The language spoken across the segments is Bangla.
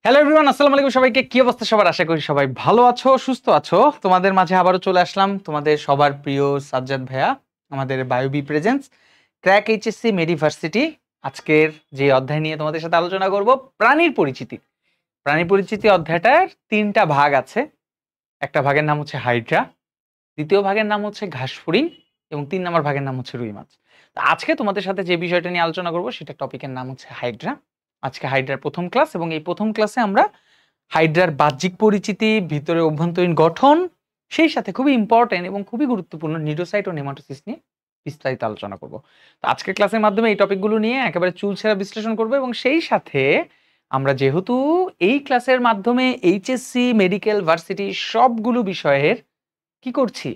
হ্যালো এভরিওয়ান, আসসালামু আলাইকুম সবাইকে। কি অবস্থা সবার? আশা করি সবাই ভালো আছো, সুস্থ আছো। তোমাদের মাঝে আবারও চলে আসলাম, তোমাদের সবার প্রিয় সাজ্জাদ ভাইয়া, আমাদের বায়োবি প্রেজেন্স ক্র্যাক এইচএসসি মেডিভার্সিটি। আজকের যে অধ্যায় নিয়ে তোমাদের সাথে আলোচনা করব, প্রাণীর পরিচিতি। প্রাণীর পরিচিতি অধ্যায়টার তিনটা ভাগ আছে। একটা ভাগের নাম হচ্ছে হাইড্রা, দ্বিতীয় ভাগের নাম হচ্ছে ঘাসফড়িং এবং ৩ নম্বর ভাগের নাম হচ্ছে রুই মাছ। তো আজকে তোমাদের সাথে যে বিষয়টা নিয়ে আলোচনা করব সেটা টপিকের নাম হচ্ছে হাইড্রা। আজকে হাইড্রার প্রথম ক্লাস এবং এই প্রথম ক্লাসে আমরা হাইড্রার বাহ্যিক পরিচিতি, ভিতরে অভ্যন্তরীণ গঠন, সেই সাথে খুবই ইম্পর্টেন্ট এবং খুবই গুরুত্বপূর্ণ নিউরোসাইট ও নেমাটোসিস নিয়ে বিস্তারিত আলোচনা করব। তো আজকের ক্লাসের মাধ্যমে এই টপিকগুলো নিয়ে একেবারে চুলছেরা বিশ্লেষণ করব এবং সেই সাথে আমরা যেহেতু এই ক্লাসের মাধ্যমে এইচএসসি, মেডিকেল, ভার্সিটি সবগুলো বিষয়ের কি করছি,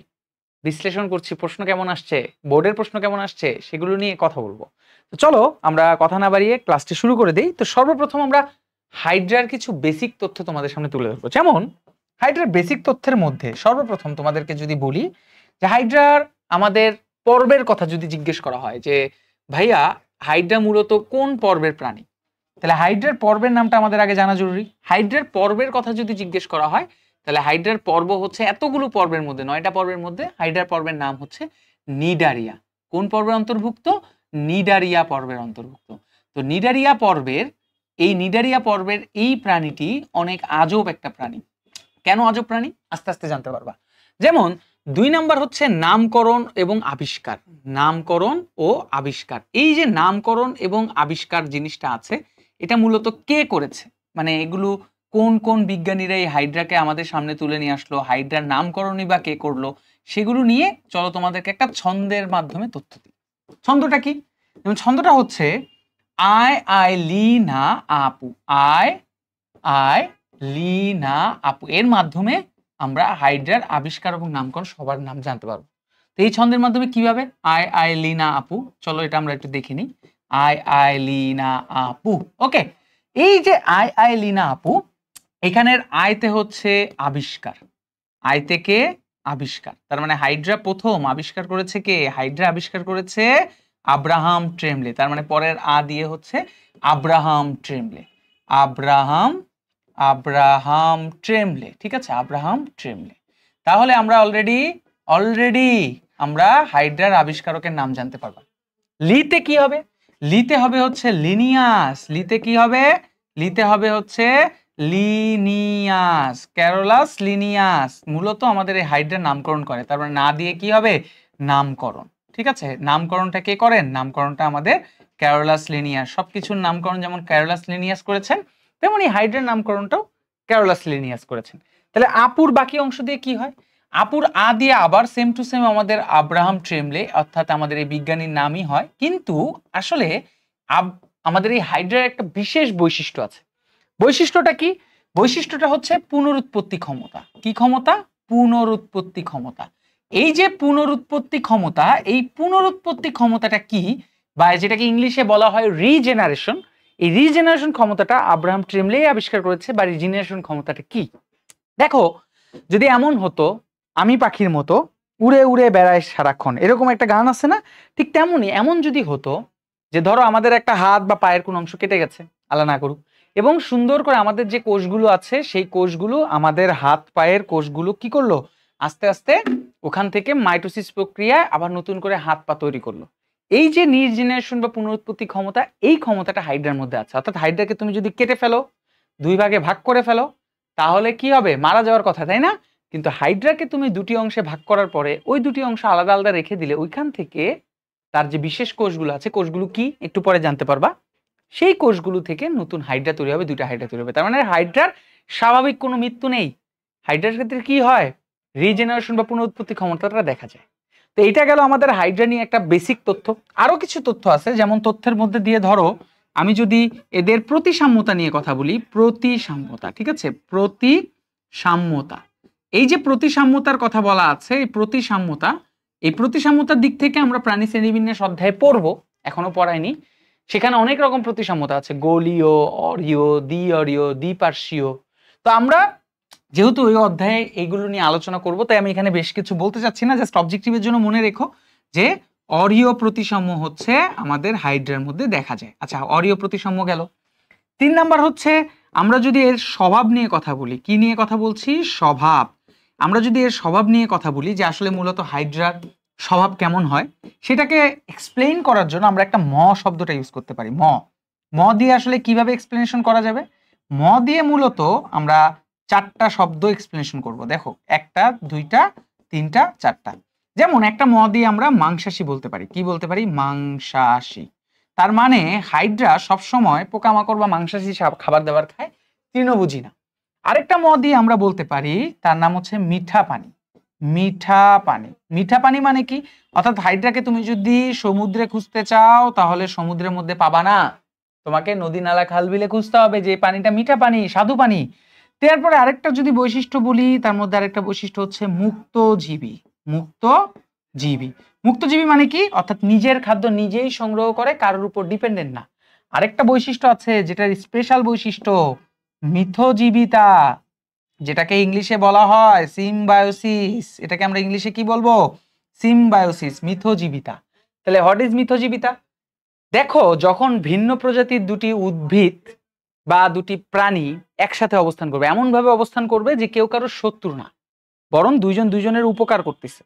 বিশ্লেষণ করছি, প্রশ্ন কেমন আসছে, বোর্ডের প্রশ্ন কেমন আসছে, সেগুলো নিয়ে কথা বলবো। তো চলো আমরা কথা না বাড়িয়ে ক্লাসটি শুরু করে দেই। তো সর্বপ্রথম আমরা হাইড্রার কিছু বেসিক তথ্য তোমাদের সামনে তুলে ধরবো। যেমন হাইড্রার বেসিক তথ্যের মধ্যে সর্বপ্রথম তোমাদেরকে যদি বলি যে হাইড্রার আমাদের পর্বের কথা যদি জিজ্ঞেস করা হয় যে ভাইয়া হাইড্রা মূলত কোন পর্বের প্রাণী, তাহলে হাইড্রার পর্বের নামটা আমাদের আগে জানা জরুরি। হাইড্রার পর্বের কথা যদি জিজ্ঞেস করা হয় তাহলে হাইড্রার পর্ব হচ্ছে এতগুলো পর্বের মধ্যে, 9টা পর্বের মধ্যে হাইড্রার পর্বের নাম হচ্ছে নিডারিয়া। কোন পর্বের অন্তর্ভুক্ত? নিডারিয়া পর্বের অন্তর্ভুক্ত। তো নিডারিয়া পর্বের এই প্রাণীটি অনেক আজব একটা প্রাণী। কেন আজব প্রাণী? আস্তে আস্তে জানতে পারবা। যেমন 2 নাম্বার হচ্ছে নামকরণ এবং আবিষ্কার। নামকরণ ও আবিষ্কার, এই যে নামকরণ এবং আবিষ্কার জিনিসটা আছে, এটা মূলত কে করেছে, মানে এগুলো কোন কোন বিজ্ঞানীরা এই হাইড্রাকে আমাদের সামনে তুলে নিয়ে আসলো, হাইড্রার নামকরণই বা কে করলো, সেগুলো নিয়ে চলো তোমাদেরকে একটা ছন্দের মাধ্যমে তথ্য দিই। ছন্দটা কি? যেমন ছন্দটা হচ্ছে আয় আয় লি না আপু, আয় আয় লি না আপু। এর মাধ্যমে আমরা হাইড্রার আবিষ্কার এবং নামকরণ সবার নাম জানতে পারবো। তো এই ছন্দের মাধ্যমে কিভাবে? আয় আয় লি না আপু, চলো এটা আমরা একটু দেখে নিই। আয় আয় লি না আপু, ওকে। এই যে আয় আয় লি না আপু, এখানের আয়তে হচ্ছে আবিষ্কার, আয় থেকে আবিষ্কার, তার মানে হাইড্রা প্রথম আবিষ্কার করেছে কে? হাইড্রা আবিষ্কার করেছে আব্রাহাম ট্রেমলে, তার মানে পরের আ দিয়ে হচ্ছে আব্রাহাম ট্রেমলে। আব্রাহাম ট্রেমলে, ঠিক আছে, আব্রাহাম ট্রেমলে। তাহলে আমরা অলরেডি আমরা হাইড্রার আবিষ্কারকের নাম জানতে পারবো। লিতে কি হবে? লিতে হবে হচ্ছে লিনিয়াস। লিতে কি হবে? লিতে হবে হচ্ছে লিনিয়াস, ক্যারোলাস লিনিয়াস। মূলত আমাদের এই হাইড্রার নামকরণ করে, তারপরে না দিয়ে কি হবে? নামকরণ, ঠিক আছে। নামকরণটা কে করেন? নামকরণটা আমাদের ক্যারোলাস লিনিয়াস। সবকিছুর নামকরণ যেমন ক্যারোলাস লিনিয়াস করেছেন, তেমনি হাইড্রার নামকরণটাও ক্যারোলাস লিনিয়াস করেছেন। তাহলে আপুর বাকি অংশ দিয়ে কি হয়? আপুর আ দিয়ে আবার সেম টু সেম আমাদের আব্রাহাম ট্রেমলে, অর্থাৎ আমাদের এই বিজ্ঞানীর নামই হয়। কিন্তু আসলে আমাদের এই হাইড্রার একটা বিশেষ বৈশিষ্ট্য আছে। বৈশিষ্ট্যটা কি? বৈশিষ্ট্যটা হচ্ছে পুনরুৎপত্তি ক্ষমতা। কি ক্ষমতা? পুনরুৎপত্তি ক্ষমতা। এই যে পুনরুৎপত্তি ক্ষমতা, এই পুনরুৎপত্তি ক্ষমতাটা কি, বা যেটাকে ইংলিশে বলা হয় রিজেনারেশন, এই রিজেনারেশন ক্ষমতাটা আব্রাহাম ট্রেমলেই আবিষ্কার করেছে। বা রিজেনারেশন ক্ষমতাটা কি? দেখো, যদি এমন হতো আমি পাখির মতো উড়ে উড়ে বেড়ায় সারাক্ষণ, এরকম একটা গান আছে না, ঠিক তেমনই এমন যদি হতো যে ধরো আমাদের একটা হাত বা পায়ের কোন অংশ কেটে গেছে, আল্লাহ না করুক, এবং সুন্দর করে আমাদের যে কোষগুলো আছে সেই কোষগুলো আমাদের হাত পায়ের কোষগুলো কি করলো? আস্তে আস্তে ওখান থেকে মাইটোসিস প্রক্রিয়ায় আবার নতুন করে হাত পা তৈরি করলো। এই যে রিজেনারেশন বা পুনরুৎপত্তি ক্ষমতা, এই ক্ষমতাটা হাইড্রার মধ্যে আছে। অর্থাৎ হাইড্রাকে তুমি যদি কেটে ফেলো, 2 ভাগে ভাগ করে ফেলো, তাহলে কি হবে? মারা যাওয়ার কথা, তাই না? কিন্তু হাইড্রাকে তুমি 2টি অংশে ভাগ করার পরে ওই 2টি অংশ আলাদা আলাদা রেখে দিলে ওইখান থেকে তার যে বিশেষ কোষগুলো আছে, কোষগুলো কি একটু পরে জানতে পারবা, সেই কোষগুলো থেকে নতুন হাইড্রা তৈরি হবে, 2টা হাইড্রা তৈরি হবে। তার মানে হাইড্রার স্বাভাবিক কোনো মৃত্যু নেই। হাইড্রার ক্ষেত্রে কি হয়? রিজেনারেশন বা পুনরুৎপত্তি ক্ষমতাটা দেখা যায়। তো এটা গেল আমাদের হাইড্রা নিয়ে একটা বেসিক তথ্য। আরো কিছু তথ্য আছে, যেমন তথ্যের মধ্যে দিয়ে ধরো আমি যদি এদের প্রতিসাম্যতা নিয়ে কথা বলি, প্রতিসাম্যতা, ঠিক আছে, প্রতিসাম্যতা। এই যে প্রতিসাম্যতার কথা বলা আছে, এই প্রতিসাম্যতার দিক থেকে আমরা প্রাণী শ্রেণীবিন্যাস অধ্যায়ে পড়বো, এখনো পড়াইনি। সেখানে অনেক রকম প্রতিসাম্যতা আছে, গোলীয়, অরীয়, দ্বিঅরীয়, দ্বিপার্শ্বীয়। তো আমরা যেহেতু ওই অধ্যায়ে এইগুলো নিয়ে আলোচনা করব, তাই আমি এখানে বেশ কিছু বলতে চাচ্ছি না, জাস্ট অবজেক্টিভের জন্য মনে রেখো যে অরীয় প্রতিসাম্য হচ্ছে আমাদের হাইড্রার মধ্যে দেখা যায়। আচ্ছা, অরীয় প্রতিসাম্য গেল। 3 নাম্বার হচ্ছে আমরা যদি এর স্বভাব নিয়ে কথা বলি, কি নিয়ে কথা বলছি? স্বভাব। আমরা যদি এর স্বভাব নিয়ে কথা বলি যে আসলে মূলত হাইড্রার স্বভাব কেমন হয়, সেটাকে এক্সপ্লেইন করার জন্য আমরা একটা ম শব্দটা ইউজ করতে পারি। ম দিয়ে আসলে কিভাবে এক্সপ্লেনেশন করা যাবে? ম দিয়ে মূলত আমরা 4টা শব্দ এক্সপ্লেনেশন করব। দেখো, 1টা 2টা 3টা 4টা। যেমন একটা ম দিয়ে আমরা মাংসাশী বলতে পারি। কি বলতে পারি? মাংসাশী। তার মানে হাইড্রা সবসময় পোকামাকড় বা মাংসাশী খাবার দাবার খায়, তৃণভোজী না। আরেকটা ম দিয়ে আমরা বলতে পারি, তার নাম হচ্ছে মিঠা পানি। মিঠা পানি। মিঠা পানি মানে কি? অর্থাৎ হাইড্রাকে তুমি যদি সমুদ্রে খুঁজতে চাও তাহলে সমুদ্রের মধ্যে পাবা না, তোমাকে নদী নালা খাল বিলে খুঁজতে হবে যে পানিটা মিঠা পানি, স্বাদু পানি। তারপরে আরেকটা যদি বৈশিষ্ট্য বলি, তার মধ্যে আরেকটা বৈশিষ্ট্য হচ্ছে মুক্তজীবী। মুক্তজীবী। মুক্তজীবী মানে কি? অর্থাৎ নিজের খাদ্য নিজেই সংগ্রহ করে, কারোর উপর ডিপেন্ডেন্ট না। আরেকটা বৈশিষ্ট্য আছে যেটার স্পেশাল বৈশিষ্ট্য, মিথজীবিতা, যেটাকে ইংলিশে বলা হয় সিম্বায়োসিস। এটাকে আমরা ইংলিশে কি বলবো? সিম্বায়োসিস, মিথজীবিতা। তাহলে হোয়াট ইজ মিথজীবিতা? দেখো, যখন ভিন্ন প্রজাতির দুটি উদ্ভিদ বা দুটি প্রাণী একসাথে অবস্থান করবে, এমন ভাবে অবস্থান করবে যে কেউ কারোর শত্রু না, বরং দুইজন দুইজনের উপকার করতেছে।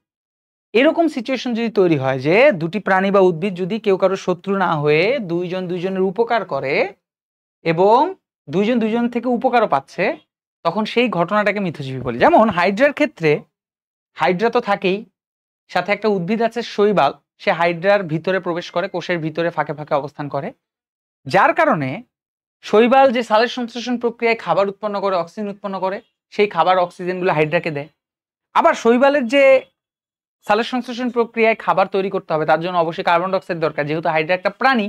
এরকম সিচুয়েশন যদি তৈরি হয় যে দুটি প্রাণী বা উদ্ভিদ যদি কেউ কারোর শত্রু না হয়ে দুইজন দুইজনের উপকার করে এবং দুইজন দুইজন থেকে উপকারও পাচ্ছে, তখন সেই ঘটনাটাকে মিথজীবী বলি। যেমন হাইড্রার ক্ষেত্রে, হাইড্রা তো থাকেই, সাথে একটা উদ্ভিদ আছে শৈবাল, সে হাইড্রার ভিতরে প্রবেশ করে, কোষের ভিতরে ফাঁকে ফাঁকে অবস্থান করে, যার কারণে শৈবাল যে সালের সংশ্লেষণ প্রক্রিয়ায় খাবার উৎপন্ন করে, অক্সিজেন উৎপন্ন করে, সেই খাবার অক্সিজেনগুলো হাইড্রাকে দেয়। আবার শৈবালের যে সালের সংশ্লেষণ প্রক্রিয়ায় খাবার তৈরি করতে হবে, তার জন্য অবশ্যই কার্বন ডাইঅক্সাইড দরকার। যেহেতু হাইড্রা একটা প্রাণী,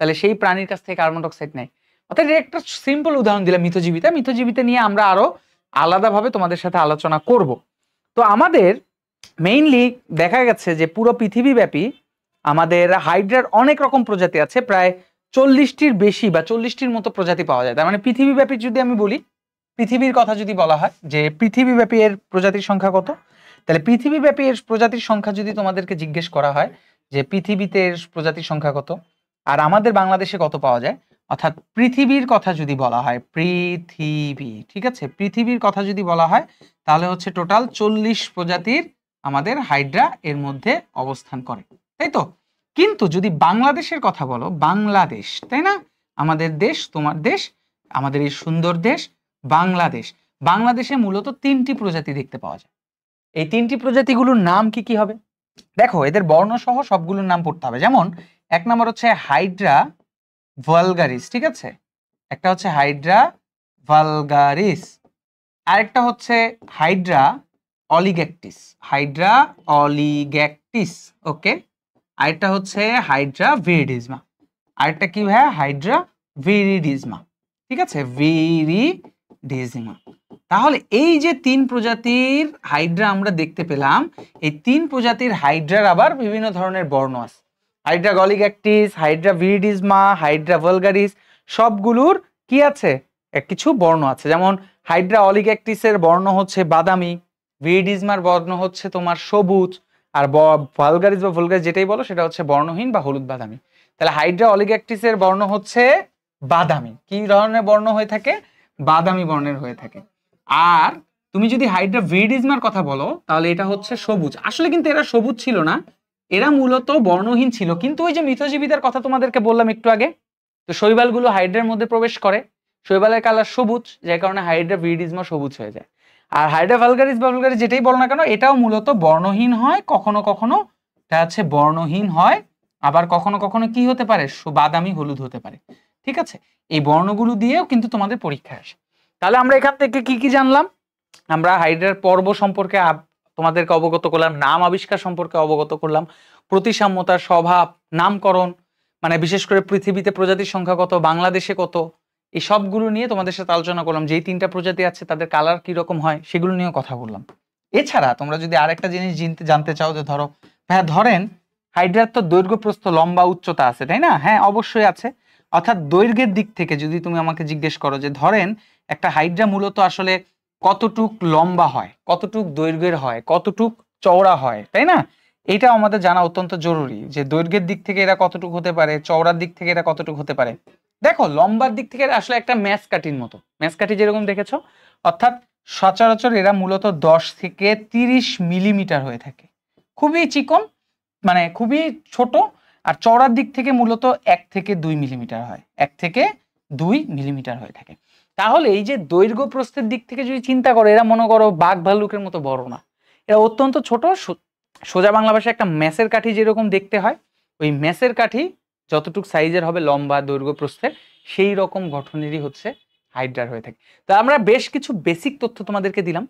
তাহলে সেই প্রাণীর কাছ থেকে কার্বন ডাইঅক্সাইড নেয়। অর্থাৎ একটা সিম্পল উদাহরণ দিলাম মিথজীবিতা। মিথজীবিতা নিয়ে আমরা আরো আলাদাভাবে তোমাদের সাথে আলোচনা করব। তো আমাদের মেইনলি দেখা গেছে যে পুরো পৃথিবীব্যাপী আমাদের হাইড্রার অনেক রকম প্রজাতি আছে, প্রায় 40টির বেশি বা 40টির মতো প্রজাতি পাওয়া যায়। তার মানে পৃথিবীব্যাপী যদি আমি বলি, পৃথিবীর কথা যদি বলা হয় যে পৃথিবীব্যাপী এর প্রজাতির সংখ্যা কত, তাহলে পৃথিবীব্যাপী এর প্রজাতির সংখ্যা যদি তোমাদেরকে জিজ্ঞেস করা হয় যে পৃথিবীতে এর প্রজাতির সংখ্যা কত আর আমাদের বাংলাদেশে কত পাওয়া যায়, অর্থাৎ পৃথিবীর কথা যদি বলা হয়, পৃথিবী, ঠিক আছে, পৃথিবীর কথা যদি বলা হয় তাহলে হচ্ছে টোটাল 40 প্রজাতির আমাদের হাইড্রা এর মধ্যে অবস্থান করে, তাই তো? কিন্তু যদি বাংলাদেশের কথা বলো, বাংলাদেশ, তাই না, আমাদের দেশ, তোমার দেশ, আমাদের এই সুন্দর দেশ বাংলাদেশ, বাংলাদেশে মূলত 3টি প্রজাতি দেখতে পাওয়া যায়। এই 3টি প্রজাতিগুলোর নাম কি কি হবে? দেখো, এদের বর্ণ সহ সবগুলোর নাম পড়তে হবে। যেমন 1 নম্বর হচ্ছে হাইড্রা ভালগারিস, ঠিক আছে, একটা হচ্ছে হাইড্রা ভালগারিস, আরেকটা হচ্ছে হাইড্রা অলিগ্যাকটিস, হাইড্রা অলিগ্যাকটিস, ওকে, আরেকটা হচ্ছে হাইড্রা ভিরিডিজমা, আরেকটা কি ভাইয়া? হাইড্রা ভিরিডিজমা, ঠিক আছে, ভিরিডিজমা। তাহলে এই যে 3 প্রজাতির হাইড্রা আমরা দেখতে পেলাম, এই 3 প্রজাতির হাইড্রার আবার বিভিন্ন ধরনের বর্ণ আছে। হাইড্রা অলিগ্যাকটিস, হাইড্রা ভিরিডিজমা, হাইড্রা ভালগারিস, সবগুলোর কি আছে? কিছু বর্ণ আছে। যেমন হাইড্রা অলিগ্যাকটিসের বর্ণ হচ্ছে বাদামি, ভিরিডিজমার বর্ণ হচ্ছে তোমার সবুজ, আর ভালগারিস বা ভুলগারিস যেটাই বলো সেটা হচ্ছে বর্ণহীন বা হলুদ বাদামি। তাহলে হাইড্রা অলিগ্যাকটিসের বর্ণ হচ্ছে বাদামি। কি ধরনের বর্ণ হয়ে থাকে? বাদামি বর্ণের হয়ে থাকে। আর তুমি যদি হাইড্রা ভিরিডিজমার কথা বলো তাহলে এটা হচ্ছে সবুজ। আসলে কিন্তু এরা সবুজ ছিল না, এরা মূলত বর্ণহীন ছিল। কিন্তু ওই যে মিথজীবিতার কথা তোমাদেরকে বললাম একটু আগে, তো শৈবালগুলো হাইড্রার মধ্যে প্রবেশ করে, শৈবালের কালার সবুজ, যার কারণে হাইড্রা ভিরিডিজমা সবুজ হয়ে যায়। আর হাইড্রা ভালগারিস বা ভালগারিস যেটাই বলো না কেন, এটাও মূলত বর্ণহীন হয়, কখনো কখনো এটা হচ্ছে বর্ণহীন হয়, আবার কখনো কখনো কি হতে পারে? বাদামি হলুদ হতে পারে, ঠিক আছে। এই বর্ণগুলো দিয়েও কিন্তু তোমাদের পরীক্ষা আসে। তাহলে আমরা এখান থেকে কি কি জানলাম? আমরা হাইড্রার পর্ব সম্পর্কে তোমাদেরকে অবগত করলাম, নাম আবিষ্কার সম্পর্কে অবগত করলাম, প্রতিসাম্যতার স্বভাব, নামকরণ, মানে বিশেষ করে পৃথিবীতে প্রজাতির সংখ্যা কত, বাংলাদেশে কত, এই সবগুলো নিয়ে তোমাদের সাথে আলোচনা করলাম। যেই 3টা প্রজাতি আছে তাদের কালার কি রকম হয় সেগুলো নিয়েও কথা বললাম। এছাড়া তোমরা যদি আরেকটা জিনিস জানতে চাও যে ধরো হ্যাঁ, ধরেন হাইড্রার তো দৈর্ঘ্য প্রস্থ লম্বা উচ্চতা আছে, তাই না? হ্যাঁ, অবশ্যই আছে। অর্থাৎ দৈর্ঘ্যের দিক থেকে যদি তুমি আমাকে জিজ্ঞেস করো যে ধরেন একটা হাইড্রা মূলত আসলে কতটুক লম্বা হয়, কতটুক দৈর্ঘ্যের হয়, কতটুক চওড়া হয়, তাই না, এটা আমাদের জানা অত্যন্ত জরুরি যে দৈর্ঘ্যের দিক থেকে এরা কতটুক হতে পারে, চওড়ার দিক থেকে এরা কতটুক হতে পারে। দেখো লম্বার দিক থেকে আসলে একটা ম্যাসকাঠির মতো, ম্যাসকাঠি যেরকম দেখেছো, অর্থাৎ সচরাচর এরা মূলত 10 থেকে 30 মিলিমিটার হয়ে থাকে, খুবই চিকন, মানে খুবই ছোট। আর চওড়ার দিক থেকে মূলত 1 থেকে 2 মিলিমিটার হয়, 1 থেকে 2 মিলিমিটার হয়ে থাকে। তাহলে এই যে দৈর্ঘ্য প্রস্থের দিক থেকে যদি চিন্তা করো, এরা মনে করো বাঘ ভাল্লুকের মতো বড় না, এরা অত্যন্ত ছোট। সোজা বাংলা ভাষায় একটা ম্যাসের কাঠি যেরকম দেখতে হয়, ওই ম্যাসের কাঠি যতটুকু সাইজের হবে লম্বা দৈর্ঘ্য প্রস্থের, সেই রকম গঠনেরই হচ্ছে হাইড্রার হয়ে থাকে। তো আমরা বেশ কিছু বেসিক তথ্য তোমাদেরকে দিলাম,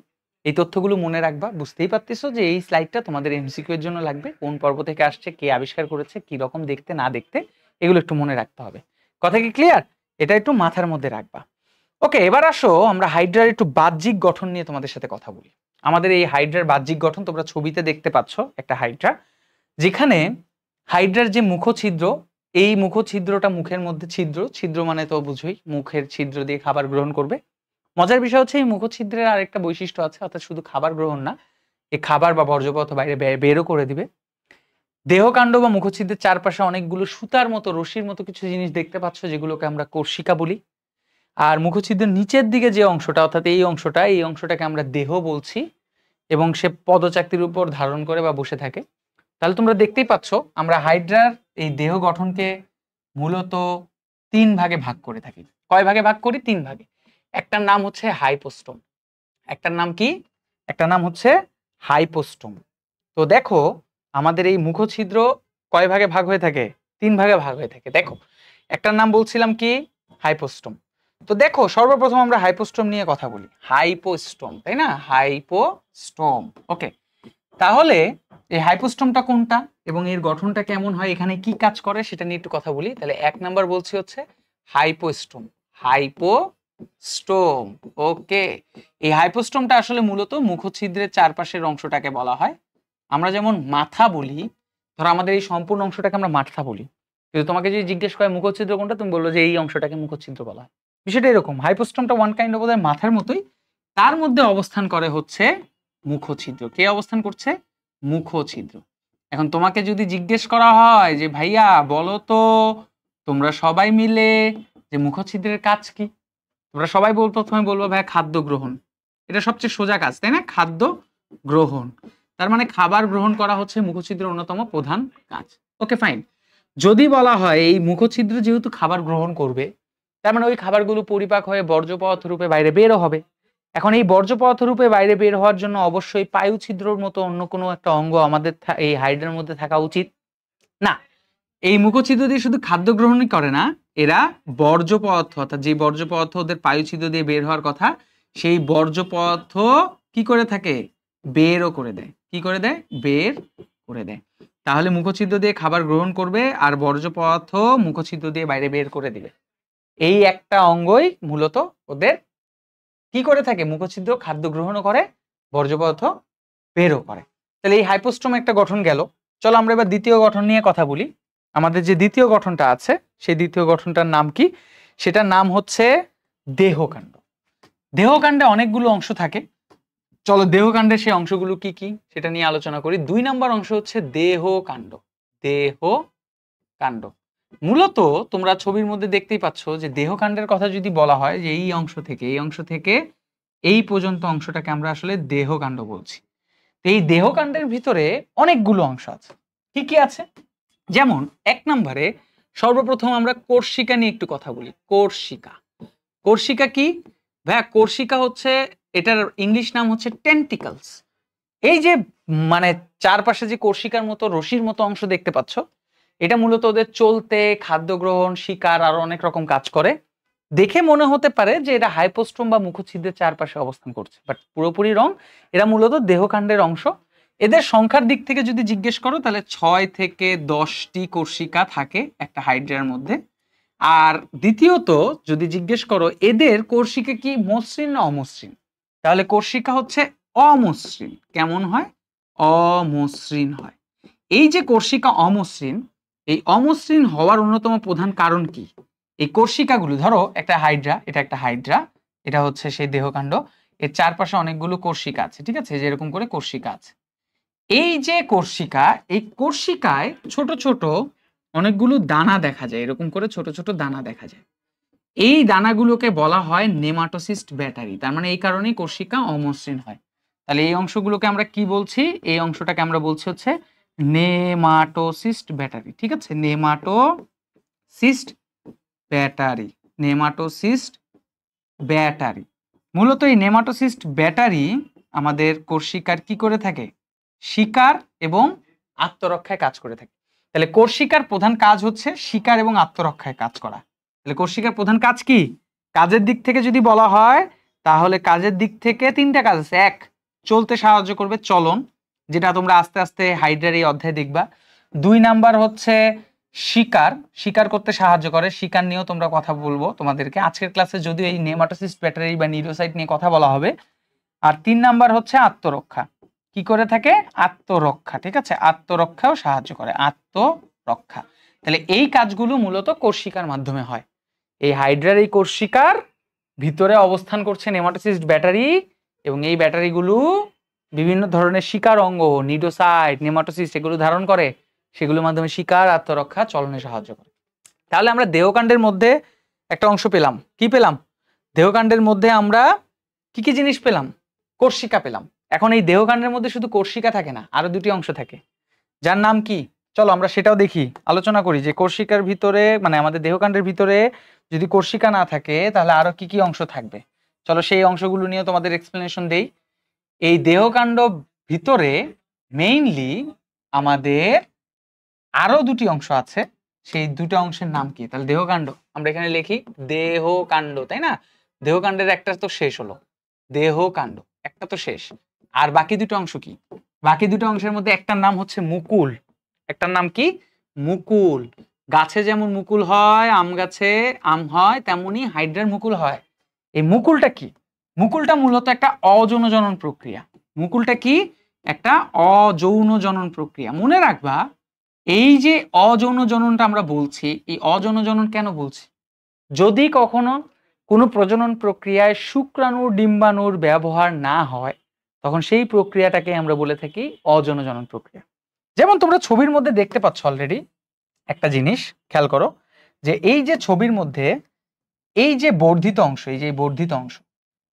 এই তথ্যগুলো মনে রাখবা। বুঝতেই পারতেছো যে এই স্লাইডটা তোমাদের এমসিকিউ এর জন্য লাগবে, কোন পর্ব থেকে আসছে, কে আবিষ্কার করেছে, কি রকম দেখতে না দেখতে, এগুলো একটু মনে রাখতে হবে। কথা কি ক্লিয়ার? এটা একটু মাথার মধ্যে রাখবা। ওকে, এবার আসো আমরা হাইড্রার একটু বাহ্যিক গঠন নিয়ে তোমাদের সাথে কথা বলি। আমাদের এই হাইড্রার বাহ্যিক গঠন তোমরা ছবিতে দেখতে পাচ্ছ, একটা হাইড্রা, যেখানে হাইড্রার যে মুখছিদ্র, এই মুখছিদ্রটা মুখের মধ্যে ছিদ্র, ছিদ্র মানে তো বুঝোই মুখের ছিদ্র দিয়ে খাবার গ্রহণ করবে। মজার বিষয় হচ্ছে এই মুখছিদ্রের আরেকটা বৈশিষ্ট্য আছে, অর্থাৎ শুধু খাবার গ্রহণ না, এই খাবার বা বর্জ্য পদার্থ বাইরে বেরও করে দিবে। দেহকাণ্ড বা মুখছিদ্রের চারপাশে অনেকগুলো সুতার মতো রশির মতো কিছু জিনিস দেখতে পাচ্ছ, যেগুলোকে আমরা কোর্সিকা বলি। আর মুখছিদ্রের নিচের দিকে যে অংশটা, অর্থাৎ এই অংশটাকে আমরা দেহ বলছি, এবং সে পদচাকতির উপর ধারণ করে বা বসে থাকে। তাহলে তোমরা দেখতেই পাচ্ছ আমরা হাইড্রার এই দেহ গঠনকে মূলত 3 ভাগে ভাগ করে থাকি। কয় ভাগে ভাগ করি? 3 ভাগে। একটার নাম হচ্ছে হাইপোস্টোম, একটার নাম কি? একটা নাম হচ্ছে হাইপোস্টোম। তো দেখো আমাদের এই মুখছিদ্র কয় ভাগে ভাগ হয়ে থাকে? 3 ভাগে ভাগ হয়ে থাকে। দেখো একটার নাম বলছিলাম কি? হাইপোস্টোম। তো দেখো সর্বপ্রথম আমরা হাইপোস্টোম নিয়ে কথা বলি। হাইপোস্টোম, তাই না? হাইপোস্টোম। ওকে, তাহলে এই হাইপোস্টোমটা কোনটা এবং এর গঠনটা কেমন হয়, এখানে কি কাজ করে সেটা নিয়ে একটু কথা বলি। তাহলে 1 নাম্বার বলছি হচ্ছে হাইপোস্টোম। হাইপোস্টোম, ওকে। এই হাইপোস্টোমটা আসলে মূলত মুখছিদ্রের চারপাশের অংশটাকে বলা হয়। আমরা যেমন মাথা বলি, ধরো আমাদের এই সম্পূর্ণ অংশটাকে আমরা মাথা বলি, কিন্তু তোমাকে যদি জিজ্ঞেস করে মুখছিদ্র কোনটা, তুমি বললো যে এই অংশটাকে মুখছিদ্র বলা হয়। বিষয়টা এরকম, হাইপোস্টোমটা ওয়ান কাইন্ড অফ মাথার মতোই, তার মধ্যে অবস্থান করে হচ্ছে মুখছিদ্র। কে অবস্থান করছে? মুখছিদ্র। এখন তোমাকে যদি জিজ্ঞেস করা হয় যে ভাইয়া বলো তো তোমরা সবাই মিলে যে মুখছিদ্রের কাজ কি, তোমরা সবাই প্রথমে বলবো ভাইয়া খাদ্য গ্রহণ। এটা সবচেয়ে সোজা কাজ, তাই না? খাদ্য গ্রহণ, তার মানে খাবার গ্রহণ করা হচ্ছে মুখছিদ্রের অন্যতম প্রধান কাজ। Okay fine. যদি বলা হয় এই মুখছিদ্র যেহেতু খাবার গ্রহণ করবে, তার মানে ওই খাবারগুলো পরিপাক হয়ে বর্জ্য পদার্থ রূপে বাইরে বেরো হবে। এখন এই বর্জ্য পদার্থ রূপে বাইরে বের হওয়ার জন্য অবশ্যই পায়ু ছিদ্রর মতো অন্য কোনো একটা অঙ্গ আমাদের এই হাইড্রার মধ্যে থাকা উচিত না। এই মুখছিদ্র দিয়ে শুধু খাদ্য গ্রহণই করে না, এরা বর্জ্য পদার্থ, অর্থাৎ যে বর্জ্য পদার্থ ওদের পায়ু ছিদ্র দিয়ে বের হওয়ার কথা, সেই বর্জ্য পদার্থ কি করে থাকে? বেরও করে দেয়। কি করে দেয়? বের করে দেয়। তাহলে মুখছিদ্র দিয়ে খাবার গ্রহণ করবে আর বর্জ্য পদার্থ মুখছিদ্র দিয়ে বাইরে বের করে দিবে। এই একটা অঙ্গই মূলত ওদের কি করে থাকে? মুখছিদ্র খাদ্য গ্রহণও করে, বর্জ্য পদার্থ বেরও করে। তাহলে এই হাইপোস্টোম একটা গঠন গেল। চলো আমরা এবার দ্বিতীয় গঠন নিয়ে কথা বলি। আমাদের যে দ্বিতীয় গঠনটা আছে, সেই দ্বিতীয় গঠনটার নাম কি? সেটার নাম হচ্ছে দেহকাণ্ড। দেহকাণ্ডে অনেকগুলো অংশ থাকে। চলো দেহকাণ্ডের সেই অংশগুলো কি কি সেটা নিয়ে আলোচনা করি। 2 নাম্বার অংশ হচ্ছে দেহকাণ্ড। দেহকাণ্ড মূলত তোমরা ছবির মধ্যে দেখতেই পাচ্ছ যে দেহকাণ্ডের কথা যদি বলা হয় যে এই অংশ থেকে এই পর্যন্ত অংশটাকে আমরা আসলে দেহকাণ্ড বলছি। তো এই দেহকাণ্ডের ভিতরে অনেকগুলো অংশ আছে। কি কি আছে? যেমন 1 নম্বরে সর্বপ্রথম আমরা কোর্সিকা নিয়ে একটু কথা বলি। কোর্সিকা, কোর্সিকা কি ভাইয়া? কোর্সিকা হচ্ছে, এটার ইংলিশ নাম হচ্ছে টেন্টিকলস। এই যে মানে চারপাশে যে কোর্সিকার মতো রশির মতো অংশ দেখতে পাচ্ছ, এটা মূলত ওদের চলতে, খাদ্য গ্রহণ, শিকার আর অনেক রকম কাজ করে। দেখে মনে হতে পারে যে এটা হাইপোস্টোম বা মুখছিদ্রের চারপাশে অবস্থান করছে, বাট পুরোপুরি রং। এরা মূলত দেহকাণ্ডের অংশ। এদের সংখ্যার দিক থেকে যদি জিজ্ঞেস করো তাহলে 6 থেকে 10টি কোর্সিকা থাকে একটা হাইড্রার মধ্যে। আর দ্বিতীয়ত যদি জিজ্ঞেস করো এদের কোর্সিকা কি মসৃণ না অমসৃণ, তাহলে কোর্সিকা হচ্ছে অমসৃণ। কেমন হয়? অমসৃণ হয়। এই যে কোর্সিকা অমসৃণ, এই অমসৃণ হওয়ার অন্যতম প্রধান কারণ কি? এই কোর্সিকাগুলো, ধরো একটা হাইড্রা, এটা একটা হাইড্রা, এটা হচ্ছে সেই দেহকাণ্ড, এর চারপাশে অনেকগুলো কোর্সিকা আছে, ঠিক আছে? যেরকম করে কোর্সিকা আছে। এই যে কোর্সিকা, এই কোর্সিকায় ছোট ছোট অনেকগুলো দানা দেখা যায়, এরকম করে ছোট ছোট দানা দেখা যায়। এই দানাগুলোকে বলা হয় নেমাটোসিস্ট ব্যাটারি। তার মানে এই কারণেই কোর্সিকা অমসৃণ হয়। তাহলে এই অংশগুলোকে আমরা কি বলছি? এই অংশটাকে আমরা বলছি হচ্ছে নেমাটোসিস্ট ব্যাটারি। ঠিক আছে, নেমাটোসিস্ট ব্যাটারি, নেমাটোসিস্ট ব্যাটারি। মূলত এই নেমাটোসিস্ট ব্যাটারি আমাদের কোর্সিকার কি করে থাকে? শিকার এবং আত্মরক্ষায় কাজ করে থাকে। তাহলে কোর্সিকার প্রধান কাজ হচ্ছে শিকার এবং আত্মরক্ষায় কাজ করা। তাহলে কোর্সিকার প্রধান কাজ কি? কাজের দিক থেকে যদি বলা হয় তাহলে কাজের দিক থেকে তিনটা কাজ আছে। এক, চলতে সাহায্য করবে, চলন, যেটা তোমরা আস্তে আস্তে হাইড্রার এই অধ্যায়ে দেখবা। দুই নাম্বার হচ্ছে শিকার, শিকার করতে সাহায্য করে, শিকার নিয়েও তোমরা কথা বলবো তোমাদেরকে আজকের ক্লাসে, যদিও এই নেমাটোসিস্ট ব্যাটারি বা নিউরোসাইট নিয়ে কথা বলা হবে। আর তিন নাম্বার হচ্ছে আত্মরক্ষা। কি করে থাকে? আত্মরক্ষা। ঠিক আছে, আত্মরক্ষাও সাহায্য করে, আত্মরক্ষা। তাহলে এই কাজগুলো মূলত কোর্সিকার মাধ্যমে হয়। এই হাইড্রার এই কোর্সিকার ভিতরে অবস্থান করছে নেমাটোসিস্ট ব্যাটারি, এবং এই ব্যাটারিগুলো বিভিন্ন ধরনের শিকার অঙ্গ, নিডোসাইট, নেমাটোসিস্ট এগুলো ধারণ করে, সেগুলোর মাধ্যমে শিকার, আত্মরক্ষা, চলনে সাহায্য করে। তাহলে আমরা দেহকাণ্ডের মধ্যে একটা অংশ পেলাম। কি পেলাম? দেহকাণ্ডের মধ্যে আমরা কি কি জিনিস পেলাম? কোর্সিকা পেলাম। এখন এই দেহকাণ্ডের মধ্যে শুধু কোর্সিকা থাকে না, আরো দুটি অংশ থাকে, যার নাম কি? চলো আমরা সেটাও দেখি, আলোচনা করি যে কোর্সিকার ভিতরে, মানে আমাদের দেহকাণ্ডের ভিতরে যদি কোর্সিকা না থাকে তাহলে আরো কি কি অংশ থাকবে। চলো সেই অংশগুলো নিয়ে তোমাদের এক্সপ্লেনেশন দেই। এই দেহকাণ্ড ভিতরে মেইনলি আমাদের আরো দুটি অংশ আছে। সেই দুটো অংশের নাম কি? তাহলে দেহকাণ্ড আমরা এখানে লিখি দেহকাণ্ড, তাই না? দেহকাণ্ডের একটা তো শেষ হলো, দেহকাণ্ড একটা তো শেষ, আর বাকি দুটো অংশ কি? বাকি দুটো অংশের মধ্যে একটার নাম হচ্ছে মুকুল। একটার নাম কি? মুকুল। গাছে যেমন মুকুল হয়, আম গাছে আম হয়, তেমনি হাইড্রার মুকুল হয়। এই মুকুলটা কি? মুকুলটা মূলত একটা অযৌন জনন প্রক্রিয়া। মুকুলটা কি? একটা অযৌন জনন প্রক্রিয়া। মনে রাখবা, এই যে অযৌন জননটা আমরা বলছি, এই অযৌন জনন কেন বলছি? যদি কখনো কোনো প্রজনন প্রক্রিয়ায় শুক্রাণুর ডিম্বাণুর ব্যবহার না হয়, তখন সেই প্রক্রিয়াটাকে আমরা বলে থাকি অযৌন জনন প্রক্রিয়া। যেমন তোমরা ছবির মধ্যে দেখতে পাচ্ছ অলরেডি একটা জিনিস, খেয়াল করো যে এই যে ছবির মধ্যে এই যে বর্ধিত অংশ, এই যে বর্ধিত অংশ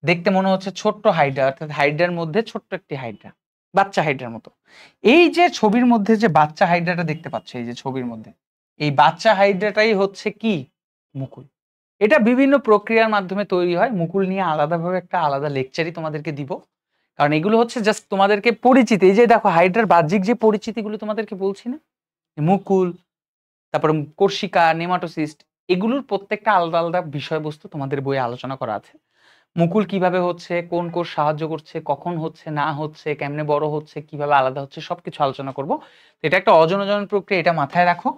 দেখতে মনে হচ্ছে ছোট্ট হাইড্রা, অর্থাৎ হাইড্রার মধ্যে ছোট্ট একটি হাইড্রা, বাচ্চা হাইড্রার মতো। এই যে ছবির মধ্যে যে বাচ্চা হাইড্রাটা দেখতে পাচ্ছ, এই যে ছবির মধ্যে এই বাচ্চা হাইড্রাটাই হচ্ছে কি? মুকুল। এটা বিভিন্ন প্রক্রিয়ার মাধ্যমে তৈরি হয়। মুকুল নিয়ে আলাদাভাবে একটা আলাদা লেকচারই তোমাদেরকে দিব, কারণ এগুলো হচ্ছে জাস্ট তোমাদেরকে পরিচিতি। এই যে দেখো হাইড্রার বাহ্যিক যে পরিচিতিগুলো তোমাদেরকে বলছি না, মুকুল, তারপরে কোর্সিকা, নেমাটোসিস্ট, এগুলোর প্রত্যেকটা আলাদা আলাদা বিষয়বস্তু তোমাদের বইয়ে আলোচনা করা আছে। মুকুল কিভাবে হচ্ছে, কোন কোষ সাহায্য করছে, কখন হচ্ছে না হচ্ছে, কেমনে বড় হচ্ছে, কিভাবে আলাদা হচ্ছে, সবকিছু আলোচনা করব। এটা একটা অযৌন জনন প্রক্রিয়া, এটা মাথায় রাখো।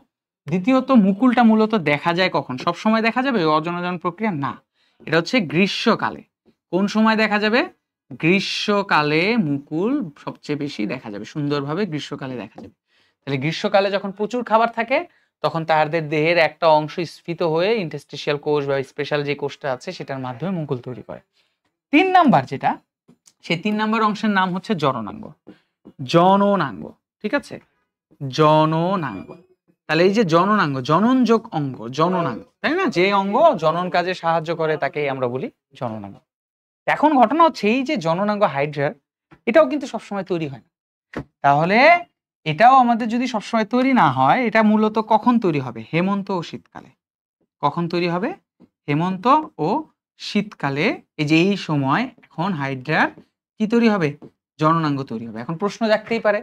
দ্বিতীয়ত, মুকুলটা মূলত দেখা যায় কখন? সব সময় দেখা যাবে অযৌন জনন প্রক্রিয়া? না, এটা হচ্ছে গ্রীষ্মকালে। কোন সময় দেখা যাবে? গ্রীষ্মকালে মুকুল সবচেয়ে বেশি দেখা যাবে, সুন্দরভাবে গ্রীষ্মকালে দেখা যাবে। তাহলে গ্রীষ্মকালে যখন প্রচুর খাবার থাকে, তখন তাদের দেহের একটা অংশ স্ফীত হয়ে ইন্টারস্টিশিয়াল কোষ বা স্পেশাল যে কোষটা আছে সেটার মাধ্যমে মুকুল তৈরি করে। তিন নাম্বার যেটা, সেই তিন নাম্বার অংশের নাম হচ্ছে জননাঙ্গ। জননাঙ্গ, ঠিক আছে, জননাঙ্গ। তাহলে এই যে জননাঙ্গ, জননযোগ অঙ্গ, জননাঙ্গ, তাই না? যে অঙ্গ জনন কাজে সাহায্য করে তাকে আমরা বলি জননাঙ্গ। এখন ঘটনা হচ্ছে এই যে জননাঙ্গ হাইড্রার, এটাও কিন্তু সবসময় তৈরি হয় না। তাহলে এটাও আমাদের যদি সবসময় তৈরি না হয়, এটা মূলত কখন তৈরি হবে? হেমন্ত ও শীতকালে। কখন তৈরি হবে? হেমন্ত ও শীতকালে। এই যে এই সময় এখন হাইড্রার কি তৈরি হবে? জননাঙ্গ তৈরি হবে। এখন প্রশ্ন জাগতেই পারে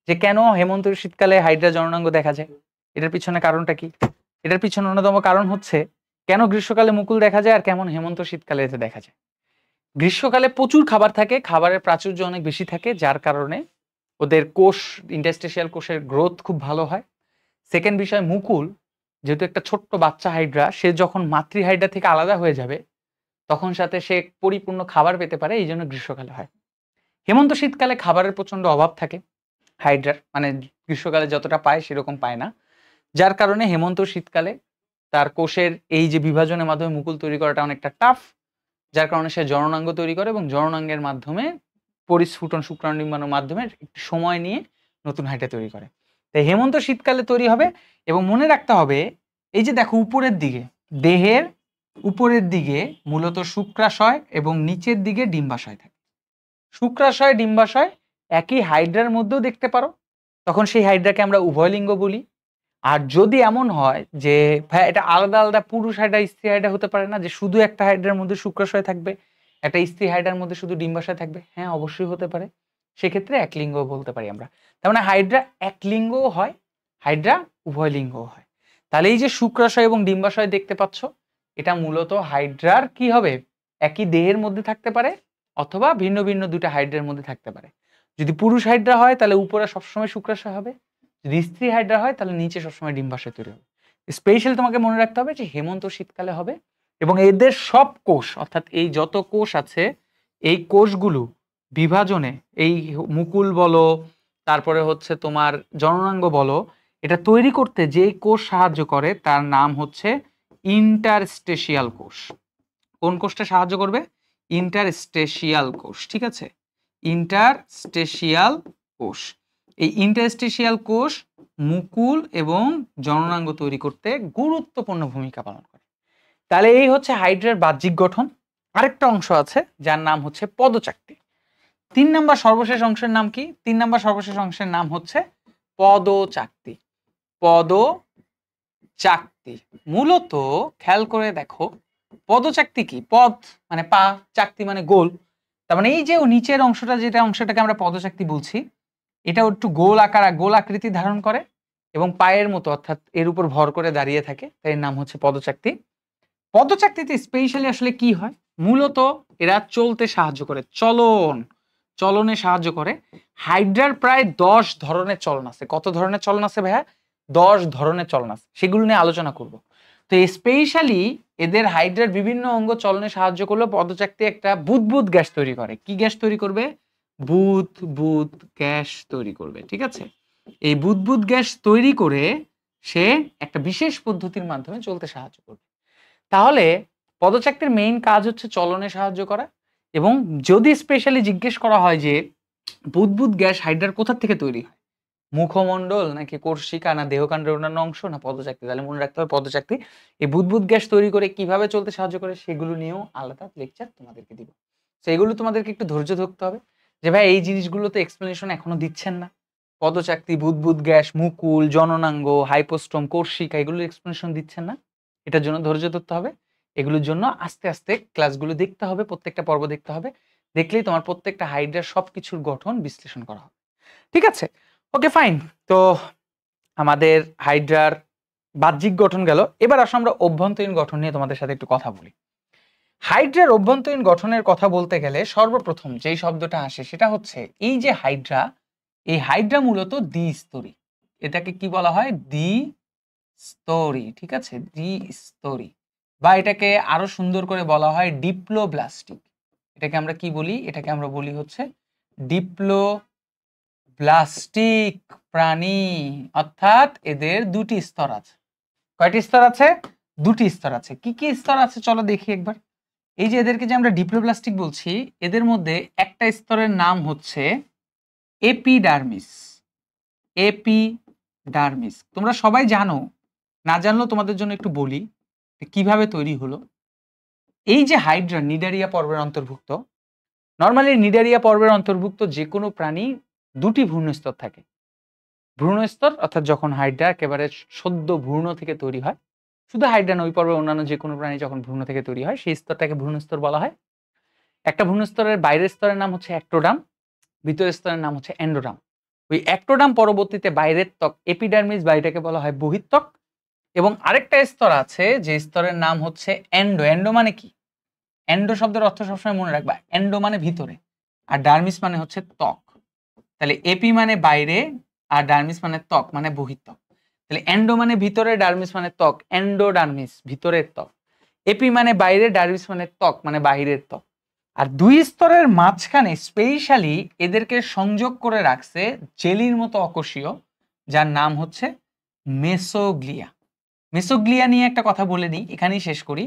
যে কেন হেমন্ত ও শীতকালে হাইড্রা জননাঙ্গ দেখা যায়? এটার পিছনে কারণটা কি? এটার পিছনে অন্যতম কারণ হচ্ছে কেন গ্রীষ্মকালে মুকুল দেখা যায় আর কেমন হেমন্ত শীতকালে এটা দেখা যায়। গ্রীষ্মকালে প্রচুর খাবার থাকে, খাবারের প্রাচুর্য অনেক বেশি থাকে, যার কারণে ওদের কোষ, ইন্টারস্টিশিয়াল কোষের গ্রোথ খুব ভালো হয়। সেকেন্ড বিষয়, মুকুল যেহেতু একটা ছোট্ট বাচ্চা হাইড্রা, সে যখন মাতৃ হাইড্রা থেকে আলাদা হয়ে যাবে তখন সাথে সে পরিপূর্ণ খাবার পেতে পারে, এই জন্য গ্রীষ্মকালে হয়। হেমন্ত শীতকালে খাবারের প্রচন্ড অভাব থাকে হাইড্রার, মানে গ্রীষ্মকালে যতটা পায় সেরকম পায় না, যার কারণে হেমন্ত শীতকালে তার কোষের এই যে বিভাজনের মাধ্যমে মুকুল তৈরি করাটা অনেকটা টাফ, যার কারণে সে জননাঙ্গ তৈরি করে এবং জননাঙ্গের মাধ্যমে পরিস্ফুটন, শুক্রাণু নির্মাণের মাধ্যমে একটু সময় নিয়ে নতুন হাইড্রা তৈরি করে। তাই হেমন্ত শীতকালে তৈরি হবে। এবং মনে রাখতে হবে, এই যে দেখো উপরের দিকে দেহের উপরের দিকে মূলত শুক্রাশয় এবং নিচের দিকে ডিম্বাশয় থাকে। শুক্রাশয় ডিম্বাশয় একই হাইড্রার মধ্যেও দেখতে পারো, তখন সেই হাইড্রাকে আমরা উভয়লিঙ্গ বলি। আর যদি এমন হয় যে ভাই এটা আলাদা আলাদা পুরুষ হাইড্রা স্ত্রী হাইড্রা হতে পারে না, যে শুধু একটা হাইড্রার মধ্যে শুক্রাশয় থাকবে, একটা স্ত্রী হাইড্রার মধ্যে শুধু ডিম্বাশয় থাকবে, হ্যাঁ অবশ্যই হতে পারে। সেক্ষেত্রে একলিঙ্গ বলতে পারি আমরা। তার মানে হাইড্রা একলিঙ্গও হয়, হাইড্রা উভয় লিঙ্গও হয়। তাহলে এই যে শুক্রাশয় এবং ডিম্বাশয় দেখতে পাচ্ছ, এটা মূলত হাইড্রার কি হবে, একই দেহের মধ্যে থাকতে পারে অথবা ভিন্ন ভিন্ন দুটো হাইড্রার মধ্যে থাকতে পারে। যদি পুরুষ হাইড্রা হয় তাহলে উপরে সবসময় শুক্রাশয় হবে, যদি স্ত্রী হাইড্রা হয় তাহলে নিচে সবসময় ডিম্বাশয় তৈরি হবে। স্পেশালি তোমাকে মনে রাখতে হবে যে হেমন্ত শীতকালে হবে, এবং এদের সব কোষ অর্থাৎ এই যত কোষ আছে এই কোষগুলো বিভাজনে, এই মুকুল বলো তারপরে হচ্ছে তোমার জননাঙ্গ বলো, এটা তৈরি করতে যে কোষ সাহায্য করে তার নাম হচ্ছে ইন্টারস্টেশিয়াল কোষ। কোন কোষটা সাহায্য করবে? ইন্টারস্টেশিয়াল কোষ, ঠিক আছে, ইন্টারস্টেশিয়াল কোষ। এই ইন্টারস্টেশিয়াল কোষ মুকুল এবং জননাঙ্গ তৈরি করতে গুরুত্বপূর্ণ ভূমিকা পালন করে। তাহলে এই হচ্ছে হাইড্রার বাহ্যিক গঠন। আরেকটা অংশ আছে যার নাম হচ্ছে পদচাকতি। 3 নম্বর সর্বশেষ অংশের নাম কি? 3 নম্বর সর্বশেষ অংশের নাম হচ্ছে পদচাকতি। পদচাকতি মূলত খেয়াল করে দেখো, পদচাকতি কি? পদ মানে পা, চাকতি মানে গোল। তার মানে এই যে নিচের অংশটা, যেটা অংশটাকে আমরা পদচাকতি বলছি, এটা একটু গোল আকার, গোল আকৃতি ধারণ করে এবং পায়ের মতো অর্থাৎ এর উপর ভর করে দাঁড়িয়ে থাকে, তাই এর নাম হচ্ছে পদচাকতি। পদচাকতিতে স্পেশালি আসলে কি হয়? মূলত এরা চলতে সাহায্য করে, চলনে সাহায্য করে। হাইড্রার প্রায় 10 ধরনের চলন আছে। কত ধরনের চলন আছে ভাইয়া? 10 ধরনের চলন আছে, সেগুলো নিয়ে আলোচনা করব। তো স্পেশালি এদের হাইড্রার বিভিন্ন অঙ্গ চলনে সাহায্য করলে পদচাকতি একটা বুদবুদ গ্যাস তৈরি করে। কি গ্যাস তৈরি করবে? বুদবুদ গ্যাস তৈরি করবে, ঠিক আছে। এই বুদবুদ গ্যাস তৈরি করে সে একটা বিশেষ পদ্ধতির মাধ্যমে চলতে সাহায্য করবে। তাহলে পদচাকতির মেইন কাজ হচ্ছে চলনে সাহায্য করা। এবং যদি স্পেশালি জিজ্ঞেস করা হয় যে বুদবুদ গ্যাস হাইড্রার কোথা থেকে তৈরি হয়, মুখমণ্ডল নাকি কোর্সিকা না দেহকাণ্ডের অন্যান্য অংশ না পদচাকতি, তাহলে মনে রাখতে হবে পদচাকতি। এই বুদবুদ গ্যাস তৈরি করে কিভাবে চলতে সাহায্য করে সেগুলো নিয়েও আলাদা লেকচার তোমাদেরকে দিব। সেগুলো তোমাদেরকে একটু ধৈর্য ধরতে হবে যে ভাই এই জিনিসগুলোতে এক্সপ্লেনেশন এখনো দিচ্ছেন না, পদচাকতি, বুদবুদ গ্যাস, মুকুল, জননাঙ্গ, হাইপোস্টোম, কোর্সিকা, এগুলোর এক্সপ্লেনেশন দিচ্ছেন না, এটার জন্য ধৈর্য ধরতে হবে। এগুলোর জন্য আস্তে আস্তে ক্লাসগুলো দেখতে হবে, প্রত্যেকটা পর্ব দেখতে হবে, দেখলেই তোমার প্রত্যেকটা হাইড্রার সবকিছুর গঠন বিশ্লেষণ করা হবে, ঠিক আছে। Okay fine. তো আমাদের হাইড্রার বাহ্যিক গঠন গেল, এবার আসো আমরা অভ্যন্তরীণ গঠন নিয়ে তোমাদের সাথে একটু কথা বলি। হাইড্রার অভ্যন্তরীণ গঠনের কথা বলতে গেলে সর্বপ্রথম যেই শব্দটা আসে সেটা হচ্ছে এই যে হাইড্রা, এই হাইড্রা মূলত দ্বিস্তরী। এটাকে কি বলা হয়? দ্বিস্তরী, ঠিক আছে, দ্বিস্তরী। বা এটাকে আরো সুন্দর করে বলা হয় ডিপ্লোব্লাস্টিক। এটাকে আমরা কি বলি? এটাকে আমরা বলি হচ্ছে ডিপ্লোব্লাস্টিক প্রাণী। অর্থাৎ এদের দুটি স্তর আছে। কয়টি স্তর আছে? দুটি স্তর আছে। কি কি স্তর আছে চলো দেখি একবার। এই যে এদেরকে যে আমরা ডিপ্লোব্লাস্টিক বলছি, এদের মধ্যে একটা স্তরের নাম হচ্ছে এপিডার্মিস। এপিডার্মিস তোমরা সবাই জানো, না জানলেও তোমাদের জন্য একটু বলি কিভাবে তৈরি হলো। এই যে হাইড্রা নিডারিয়া পর্বের অন্তর্ভুক্ত। নর্মালি নিডারিয়া পর্বের অন্তর্ভুক্ত যে কোনো প্রাণী দুটি ভ্রূণস্তর থাকে। ভ্রূণস্তর অর্থাৎ যখন হাইড্রা একেবারে সদ্য ভ্রূণ থেকে তৈরি হয়, শুধু হাইড্রা নয়, ওই পর্বে অন্যান্য যে কোনো প্রাণী যখন ভ্রূণ থেকে তৈরি হয় সেই স্তরটাকে ভ্রূণস্তর বলা হয়। একটা ভ্রূণস্তরের বাইরের স্তরের নাম হচ্ছে অ্যাক্টোডাম, ভিতরের স্তরের নাম হচ্ছে এন্ডোডাম। ওই অ্যাক্টোডাম পরবর্তীতে বাইরের ত্বক এপিডার্মিস, বাইরেটাকে বলা হয় বহিত্বক। এবং আরেকটা স্তর আছে যে স্তরের নাম হচ্ছে এন্ডো। এন্ডো মানে কি? এন্ডো শব্দের অর্থ সবসময় মনে রাখবা, এন্ডো মানে ভিতরে আর ডার্মিস মানে হচ্ছে ত্বক। তাহলে এপি মানে বাইরে আর ডার্মিস মানে ত্বক মানে বহিত্বক। তাহলে এন্ডো মানে ভিতরে, ডার্মিস মানে ত্বক, এন্ডোডার্মিস ভিতরের ত্বক। এপি মানে বাইরে, ডার্মিস মানে ত্বক মানে বাহিরের ত্বক। আর দুই স্তরের মাঝখানে স্পেশালি এদেরকে সংযোগ করে রাখছে জেলির মতো অকোষীয়, যার নাম হচ্ছে মেসোগ্লিয়া। মেসোগ্লিয়া নিয়ে একটা কথা বলে নিই, এখানেই শেষ করি,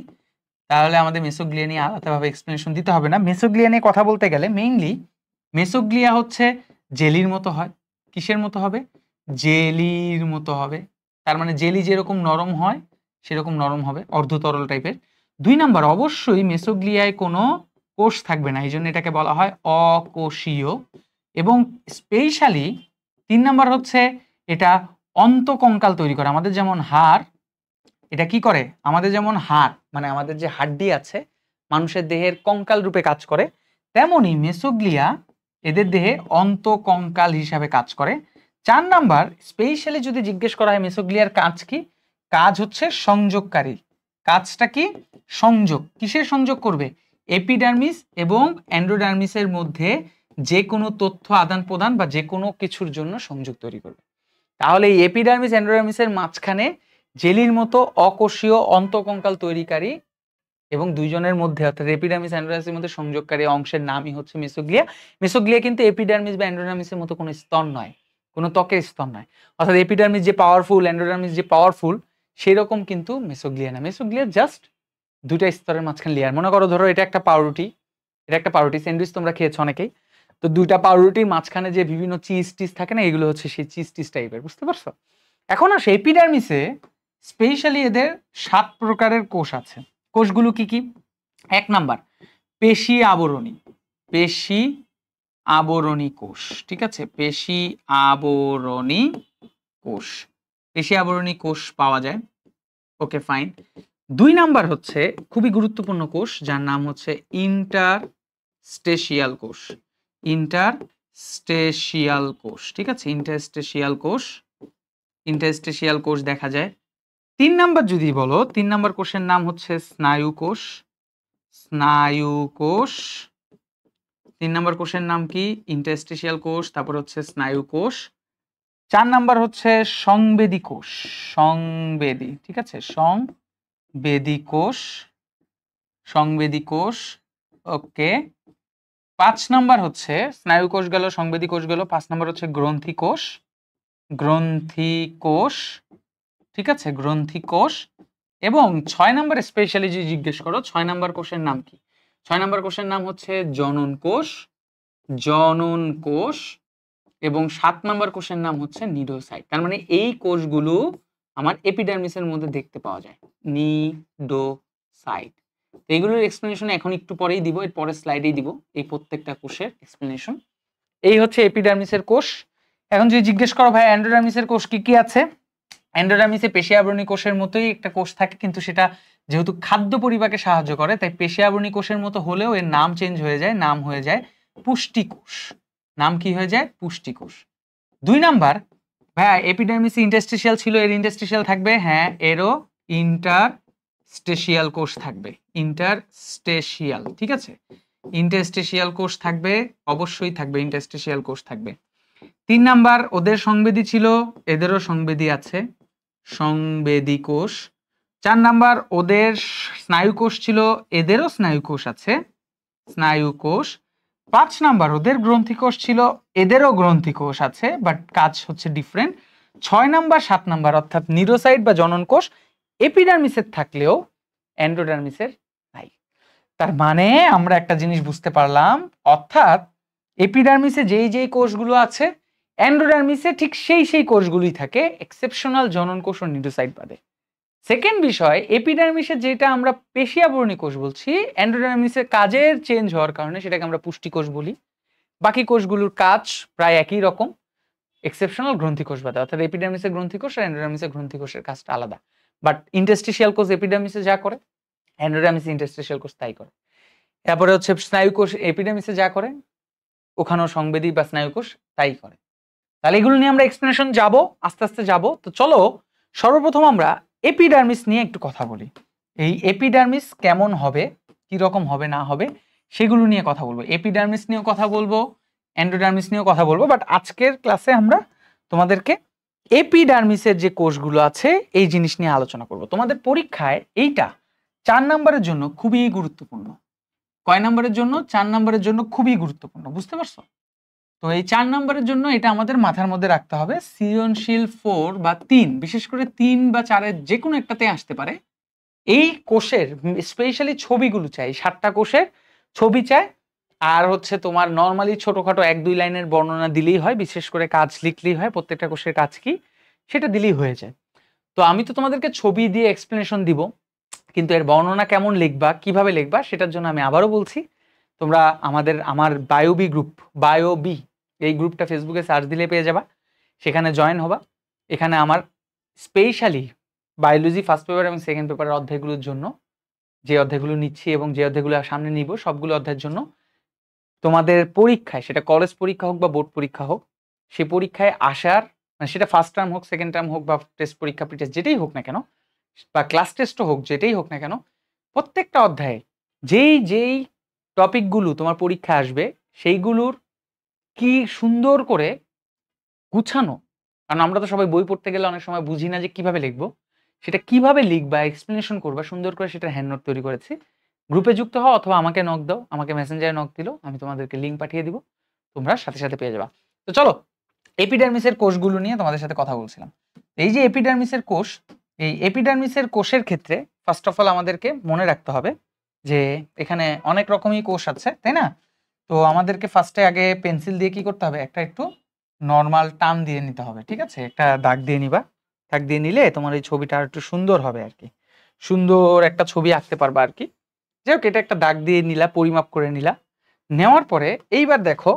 তাহলে আমাদের মেসোগ্লিয়া নিয়ে আলাদাভাবে এক্সপ্লেনেশন দিতে হবে না। মেসোগ্লিয়া নিয়ে কথা বলতে গেলে মেইনলি মেসোগ্লিয়া হচ্ছে জেলির মতো হয়। কিসের মতো হবে? জেলির মতো হবে। তার মানে জেলি যেরকম নরম হয় সেরকম নরম হবে, অর্ধতরল টাইপের। 2 নাম্বার অবশ্যই মেসোগ্লিয়ায় কোনো কোষ থাকবে না, এই জন্য এটাকে বলা হয় অকোষীয়। এবং স্পেশালি 3 নাম্বার হচ্ছে এটা অন্তকঙ্কাল তৈরি করে। আমাদের যেমন হাড়, এটা কি করে, আমাদের যেমন হাড় মানে আমাদের যে হাড্ডি আছে মানুষের দেহের কঙ্কাল রূপে কাজ করে, তেমনি মেসোগ্লিয়া এদের দেহে অন্তকঙ্কাল হিসাবে কাজ করে। 4 নাম্বার স্পেশালি যদি জিজ্ঞেস করা হয় মেসোগ্লিয়ার কাজ কি, কাজ হচ্ছে সংযোগকারী। কাজটা কি? সংযোগ। কিসের সংযোগ করবে? এপিডার্মিস এবং এন্ডোডার্মিসের মধ্যে যে কোনো তথ্য আদান প্রদান বা যে কোনো কিছুর জন্য সংযোগ তৈরি করবে। তাহলে এই এপিডার্মিস এন্ডোডার্মিসের মাঝখানে জেলির মতো অকোষীয় অন্তকঙ্কাল তৈরিকারী এবং দুইজনের মধ্যে অর্থাৎ এপিডার্মিস এন্ডোডার্মিসের মধ্যে সংযোগকারী অংশের নামই হচ্ছে মেসোগ্লিয়া। মেসোগ্লিয়া কিন্তু এপিডার্মিস বা এন্ডোডার্মিসের মতো কোনো স্তর নয়, কোনো ত্বকের স্তর নয়। অর্থাৎ এপিডার্মিস যে পাওয়ারফুল, এন্ডোডার্মিস যে পাওয়ারফুল, সেই রকম কিন্তু মেসোগ্লিয়া না। মেসোগ্লিয়া জাস্ট দুইটা স্তরের মাঝখানে লেয়ার। মনে করো ধরো এটা একটা পাউরুটি, এটা একটা পাউরুটি স্যান্ডউইচ তোমরা খেয়েছো অনেকেই, তো দুইটা পাউরুটির মাঝখানে যে বিভিন্ন চিজ টিজ থাকে না, এগুলো হচ্ছে সেই চিজ টিজ টাইপের, বুঝতে পারছো? এখন আসে এপিডার্মিসে স্পেশালি এদের 7 প্রকারের কোষ আছে। কোষগুলো কি কি? 1 নাম্বার পেশি আবরণী, পেশি আবরণী কোষ, ঠিক আছে, পেশি আবরণী কোষ, পেশি আবরণী কোষ পাওয়া যায়। Okay fine. 2 নাম্বার হচ্ছে খুবই গুরুত্বপূর্ণ কোষ যার নাম হচ্ছে ইন্টারস্টেশিয়াল কোষ, ইন্টারস্টেশিয়াল কোষ, ঠিক আছে, ইন্টারস্টেশিয়াল কোষ, ইন্টারস্টেশিয়াল কোষ দেখা যায়। 3 নাম্বার যদি বলো, 3 নাম্বার কোষের নাম হচ্ছে স্নায়ু কোষ, স্নায়ু কোষ। 3 নাম্বার কোষের নাম কি? ইন্টারস্টেশিয়াল কোষ, তারপর হচ্ছে স্নায়ু কোষ। 4 নাম্বার হচ্ছে সংবেদী কোষ, সংবেদী, ঠিক আছে, সংবেদী কোষ, সংবেদী কোষ। ওকে। 5 নাম্বার হচ্ছে স্নায়ু কোষ গেল, সংবেদী কোষ গেল, 5 নাম্বার হচ্ছে গ্রন্থি কোষ, গ্রন্থি কোষ, ঠিক আছে, গ্রন্থি কোষ। এবং 6 নাম্বার স্পেশালি যে জিজ্ঞেস করো 6 নাম্বার কোষের নাম কি, 6 নাম্বার কোষের নাম হচ্ছে জনন কোষ, জনন কোষ। এবং 7 নাম্বার কোষের নাম হচ্ছে নিডোসাইট। তার মানে এই কোষগুলো আমার এপিডার্মিসের মধ্যে দেখতে পাওয়া যায়, নিডোসাইট। এইগুলোর এক্সপ্লেনেশন এখন একটু পরেই দিব, এর পরের স্লাইডেই দিব এই প্রত্যেকটা কোষের এক্সপ্লেনেশন। এই হচ্ছে এপিডার্মিসের কোষ। এখন যদি জিজ্ঞেস করো ভাই এন্ডোডার্মিসের কোষ কি কি আছে, এন্ডোডার্মিসে পেশি আবরণী কোষের মতোই একটা কোষ থাকে, কিন্তু সেটা যেহেতু খাদ্য পরিপাকে সাহায্য করে তাই পেশি আবরণী কোষের মতো হলেও এর নাম চেঞ্জ হয়ে যায়, নাম হয়ে যায় পুষ্টি কোষ। নাম কি হয়ে যায়? পুষ্টি কোষ। 2 নাম্বার, ভাইয়া এপিডার্মিসে ইন্টারস্টিশিয়াল ছিল, এর ইন্টারস্টিশিয়াল থাকবে, হ্যাঁ এরও ইন্টারস্টেশিয়াল কোষ থাকবে, ইন্টারস্টেশিয়াল, ঠিক আছে, ইন্টারস্টেশিয়াল কোষ থাকবে, অবশ্যই থাকবে, ইন্টারস্টেশিয়াল কোষ থাকবে। 3 নাম্বার ওদের সংবেদী ছিল, এদেরও সংবেদী আছে, সংবেদী কোষ। 4 নাম্বার ওদের স্নায়ু কোষ ছিল, এদেরও স্নায়ু কোষ আছে, স্নায়ু কোষ। 5 নাম্বার ওদের গ্রন্থি কোষ ছিল, এদেরও গ্রন্থি কোষ আছে, বাট কাজ হচ্ছে ডিফারেন্ট। 6 নাম্বার 7 নাম্বার অর্থাৎ নিউরোসাইট বা জনন কোষ এপিডার্মিসের থাকলেও এন্ডোডার্মিসের নাই। তার মানে আমরা একটা জিনিস বুঝতে পারলাম, অর্থাৎ এপিডার্মিসে যেই যেই কোষগুলো আছে এন্ডোডার্মিসে ঠিক সেই কোষগুলোই থাকে, এক্সেপশনাল জনন কোষ ও নিউরোসাইট বাদে। সেকেন্ড বিষয়, এপিডার্মিসে যেটা আমরা পেশি আবরণী কোষ বলছি, এন্ডোডার্মিসের কাজের চেঞ্জ হওয়ার কারণে সেটাকে আমরা পুষ্টি কোষ বলি। বাকি কোষগুলোর কাজ প্রায় একই রকম, এক্সেপশনাল গ্রন্থি কোষ বাদে, অর্থাৎ এপিডার্মিসের গ্রন্থি কোষ আর এন্ডোডার্মিসের গ্রন্থি কোষের কাজটা আলাদা। বাট ইন্টারস্টিশিয়াল কোষ এপিডার্মিসে যা করে এন্ডোডার্মিসে ইন্টারস্টিশিয়াল কোষ তাই করে। তারপরে হচ্ছে স্নায়ু কোষ এপিডার্মিসে যা করে ওখানেও সংবেদী বা স্নায়ু কোষ তাই করে। তাহলে এগুলো নিয়ে আমরা এক্সপ্লেনেশন যাব, আস্তে আস্তে যাব। তো চলো সর্বপ্রথম আমরা এপিডার্মিস নিয়ে একটু কথা বলি। এই এপিডার্মিস কেমন হবে, কি রকম হবে না হবে সেগুলো নিয়ে কথা বলবো। এপিডার্মিস নিয়েও কথা বলবো, এন্ডোডার্মিস নিয়েও কথা বলবো, বাট আজকের ক্লাসে আমরা তোমাদেরকে এপিডার্মিসের যে কোষগুলো আছে এই জিনিস নিয়ে আলোচনা করব। তোমাদের পরীক্ষায় এইটা 4 নম্বরের জন্য খুবই গুরুত্বপূর্ণ। কয় নম্বরের জন্য? 4 নম্বরের জন্য খুবই গুরুত্বপূর্ণ, বুঝতে পারছো? তো এই 4 নম্বরের জন্য এটা আমাদের মাথার মধ্যে রাখতে হবে। সৃজনশীল 4 বা 3, বিশেষ করে 3 বা 4-এর যে কোনো একটাতে আসতে পারে। এই কোষের স্পেশালি ছবিগুলো চাই, 7টা কোষের ছবি চাই। আর হচ্ছে তোমার নর্মালি ছোটখাটো 1-2 লাইনের বর্ণনা দিলেই হয়, বিশেষ করে কাজ লিখলেই হয়, প্রত্যেকটা কোষের কাজ কি সেটা দিলেই হয়ে যায়। তো আমি তো তোমাদেরকে ছবি দিয়ে এক্সপ্লেনেশন দিব, কিন্তু এর বর্ণনা কেমন লিখবা, কিভাবে লিখবা সেটার জন্য আমি আবারও বলছি, তোমরা আমার বায়োবি গ্রুপ, বায়োবি এই গ্রুপটা ফেসবুকে সার্চ দিলে পেয়ে যাবা, সেখানে জয়েন হবা। এখানে আমার স্পেশালি বায়োলজি ফার্স্ট পেপার এবং সেকেন্ড পেপারের অধ্যায়গুলোর জন্য, যে অধ্যায়গুলো নিচ্ছি এবং যে অধ্যায়গুলো সামনে নিব, সবগুলো অধ্যায়ের জন্য তোমাদের পরীক্ষায়, সেটা কলেজ পরীক্ষা হোক বা বোর্ড পরীক্ষা হোক, সেই পরীক্ষায় আসার, মানে সেটা ফার্স্ট টার্ম হোক, সেকেন্ড টার্ম হোক, বা টেস্ট পরীক্ষা প্রি টেস্ট যেটাই হোক না কেন, বা ক্লাস টেস্টও হোক, যেটাই হোক না কেন, প্রত্যেকটা অধ্যায়ে যেই যেই টপিকগুলো তোমার পরীক্ষা আসবে সেইগুলোর কি সুন্দর করে গুছানো, কারণ আমরা তো সবাই বই পড়তে গেলে অনেক সময় বুঝি না যে কিভাবে লিখবো, সেটা কিভাবে লিখবা, এক্সপ্লেনেশন করবা সুন্দর করে, সেটা হ্যান্ড নোট তৈরি করেছি। গ্রুপে যুক্ত হও অথবা আমাকে নক দাও, আমাকে মেসেঞ্জারে নক দিলো, আমি তোমাদেরকে লিঙ্ক পাঠিয়ে দিব, তোমরা সাথে সাথে পেয়ে যাবা। তো চলো, এপিডার্মিসের কোষগুলো নিয়ে তোমাদের সাথে কথা বলছিলাম। এই যে এপিডার্মিসের কোষ, এই এপিডার্মিসের কোষের ক্ষেত্রে ফার্স্ট অফ অল আমাদেরকে মনে রাখতে হবে যে এখানে অনেক রকমই কোষ আছে, তাই না? তো আমাদেরকে ফার্স্টে আগে পেন্সিল দিয়ে কি করতে হবে, একটা একটু নর্মাল টান দিয়ে নিতে হবে, ঠিক আছে? একটা দাগ দিয়ে নিবা, দাগ দিয়ে নিলে তোমার এই ছবিটা আর একটু সুন্দর হবে আর কি, সুন্দর একটা ছবি আঁকতে পারবা আর কি। যাই হোক, এটা একটা দাগ দিয়ে নিলা, পরিমাপ করে নিলা। নেওয়ার পরে এইবার দেখো,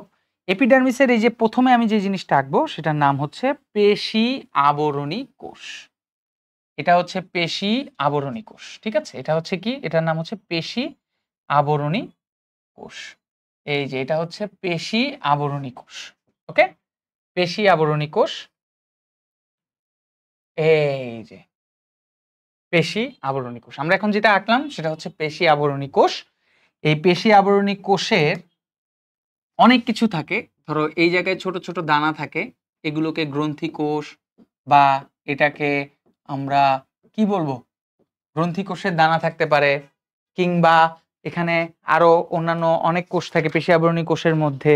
এপিডার্মিসের এই যে প্রথমে আমি যে জিনিসটা আঁকবো সেটার নাম হচ্ছে পেশি আবরণী কোষ। এটা হচ্ছে পেশি আবরণী কোষ, ঠিক আছে? এটা হচ্ছে কি, এটার নাম হচ্ছে পেশি আবরণী কোষ। এই যে এটা হচ্ছে পেশি আবরণী কোষ। ওকে, পেশি আবরণী কোষ, এই যে পেশি আবরণী কোষ। আমরা এখন যেটা আঁকলাম সেটা হচ্ছে পেশি আবরণী কোষ। এই পেশি আবরণী কোষের অনেক কিছু থাকে, ধরো এই জায়গায় ছোট ছোট দানা থাকে, এগুলোকে গ্রন্থি কোষ, বা এটাকে আমরা কি বলবো, গ্রন্থি কোষের দানা থাকতে পারে, কিংবা এখানে আরো অন্যান্য অনেক কোষ থাকে পেশি আবরণী কোষের মধ্যে,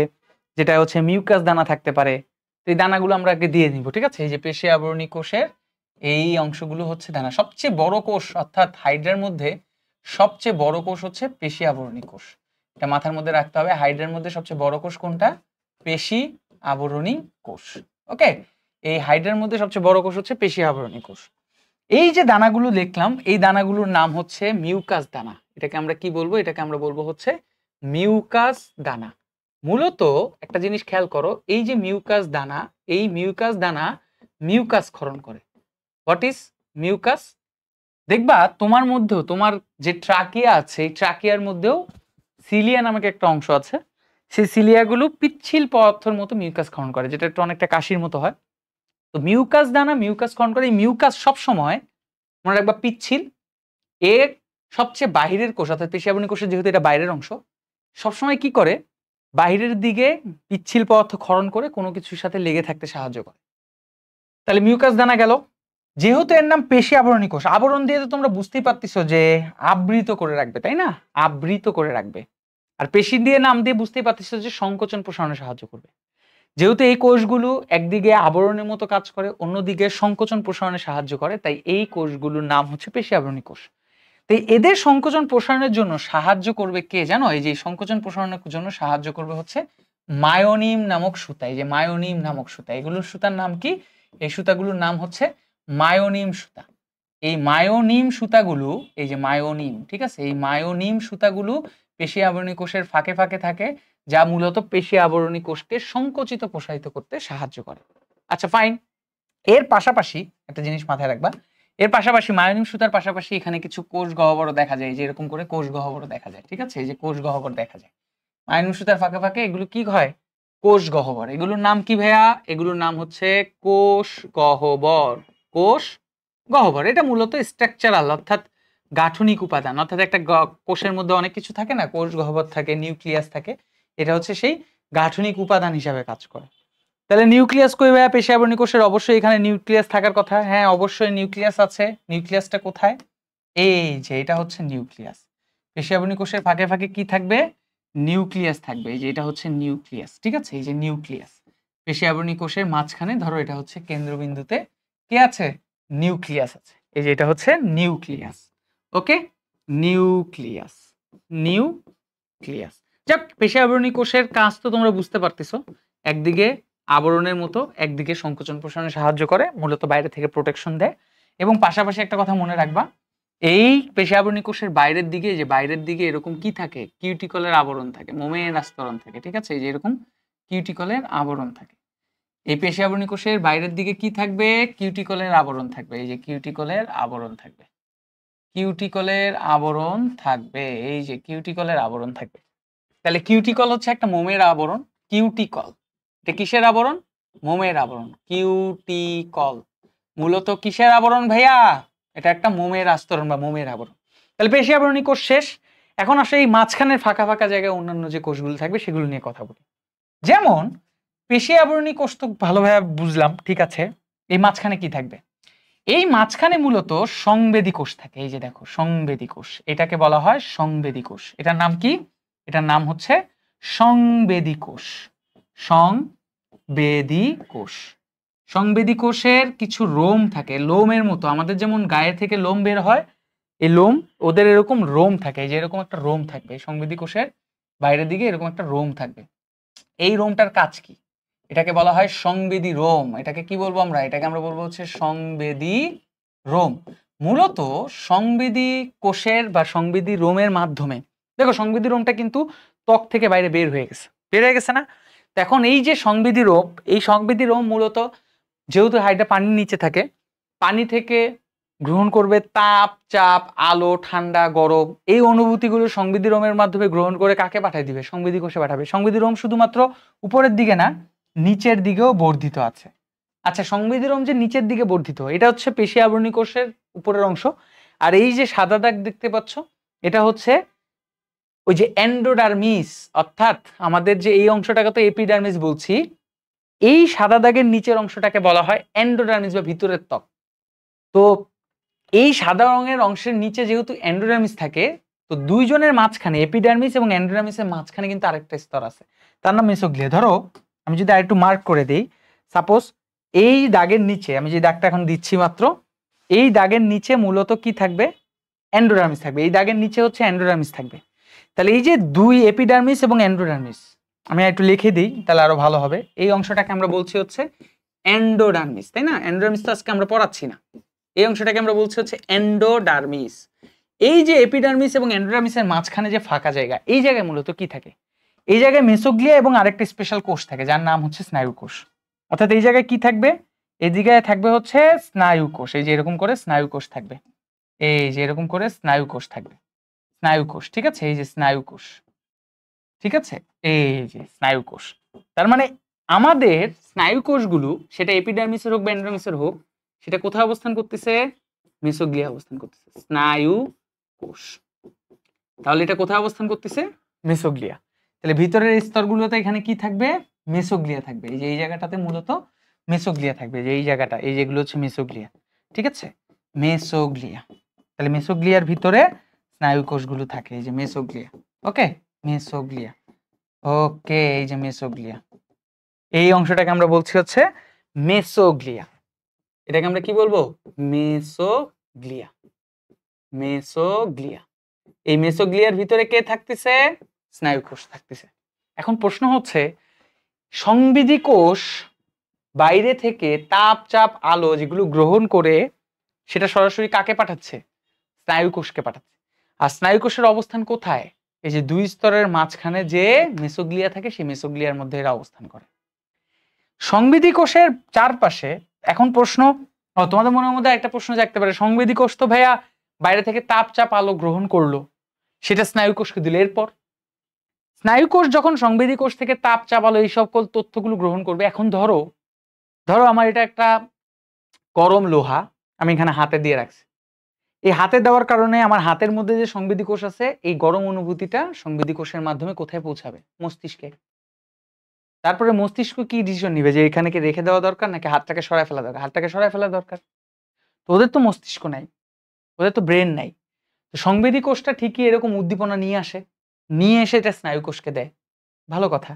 যেটা হচ্ছে মিউকাস দানা থাকতে পারে। তো এই দানাগুলো আমরা আগে দিয়ে নিব, ঠিক আছে? এই যে পেশি আবরণী কোষের এই অংশগুলো হচ্ছে দানা। সবচেয়ে বড় কোষ অর্থাৎ হাইড্রার মধ্যে সবচেয়ে বড় কোষ হচ্ছে পেশি আবরণী কোষ। এটা মাথার মধ্যে রাখতে হবে, হাইড্রার মধ্যে সবচেয়ে বড় কোষ কোনটা? পেশি আবরণী কোষ। ওকে, এই হাইড্রার মধ্যে সবচেয়ে বড় কোষ হচ্ছে পেশি আবরণী কোষ। এই যে দানাগুলো দেখলাম, এই দানাগুলোর নাম হচ্ছে মিউকাস দানা। এটাকে আমরা কি বলবো? এটাকে আমরা বলবো হচ্ছে মিউকাস দানা। মূলত একটা জিনিস খেয়াল করো, এই যে মিউকাস দানা, এই মিউকাস দানা মিউকাস ক্ষরণ করে। What is mucus? দেখবা তোমার মধ্যেও, তোমার যে ট্রাকিয়া আছে, এই ট্রাকিয়ার মধ্যেও সিলিয়া নামক একটা অংশ আছে। সেই সিলিয়াগুলো পিচ্ছিল পদার্থের মতো মিউকাস ক্ষরণ করে, যেটা একটু অনেকটা কাশির মতো হয়। তো মিউকাস দানা মিউকাস ক্ষরণ করে। এই মিউকাস সবসময় মনে রাখবা পিচ্ছিল, এর সবচেয়ে বাহিরের কোষ অর্থাৎ পেশি আবরণী কোষের যেহেতু এটা বাইরের অংশ, সবসময় কি করে, বাহিরের দিকে পিচ্ছিল পদার্থ ক্ষরণ করে কোনো কিছুর সাথে লেগে থাকতে সাহায্য করে। তাহলে মিউকাস দানা গেল। যেহেতু এর নাম পেশি আবরণী কোষ, আবরণ দিয়ে তো তোমরা বুঝতেই পারতেছো যে আবৃত করে রাখবে, তাই না? আবৃত করে রাখবে। আর পেশি দিয়ে নাম দিয়ে বুঝতেই পারতেছো যে সংকোচন প্রসারণে সাহায্য করবে। যেহেতু এই কোষগুলো একদিকে আবরণের মতো কাজ করে, অন্যদিকে সংকোচন প্রসারণে সাহায্য করে, তাই এই কোষগুলোর নাম হচ্ছে পেশি আবরণী কোষ। তো এদের সংকোচন প্রসারণের জন্য সাহায্য করবে কে জানো? এই যে সংকোচন প্রসারণের জন্য সাহায্য করবে হচ্ছে মায়োনিম নামক সুতা। এই যে মায়োনিম নামক সুতা, এগুলোর সুতার নাম কি? এই সুতাগুলোর নাম হচ্ছে মায়োনিম সুতা। এই মায়োনিম সুতাগুলো, এই যে মায়োনিম, ঠিক আছে, এই মায়োনিম সুতাগুলো পেশি আবরণী কোষের ফাঁকে ফাঁকে থাকে, যা মূলত পেশি আবরণী কোষকে সংকুচিত প্রসারিত করতে সাহায্য করে। আচ্ছা ফাইন, এর পাশাপাশি একটা জিনিস মাথায় রাখবা, এর পাশাপাশি মায়োনিম সুতার পাশাপাশি এখানে কিছু কোষ গহ্বর দেখা যায়, যে এরকম করে কোষ গহ্বর দেখা যায়, ঠিক আছে? এই যে কোষ গহ্বর দেখা যায় মায়োনিম সুতার ফাঁকে ফাঁকে, এগুলো কি হয়? কোষ গহ্বর। এগুলোর নাম কি ভাইয়া? এগুলোর নাম হচ্ছে কোষ গহ্বর। কোষ গহ্বর এটা মূলত স্ট্রাকচারাল অর্থাৎ গাঠনিক উপাদান, অর্থাৎ একটা কোষের মধ্যে অনেক কিছু থাকে না, কোষ গহ্বর থাকে, নিউক্লিয়াস থাকে, এটা হচ্ছে সেই গাঠনিক উপাদান হিসাবে কাজ করে। তাহলে নিউক্লিয়াস কই ভাইয়া? পেশি আবরণী কোষের অবশ্যই এখানে নিউক্লিয়াস থাকার কথা। হ্যাঁ অবশ্যই নিউক্লিয়াস আছে। নিউক্লিয়াসটা কোথায়? এই যে এটা হচ্ছে নিউক্লিয়াস। পেশি আবরণী কোষের ফাঁকে ফাঁকে কি থাকবে? নিউক্লিয়াস থাকবে। এই যে এটা হচ্ছে নিউক্লিয়াস, ঠিক আছে? এই যে নিউক্লিয়াস পেশি আবরণী কোষের মাঝখানে, ধরো এটা হচ্ছে কেন্দ্রবিন্দুতে কে আছে? নিউক্লিয়াস আছে। এই যে এটা হচ্ছে নিউক্লিয়াস। ওকে, নিউক্লিয়াস, নিউক্লিয়াস। যাক, পেশি আবরণী কোষের কাজ তো তোমরা বুঝতে পারতেছো, একদিকে আবরণের মতো, একদিকে সংকোচন প্রসারণে সাহায্য করে, মূলত বাইরে থেকে প্রোটেকশন দেয়। এবং পাশাপাশি একটা কথা মনে রাখবা, এই পেশি আবরণী কোষের বাইরের দিকে, যে বাইরের দিকে এরকম কি থাকে, কিউটিকলের আবরণ থাকে, মোমের আস্তরণ থাকে, ঠিক আছে, এই যে এরকম কিউটিকলের আবরণ থাকে। এই পেশি আবরণী কোষের বাইরের দিকে কি থাকবে, কিউটিকলের আবরণ থাকবে, এই যে কিউটিকলের আবরণ থাকবে, কিউটিকলের আবরণ থাকবে, এই যে কিউটিকলের আবরণ থাকবে। তাহলে কিউটিকল হচ্ছে একটা মোমের আবরণ। কিউটিকল এটা কিসের আবরণ, মোমের আবরণ। কিউটিকল মূলত কিসের আবরণ ভাইয়া, এটা একটা মোমের আস্তরণ বা মোমের আবরণ। তাহলে পেশি আবরণী কোষ শেষ। এখন আসলে এই মাঝখানের ফাঁকা ফাঁকা জায়গায় অন্যান্য যে কোষগুলো থাকবে সেগুলো নিয়ে কথা বলি। যেমন পেশি আবরণী কোষ তো ভালোভাবে বুঝলাম, ঠিক আছে। এই মাঝখানে কি থাকবে, এই মাঝখানে মূলত সংবেদী কোষ থাকে। এই যে দেখো সংবেদী কোষ, এটাকে বলা হয় সংবেদী কোষ। এটার নাম কি, এটার নাম হচ্ছে সংবেদী কোষ। সংবেদী কোষ, সংবেদী কোষের কিছু রোম থাকে, লোমের মতো আমাদের যেমন গায়ে থেকে লোম বের হয়, এই লোম ওদের এরকম রোম থাকে, এই যে এরকম একটা রোম থাকবে সংবেদী কোষের বাইরের দিকে, এরকম একটা রোম থাকবে। এই রোমটার কাজ কি, এটাকে বলা হয় সংবেদী রোম। এটাকে কি বলবো আমরা, এটাকে আমরা বলবো হচ্ছে সংবেদী রোম। মূলত সংবেদী কোষের বা সংবেদী রোমের মাধ্যমে, দেখো সংবেদী রোমটা কিন্তু ত্বক থেকে বাইরে বের হয়ে গেছে, বের হয়ে গেছে না। তো এখন এই যে সংবেদী রোম, এই সংবেদী রোম মূলত যেহেতু হাইটা পানির নিচে থাকে, পানি থেকে গ্রহণ করবে তাপ, চাপ, আলো, ঠান্ডা, গরম, এই অনুভূতিগুলো সংবেদী রোমের মাধ্যমে গ্রহণ করে কাকে পাঠিয়ে দিবে, সংবেদী কোষে পাঠাবে। সংবেদী রোম শুধুমাত্র উপরের দিকে না, নিচের দিকেও বর্ধিত আছে। আচ্ছা, সংবেদী রোম যে নিচের দিকে বর্ধিত, এটা হচ্ছে পেশি আবরণী কোষের উপরের অংশ। আর এই যে সাদা দাগ দেখতে পাচ্ছ, এটা হচ্ছে ওই যে এন্ডোডার্মিস, অর্থাৎ আমাদের যে এই অংশটাকে তো এপিডার্মিস বলছি, এই সাদা দাগের নিচের অংশটাকে বলা হয় এন্ডোডার্মিস বা ভিতরের ত্বক। তো এই সাদা রঙের অংশের নিচে যেহেতু এন্ডোডার্মিস থাকে, তো দুইজনের মাঝখানে, এপিডার্মিস এবং এন্ডোডার্মিসের মাঝখানে কিন্তু আরেকটা স্তর আছে, তার নাম মেসোগ্লিয়া। ধরো আমি যদি আরেকটু মার্ক করে দিই, সাপোজ এই দাগের নিচে, আমি যে দাগটা এখন দিচ্ছি মাত্র, এই দাগের নিচে মূলত কি থাকবে, এন্ডোডার্মিস থাকবে। এই দাগের নিচে হচ্ছে এন্ডোডার্মিস থাকবে। তাহলে এই যে দুই এপিডার্মিস এবং এন্ডোডার্মিস, আমি একটু লিখে দিই তাহলে আরো ভালো হবে। এই অংশটাকে আমরা বলছি হচ্ছে এন্ডোডার্মিস, তাই না? এন্ডোডার্মিস তো আজকে আমরা পড়াচ্ছি না, এই অংশটাকে আমরা বলছি হচ্ছে এন্ডোডার্মিস। এই যে এপিডার্মিস এবং এন্ডোডার্মিসের মাঝখানে যে ফাঁকা জায়গা, এই জায়গায় মূলত কি থাকে, এই জায়গায় মেসোগ্লিয়া এবং আরেকটা স্পেশাল কোষ থাকে যার নাম হচ্ছে স্নায়ু কোষ। অর্থাৎ এই জায়গায় কি থাকবে, এই জায়গায় থাকবে হচ্ছে স্নায়ু কোষ। এই যে এরকম করে স্নায়ু কোষ থাকবে, এই যে এরকম করে স্নায়ু কোষ থাকবে, স্নায়ু কোষ, ঠিক আছে, এই যে স্নায়ু কোষ, ঠিক আছে, এই যে স্নায়ু কোষ। তার মানে আমাদের স্নায়ু কোষগুলো, সেটা এপিডার্মিসের হোক বা এন্ডোডার্মিসের হোক, সেটা কোথায় অবস্থান করতেছে, মেসোগ্লিয়া অবস্থান করতেছে, স্নায়ু কোষ। তাহলে এটা কোথায় অবস্থান করতেছে, মেসোগ্লিয়া। তাহলে ভিতরের স্তরগুলোতে এখানে কি থাকবে, মেসোগ্লিয়া থাকবে। এই যে এই জায়গাটাতে মূলত মেসোগ্লিয়া থাকবে, যে এই জায়গাটা, এই যেগুলো হচ্ছে মেসোগ্লিয়া, ঠিক আছে, মেসোগ্লিয়া। তাহলে মেসোগ্লিয়ার ভিতরে স্নায়ু কোষগুলো থাকে, এই যে মেসোগ্লিয়া। ওকে, মেসোগ্লিয়া। ওকে, এই যে মেসোগ্লিয়া, এই অংশটাকে আমরা বলছি হচ্ছে মেসোগ্লিয়া। এটাকে আমরা কি বলবো, মেসোগ্লিয়া, মেসোগ্লিয়া। এই মেসোগ্লিয়ার ভিতরে কে থাকতেছে, স্নায়ু কোষ থাকতেছে। এখন প্রশ্ন হচ্ছে, সংবেদী কোষ বাইরে থেকে তাপ, চাপ, আলো যেগুলো গ্রহণ করে সেটা সরাসরি কাকে পাঠাচ্ছে, স্নায়ু কোষকে পাঠাচ্ছে। আর স্নায়ু কোষের অবস্থান কোথায়, এই যে দুই স্তরের মাঝখানে যে মেসোগ্লিয়া থাকে, সেই মেসোগ্লিয়ার মধ্যে এরা অবস্থান করে। সংবেদী কোষের চারপাশে, এখন প্রশ্ন, তোমাদের মনের মধ্যে একটা প্রশ্ন জাগতে পারে, সংবেদী কোষ তো ভাইয়া বাইরে থেকে তাপ, চাপ, আলো গ্রহণ করলো, সেটা স্নায়ু কোষকে দিল, এরপর স্নায়ু কোষ যখন সংবেদী কোষ থেকে তাপ, চাপ, আলো এই সকল তথ্যগুলো গ্রহণ করবে, এখন ধরো ধরো আমার এটা একটা গরম লোহা, আমি এখানে হাতে দিয়ে রাখছি, এই হাতে দেওয়ার কারণে আমার হাতের মধ্যে যে সংবেদী কোষ আছে, এই গরম অনুভূতিটা সংবেদী কোষের মাধ্যমে কোথায় পৌঁছাবে, মস্তিষ্কে। তারপরে মস্তিষ্ক কি ডিসিশন নিবে, যে এখানে কি রেখে দেওয়া দরকার নাকি হাতটাকে সরায় ফেলা দরকার, হাতটাকে সরায় ফেলা দরকার। তো ওদের তো মস্তিষ্ক নাই, ওদের তো ব্রেন নাই। তো সংবেদী কোষটা ঠিকই এরকম উদ্দীপনা নিয়ে আসে, নিয়ে এসে এটা স্নায়ু কোষকে দেয়। ভালো কথা,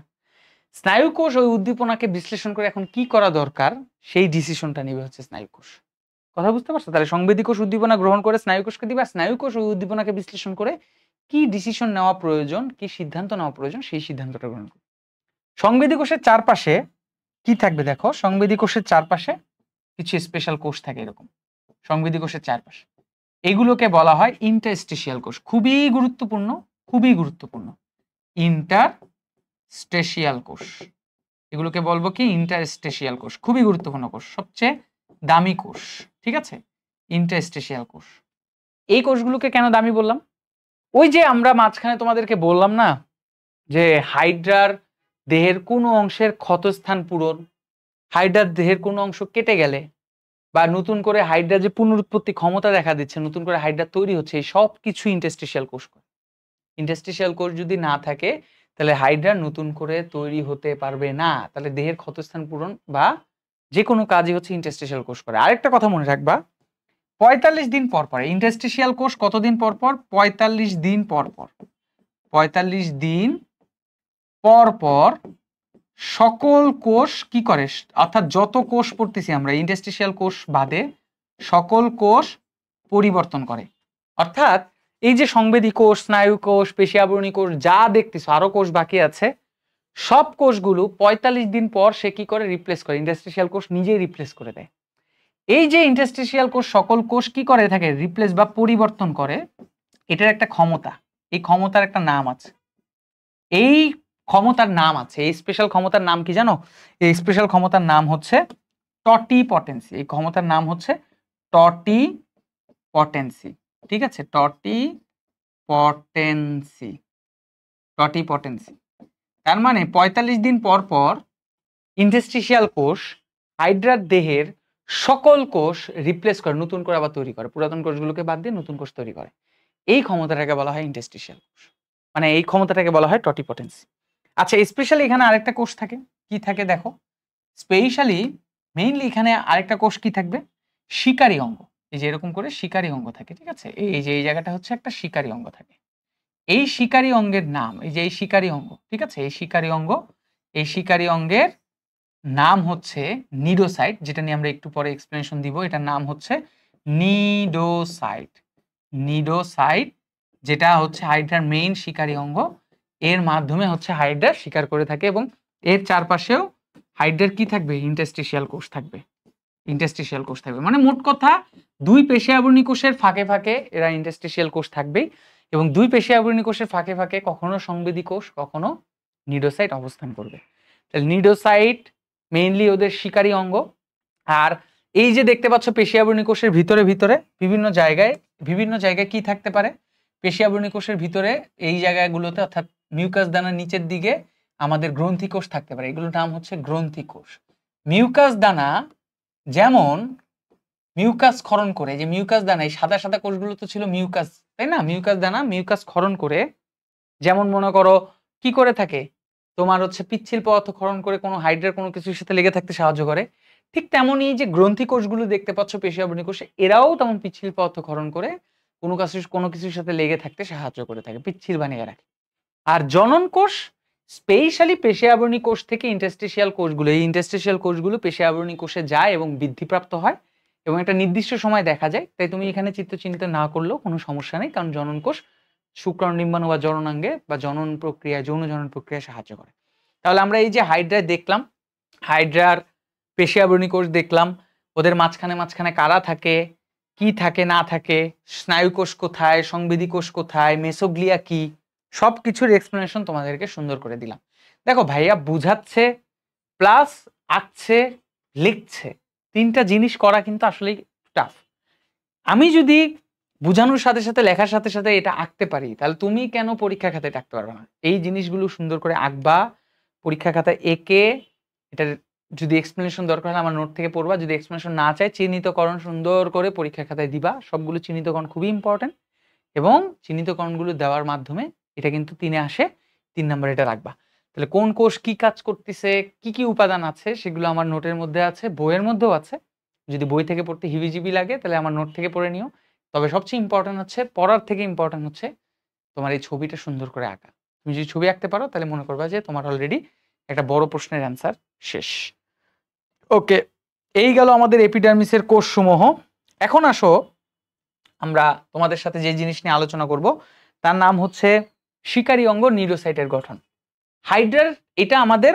স্নায়ু কোষ ওই উদ্দীপনাকে বিশ্লেষণ করে এখন কি করা দরকার সেই ডিসিশনটা নিবে হচ্ছে স্নায়ু কোষ। কথা বুঝতে পারছো? তাহলে সংবেদী কোষ উদ্দীপনা গ্রহণ করে স্নায়ু কোষকে দিবে, আর স্নায়ু কোষ ওই উদ্দীপনাকে বিশ্লেষণ করে কি ডিসিশন নেওয়া প্রয়োজন, কি সিদ্ধান্ত নেওয়া প্রয়োজন, সেই সিদ্ধান্তটা গ্রহণ করবে। সংবেদী কোষের চারপাশে কি থাকবে দেখো, সংবেদী কোষের চারপাশে কিছু স্পেশাল কোষ থাকে এরকম, সংবেদী কোষের চারপাশে এগুলোকে বলা হয় ইন্টারস্টেশিয়াল কোষ। খুবই গুরুত্বপূর্ণ, খুবই গুরুত্বপূর্ণ। ইন্টারস্টেশিয়াল কোষ, এগুলোকে বলবো কি ইন্টারস্টেশিয়াল কোষ, খুবই গুরুত্বপূর্ণ কোষ, সবচেয়ে দামি কোষ, ঠিক আছে, ইন্টারস্টেশিয়াল কোষ। এই কোষগুলোকে কেন দামি বললাম? ওই যে আমরা মাঝখানে তোমাদেরকে বললাম না যে হাইড্রার দেহের কোনো অংশের ক্ষতস্থান পূরণ, হাইড্রার দেহের কোনো অংশ কেটে গেলে বা নতুন করে হাইড্রা যে পুনরুৎপত্তি ক্ষমতা দেখা দিচ্ছে, নতুন করে হাইড্রা তৈরি হচ্ছে, এই সব কিছু ইন্টারস্টিশিয়াল কোষ করে। ইন্টারস্টিশিয়াল কোষ যদি না থাকে তাহলে হাইড্রা নতুন করে তৈরি হতে পারবে না, তাহলে দেহের ক্ষতস্থান পূরণ বা যে কোনো কাজই হচ্ছে ইন্টারস্টিশিয়াল কোষ করে। আরেকটা কথা মনে রাখবা, 45 দিন পর পর ইন্টারস্টিশিয়াল কোষ কতদিন পর পর? 45 দিন পর পর, 45 দিন পর পর সকল কোষ কি করে, অর্থাৎ যত কোষ পড়তেছি আমরা ইন্টারস্টিশিয়াল কোষ বাদে সকল কোষ পরিবর্তন করে। অর্থাৎ এই যে সংবেদী কোষ, স্নায়ু কোষ, পেশি আবরণী কোষ যা দেখতেছো, আরো কোষ বাকি আছে, সব কোষগুলো 45 দিন পর সে কি করে? রিপ্লেস করে। ইন্টারস্টিশিয়াল কোষ নিজেই রিপ্লেস করে দেয়। এই যে ইন্টারস্টিশিয়াল কোষ সকল কোষ কি করে থাকে? রিপ্লেস বা পরিবর্তন করে। এটার একটা ক্ষমতা, এই ক্ষমতার একটা নাম আছে, এই ক্ষমতার নাম আছে, এই স্পেশাল ক্ষমতার নাম কি জানো? এই স্পেশাল ক্ষমতার নাম হচ্ছে টটিপটেন্সি। এই ক্ষমতার নাম হচ্ছে টটিপটেন্সি, ঠিক আছে, টটিপটেন্সি, টটিপটেন্সি। তার মানে 45 দিন পর পর ইন্টারস্টিশিয়াল কোষ হাইড্রার দেহের সকল কোষ রিপ্লেস করে, নতুন করে আবার তৈরি করে, পুরাতন কোষগুলোকে বাদ দিয়ে নতুন কোষ তৈরি করে। এই ক্ষমতাটাকে বলা হয় ইন্টারস্টিশিয়াল কোষ, মানে এই ক্ষমতাটাকে বলা হয় টটিপটেন্সি। আচ্ছা, স্পেশালি এখানে আরেকটা কোষ থাকে, কি থাকে দেখো, স্পেশালি মেইনলি এখানে আরেকটা কোষ কি থাকবে? শিকারী অঙ্গ। এই যে এরকম করে শিকারী অঙ্গ থাকে, ঠিক আছে, এই যে এই জায়গাটা হচ্ছে একটা শিকারী অঙ্গ থাকে। এই শিকারী অঙ্গের নাম, এই যে এই শিকারী অঙ্গ, ঠিক আছে, এই শিকারী অঙ্গ, এই শিকারী অঙ্গের নাম হচ্ছে নিডোসাইট, যেটা নিয়ে আমরা একটু পরে এক্সপ্লেনেশন দিব। এটার নাম হচ্ছে নিডোসাইট, নিডোসাইট, যেটা হচ্ছে হাইড্রার মেইন শিকারী অঙ্গ। এর মাধ্যমে হচ্ছে হাইড্রা শিকার করে থাকে এবং এর চারপাশেও হাইড্রার কি থাকবে? ইন্টারস্টিশিয়াল কোষ থাকবে, ইন্টারস্টিশিয়াল কোষ থাকবে। মানে মোট কথা দুই পেশি আবরণী কোষের ফাঁকে ফাঁকে এরা ইন্টারস্টিশিয়াল কোষ থাকবেই, এবং দুই পেশি আবরণী কোষের ফাঁকে ফাঁকে কখনো সংবেদী কোষ, কখনো নিডোসাইট অবস্থান করবে। তাহলে নিডোসাইট মেইনলি ওদের শিকারী অঙ্গ। আর এই যে দেখতে পাচ্ছ পেশি আবরণী কোষের ভিতরে ভিতরে বিভিন্ন জায়গায় কি থাকতে পারে? পেশি আবরণী কোষের ভিতরে এই জায়গাগুলোতে, অর্থাৎ মিউকাস দানার নিচের দিকে আমাদের গ্রন্থি কোষ থাকতে পারে, এগুলোর নাম হচ্ছে গ্রন্থি কোষ। মিউকাস দানা যেমন মিউকাস ক্ষরণ করে, যে মিউকাস দানা, এই সাদা সাদা কোষগুলো তো ছিল মিউকাস, তাই না? মিউকাস দানা মিউকাস ক্ষরণ করে, যেমন মনে করো কি করে থাকে, তোমার হচ্ছে পিচ্ছিল পদার্থ ক্ষরণ করে কোনো হাইড্রার কোনো কিছুর সাথে লেগে থাকতে সাহায্য করে। ঠিক তেমনই যে গ্রন্থি কোষগুলো দেখতে পাচ্ছ পেশি আবরণী কোষে, এরাও তেমন পিচ্ছিল পদার্থ ক্ষরণ করে কোনো কিছুর সাথে লেগে থাকতে সাহায্য করে থাকে, পিচ্ছিল বানিয়ে রাখে। আর জনন কোষ স্পেশালি পেশি আবরণী কোষ থেকে ইন্টারস্টিশিয়াল কোষগুলো, এই ইন্টারস্টিশিয়াল কোষগুলো পেশি আবরণী কোষে যায় এবং বৃদ্ধিপ্রাপ্ত হয় এবং একটা নির্দিষ্ট সময় দেখা যায়। তাই তুমি এখানে চিত্রচিহ্নিত না করলেও কোনো সমস্যা নেই, কারণ জনন কোষ শুক্রাণু নির্মাণ বা জননাঙ্গে বা জনন প্রক্রিয়া, যৌন জনন প্রক্রিয়ায় সাহায্য করে। তাহলে আমরা এই যে হাইড্রায় দেখলাম, হাইড্রার পেশি আবরণী কোষ দেখলাম, ওদের মাঝখানে মাঝখানে কারা থাকে, কি থাকে না থাকে, স্নায়ু কোষ কোথায়, সংবেদী কোষ কোথায়, মেসোগ্লিয়া কি, সবকিছুর এক্সপ্লেনেশন তোমাদেরকে সুন্দর করে দিলাম। দেখো ভাইয়া বুঝাচ্ছে প্লাস আঁকছে, লিখছে, তিনটা জিনিস করা কিন্তু আসলেই টাফ। আমি যদি বুঝানোর সাথে সাথে লেখার সাথে সাথে এটা আঁকতে পারি, তাহলে তুমি কেন পরীক্ষা খাতায় আঁকতে পারবে না? এই জিনিসগুলো সুন্দর করে আঁকবা, পরীক্ষা খাতায় এঁকে এটার যদি এক্সপ্লেনেশন দরকার হয় আমার নোট থেকে পড়বা, যদি এক্সপ্লেনেশন না চাই চিহ্নিতকরণ সুন্দর করে পরীক্ষা খাতায় দিবা। সবগুলো চিহ্নিতকরণ খুবই ইম্পর্টেন্ট, এবং চিহ্নিতকরণগুলো দেওয়ার মাধ্যমে এটা কিন্তু 3-এ আসে, 3 নাম্বার এটা রাখবা। তাহলে কোন কোষ কি কাজ করতেছে, কি কি উপাদান আছে, সেগুলো আমার নোটের মধ্যে আছে, বইয়ের মধ্যেও আছে। যদি বই থেকে পড়তে হিবিজিবি লাগে তাহলে আমার নোট থেকে পড়ে নিও। তবে সবচেয়ে ইম্পর্টেন্ট হচ্ছে, পড়ার থেকে ইম্পর্টেন্ট হচ্ছে তোমার এই ছবিটা সুন্দর করে আঁকা। তুমি যদি ছবি আঁকতে পারো তাহলে মনে করবা যে তোমার অলরেডি একটা বড় প্রশ্নের অ্যান্সার শেষ। ওকে, এই গেল আমাদের এপিডার্মিসের কোষসমূহ। এখন আসো আমরা তোমাদের সাথে যে জিনিস নিয়ে আলোচনা করব তার নাম হচ্ছে শিকারী অঙ্গ নিউরোসাইটের গঠন। হাইড্রার এটা আমাদের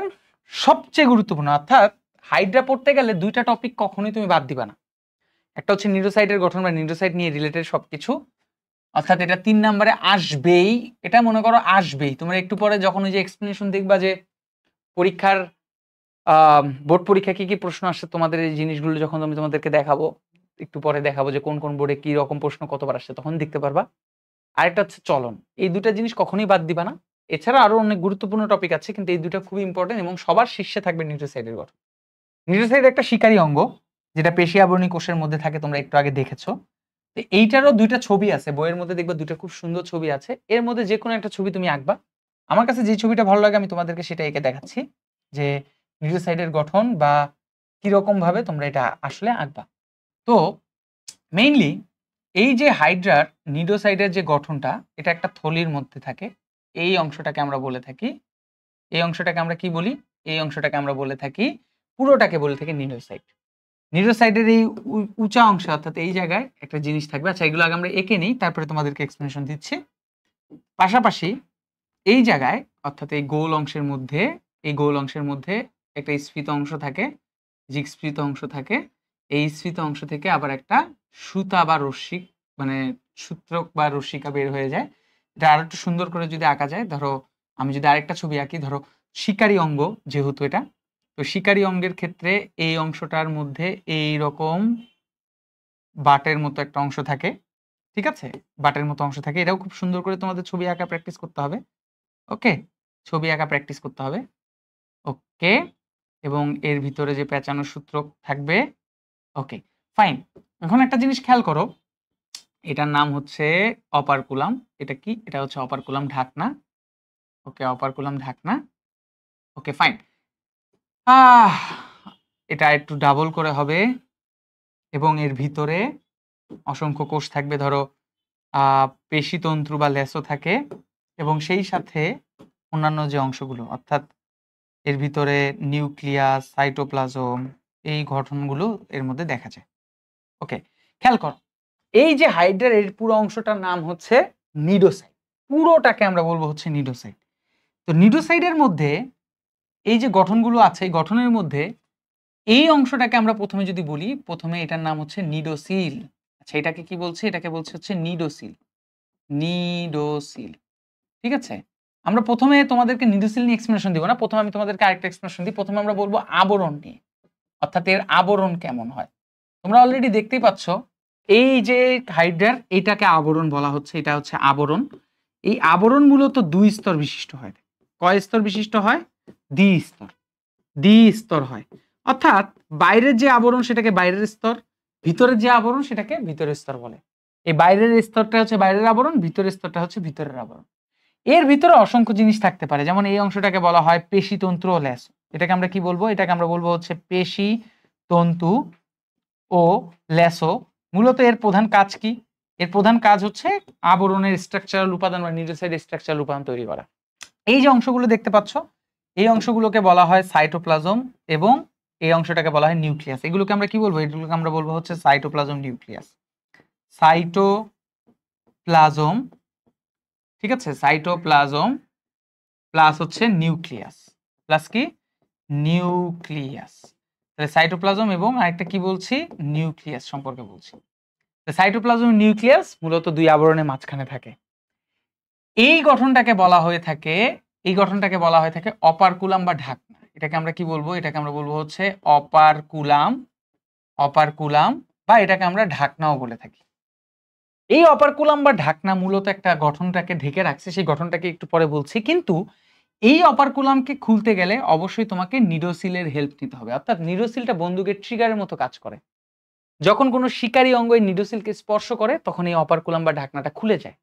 সবচেয়ে গুরুত্বপূর্ণ, অর্থাৎ হাইড্রা পড়তে গেলে দুইটা টপিক কখনোই তুমি বাদ দিবা না। একটা হচ্ছে নিউরোসাইটের গঠন বা নিউরোসাইট নিয়ে রিলেটেড সবকিছু, অর্থাৎ এটা 3 নম্বরে আসবেই। এটা মনে করো আসবেই, তোমরা একটু পরে যখন ওই যে এক্সপ্লেনেশন দেখবা যে পরীক্ষার বোর্ড পরীক্ষা কি কি প্রশ্ন আসছে, তোমাদের এই জিনিসগুলো যখন আমি তোমাদেরকে দেখাবো, একটু পরে দেখাবো যে কোন কোন বোর্ডে কি রকম প্রশ্ন কতবার আসছে, তখন দেখতে পারবা। আরেকটা হচ্ছে চলন। এই দুটা জিনিস কখনোই বাদ দিবা না। এছাড়া আরো অনেক গুরুত্বপূর্ণ টপিক আছে, কিন্তু এই দুটো খুবই ইম্পর্টেন্ট এবং সবার শীর্ষে থাকবে নিউরোসাইটের গঠন। নিউরোসাইট একটা শিকারী অঙ্গ যেটা পেশি আবরণী কোষের মধ্যে থাকে, তোমরা একটু আগে দেখেছো। তো এইটারও দুইটা ছবি আছে, বইয়ের মধ্যে দেখবা দুইটা খুব সুন্দর ছবি আছে, এর মধ্যে যে কোনো একটা ছবি তুমি আঁকবা। আমার কাছে যে ছবিটা ভালো লাগে আমি তোমাদেরকে সেটা এঁকে দেখাচ্ছি, যে নিউরোসাইটের গঠন বা কিরকম ভাবে তোমরা এটা আসলে আঁকবা। তো মেইনলি এই যে হাইড্রার নিউরোসাইটের যে গঠনটা, এটা একটা থলির মধ্যে থাকে। এই অংশটাকে আমরা বলে থাকি, এই অংশটাকে আমরা কি বলি, এই অংশটাকে আমরা বলে থাকি, পুরোটাকে বলে থাকি নিউরোসাইট। নিউরোসাইটের এই উঁচা অংশে অর্থাৎ এই জায়গায় একটা জিনিস থাকবে। আচ্ছা, এগুলো আগে আমরা এঁকে নিই, তারপরে তোমাদেরকে এক্সপ্লেনেশন দিচ্ছি। পাশাপাশি এই জায়গায় অর্থাৎ এই গোল অংশের মধ্যে, এই গোল অংশের মধ্যে একটা স্ফীত অংশ থাকে, যে স্ফীত অংশ থাকে, এই স্ফীত অংশ থেকে আবার একটা সুতা বা রশ্মি, মানে সূত্রক বা রশ্মিকা বের হয়ে যায়। এটা আর একটু সুন্দর করে যদি আঁকা যায়, ধরো আমি যদি আরেকটা ছবি আঁকি, ধরো শিকারী অঙ্গ যেহেতু এটা, তো শিকারী অঙ্গের ক্ষেত্রে এই অংশটার মধ্যে এই রকম বাটের মতো একটা অংশ থাকে, ঠিক আছে, বাটের মতো অংশ থাকে। এটাও খুব সুন্দর করে তোমাদের ছবি আঁকা প্র্যাকটিস করতে হবে। ওকে, ছবি আঁকা প্র্যাকটিস করতে হবে। ওকে, এবং এর ভিতরে যে পেঁচানো সূত্র থাকবে। ওকে, ফাইন। এখন একটা জিনিস খেয়াল করো, এটার নাম হচ্ছে অপারকুলাম। এটা কি? এটা হচ্ছে অপারকুলাম ঢাকনা। ওকে, অপারকুলাম ঢাকনা। ওকে, ফাইন। এটা একটু ডাবল করে হবে এবং এর ভিতরে অসংখ্য কোষ থাকবে, ধরো পেশিতন্তু বা লেসো থাকে, এবং সেই সাথে অন্যান্য যে অংশগুলো অর্থাৎ এর ভিতরে নিউক্লিয়াস, সাইটোপ্লাজম, এই গঠনগুলো এর মধ্যে দেখা যায়। ওকে, খেয়াল কর, এই যে হাইড্রার এর পুরো অংশটার নাম হচ্ছে নিডোসাইট, পুরোটাকে আমরা বলবো হচ্ছে নিডোসাইট। তো নিডোসাইটের মধ্যে এই যে গঠনগুলো আছে, এই গঠনের মধ্যে এই অংশটাকে আমরা প্রথমে যদি বলি, প্রথমে এটার নাম হচ্ছে নিডোসিল। আচ্ছা, এটাকে কি বলছে? এটাকে বলছে হচ্ছে নিডোসিল। নিডোসিল, ঠিক আছে। আমরা প্রথমে তোমাদেরকে নিডোসিল নিয়ে এক্সপ্লেনেশন দিব না, প্রথমে আমি তোমাদেরকে আরেকটা এক্সপ্লেনেশন দিই। প্রথমে আমরা বলবো আবরণ নিয়ে, অর্থাৎ এর আবরণ কেমন হয়। তোমরা অলরেডি দেখতেই পাচ্ছ এই যে হাইড্রার, এটাকে আবরণ বলা হচ্ছে, এটা হচ্ছে আবরণ। এই আবরণ মূলত 2 স্তর বিশিষ্ট হয়। কয় স্তর বিশিষ্ট হয়? দ্বিস্তর, দ্বিস্তর হয়। অর্থাৎ বাইরের যে আবরণ সেটাকে বাইরের স্তর, ভিতরের যে আবরণ সেটাকে ভিতরের স্তর বলে। এই বাইরের স্তরটা হচ্ছে বাইরের আবরণ, ভিতরের স্তরটা হচ্ছে ভিতরের আবরণ। এর ভিতরে অসংখ্য জিনিস থাকতে পারে, যেমন এই অংশটাকে বলা হয় পেশিতন্তু ও লেস। এটাকে আমরা কি বলবো? এটাকে আমরা বলবো হচ্ছে পেশি তন্তু ও লেসো। মূলত এর প্রধান কাজ কি? এর প্রধান কাজ হচ্ছে আবরণের স্ট্রাকচারাল উপাদান বা নিউরোসাইট স্ট্রাকচারাল উপাদান তৈরি করা। এই যে অংশগুলো দেখতে পাচ্ছ, এই অংশগুলোকে বলা হয় সাইটোপ্লাজম এবং এই অংশটাকে বলা হয় নিউক্লিয়াস। এগুলোকে আমরা কি বলবো? এগুলোকে আমরা বলবো হচ্ছে সাইটোপ্লাজম নিউক্লিয়াস। সাইটোপ্লাজম, ঠিক আছে, সাইটোপ্লাজম প্লাস হচ্ছে নিউক্লিয়াস, প্লাস কি? নিউক্লিয়াস। তাহলে সাইটোপ্লাজম এবং আরেকটা কি বলছি? নিউক্লিয়াস সম্পর্কে বলছি। সাইটোপ্লাজম নিউক্লিয়াস মূলত 2 আবরণের মাঝখানে থাকে। এই গঠনটাকে বলা হয়ে থাকে, এই গঠনটাকে বলা হয়ে থাকে অপারকুলাম বা ঢাকনা। এটাকে আমরা কি বলবো? এটাকে আমরা বলবো হচ্ছে অপারকুলাম, অপারকুলাম, বা এটাকে আমরা ঢাকনাও বলে থাকি। এই অপারকুলাম বা ঢাকনা মূলত একটা গঠনটাকে ঢেকে রাখছে, সেই গঠনটাকে একটু পরে বলছি। কিন্তু এই অপারকুলামকে খুলতে গেলে অবশ্যই তোমাকে নিডোসিলের হেল্প নিতে হবে, অর্থাৎ নিডোসিলটা বন্দুকের ট্রিগারের মতো কাজ করে। যখন কোনো শিকারী অঙ্গ এই নিডোসিলকে স্পর্শ করে তখন এই অপারকুলাম বা ঢাকনাটা খুলে যায়।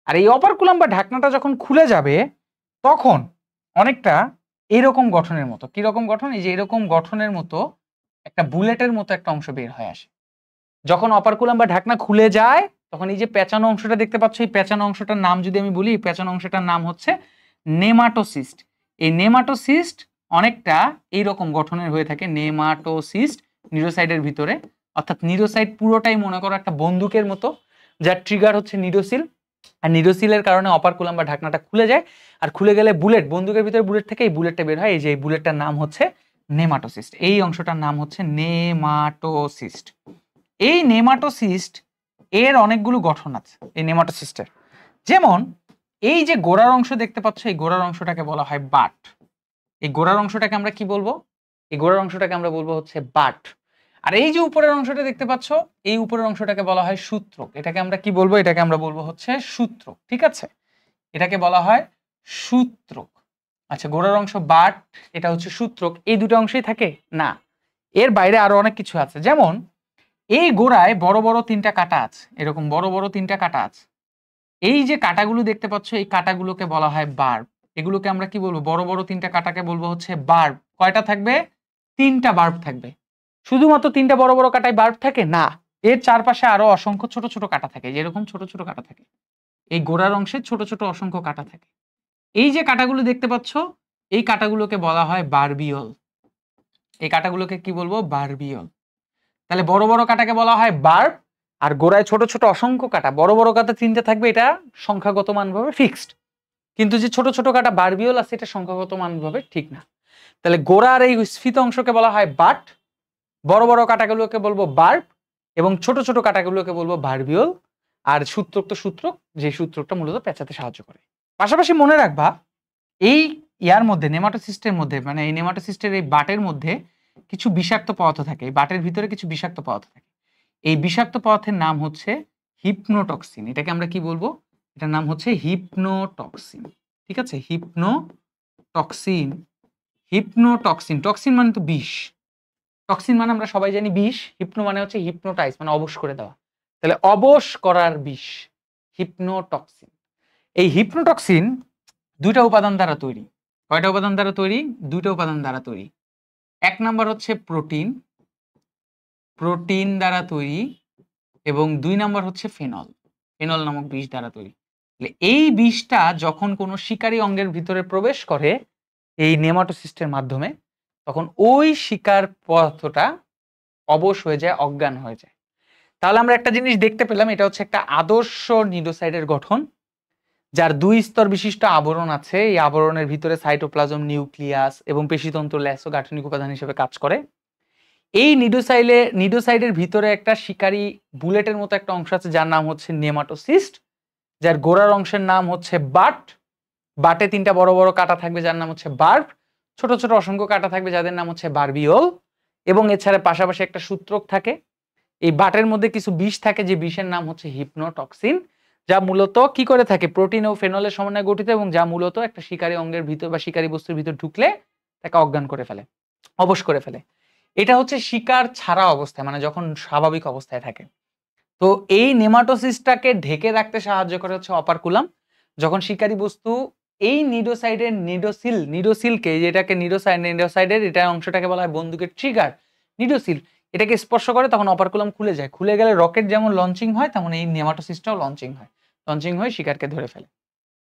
আর এই অপারকুলাম বা ঢাকনাটা যখন খুলে যাবে তখন অনেকটা এরকম গঠনের মতো, কিরকম গঠন? এই যে এরকম গঠনের মতো একটা বুলেটের মতো একটা অংশ বের হয়ে আসে। যখন অপারকুলাম বা ঢাকনা খুলে যায় তখন এই যে পেঁচানো অংশটা দেখতে পাচ্ছ, এই পেঁচানো অংশটার নাম যদি আমি বলি, এই পেঁচানো অংশটার নাম হচ্ছে নেমাটোসিস্ট। এই নেমাটোসিস্ট অনেকটা এইরকম গঠনের হয়ে থাকে, নেমাটোসিস্ট নিউরোসাইটের ভিতরে। অর্থাৎ নিউরোসাইট পুরোটাই মনে করো একটা বন্দুকের মতো, যার ট্রিগার হচ্ছে নিডোসিল। আর নিডোসিলের কারণে অপারকুলাম বা ঢাকনাটা খুলে যায়, আর খুলে গেলে বুলেট, বন্দুকের ভিতরে বুলেট থেকে এই বুলেটটা বের হয়। এই যে এই বুলেটটার নাম হচ্ছে নেমাটোসিস্ট, এই অংশটার নাম হচ্ছে নেমাটোসিস্ট। এই নেমাটোসিস্ট এর অনেকগুলো গঠন আছে এই নেমাটোসিস্টের। যেমন এই যে গোড়ার অংশ দেখতে পাচ্ছ, এই গোড়ার অংশটাকে বলা হয় বাট। এই গোড়ার অংশটাকে আমরা কি বলবো? এই গোড়ার অংশটাকে আমরা বলবো হচ্ছে বাট। আর এই যে উপরের অংশটা দেখতে পাচ্ছ, এই উপরের অংশটাকে বলা হয় সূত্রক। এটাকে আমরা কি বলবো? এটাকে আমরা বলবো হচ্ছে সূত্রক। ঠিক আছে, এটাকে বলা হয় সূত্রক। আচ্ছা, গোড়ার অংশ বাট, এটা হচ্ছে সূত্রক। এই দুটো অংশই থাকে না, এর বাইরে আরো অনেক কিছু আছে। যেমন এই গোড়ায় বড় বড় তিনটা কাটা আছে, এরকম বড় বড় তিনটা কাটা আছে। এই যে কাটাগুলো দেখতে পাচ্ছ, এই কাটাগুলোকে বলা হয় বার্ব। এগুলোকে আমরা কি বলবো? বড় বড় তিনটা কাটাকে বলবো হচ্ছে বার্ব। কয়টা থাকবে? তিনটা বার্ব থাকবে। শুধুমাত্র তিনটা বড় বড় কাটায় বার্ব থাকে না, এর চারপাশে আরো অসংখ্য ছোট ছোট কাটা থাকে। যেরকম ছোট ছোট কাটা থাকে, এই গোড়ার অংশে ছোট ছোট অসংখ্য কাটা থাকে। এই যে কাটাগুলো দেখতে পাচ্ছ, এই কাটাগুলোকে বলা হয় বারবিয়ল। এই কাটাগুলোকে কি বলবো? বারবিয়ল। তাহলে বড় বড় কাটাকে বলা হয় বার্ব, আর গোড়ায় ছোট ছোট অসংখ্য কাটা। বড় বড় কাটা তিনটে থাকবে, এটা সংখ্যাগত মানভাবে ফিক্সড। কিন্তু যে ছোট ছোট কাটা বারবিয়ল আছে, এটা সংখ্যাগত মানভাবে ঠিক না। তাহলে গোড়ার এই স্ফীত অংশকে বলা হয় বাট, বড় বড় কাটাগুলোকে বলবো বার্ব, এবং ছোট ছোট কাটাগুলোকে বলবো বারবিয়ল। আর সূত্রক তো সূত্রক, যে সূত্রকটা মূলত পেঁচাতে সাহায্য করে। পাশাপাশি মনে রাখবা, এই ইয়ার মধ্যে নেমাটোসিস্টের মধ্যে, মানে এই নেমাটোসিস্টের এই বাটের মধ্যে কিছু বিষাক্ত পদার্থ থাকে। এই বাটের ভিতরে কিছু বিষাক্ত পদার্থ থাকে। এই বিষাক্ত পদার্থের নাম হচ্ছে হিপনোটক্সিন। এটাকে আমরা কি বলবো? এটার নাম হচ্ছে হিপনোটক্সিন। ঠিক আছে, হিপনোটক্সিন। হিপনোটক্সিন, টক্সিন মানে তো বিষ, টক্সিন মানে আমরা সবাই জানি বিষ। হিপনো মানে হচ্ছে হিপনোটাইজ, মানে অবশ করে দেওয়া। তাহলে অবশ করার বিষ, হিপনোটক্সিন। এই হিপনোটক্সিন দুইটা উপাদান দ্বারা তৈরি। কয়টা উপাদান দ্বারা তৈরি? দুইটা উপাদান দ্বারা তৈরি। এক নাম্বার হচ্ছে প্রোটিন, প্রোটিন দ্বারা তৈরি, এবং দুই নাম্বার হচ্ছে ফেনল, ফেনল নামক বিষ দ্বারা তৈরি। এই বিষটা যখন কোনো শিকারী অঙ্গের ভিতরে প্রবেশ করে এই নেমাটোসিস্টের মাধ্যমে, তখন ওই শিকার পদার্থটা অবশ হয়ে যায়, অজ্ঞান হয়ে যায়। তাহলে আমরা একটা জিনিস দেখতে পেলাম, এটা হচ্ছে একটা আদর্শ নিডোসাইডের গঠন, যার দুই স্তর বিশিষ্ট আবরণ আছে। এই আবরণের ভিতরে সাইটোপ্লাজম, নিউক্লিয়াস এবং পেশিতন্ত্র ল্যাসো গাঠনিক উপাদান হিসেবে কাজ করে। এই নিডোসাইডের ভিতরে একটা শিকারী বুলেটের মতো একটা অংশ আছে, যার নাম হচ্ছে নেমাটোসিস্ট, যার গোড়ার অংশের নাম হচ্ছে বাট। বাটে তিনটা বড় বড় কাটা থাকবে, যার নাম হচ্ছে বার্ব। ছোট ছোট অসংখ্য কাটা থাকবে, যাদের নাম হচ্ছে বারবিওল। এবং এছাড়া পাশাপাশি একটা সূত্রক থাকে। এই বাটের মধ্যে কিছু বিষ থাকে, যে বিষের নাম হচ্ছে হিপনোটক্সিন, যা মূলত কি করে থাকে? প্রোটিন ও ফেনলের সমন্বয়ে গঠিত, এবং যা মূলত একটা শিকারী অঙ্গের ভিতর বা শিকারী বস্তুর ভিতর ঢুকলে তাকে অজ্ঞান করে ফেলে, অবশ করে ফেলে। এটা হচ্ছে শিকার ছাড়া অবস্থায়, মানে যখন স্বাভাবিক অবস্থায় থাকে। তো এই নেমাটোসিস্টটাকে ঢেকে রাখতে সাহায্য করে হচ্ছে অপারকুলাম। যখন শিকারী বস্তু এই নিডোসাইডের নিডোসিলকে, যেটাকে নিডোসাইডের এটা অংশটাকে বলা হয় বন্দুকের ট্রিগার, নিডোসিল, এটাকে স্পর্শ করে, তখন অপারকুলাম খুলে যায়। খুলে গেলে রকেট যেমন লঞ্চিং হয়, তেমন এই নেমাটোসিস্টটাও লঞ্চিং হয়। লঞ্চিং হয়ে শিকারকে ধরে ফেলে।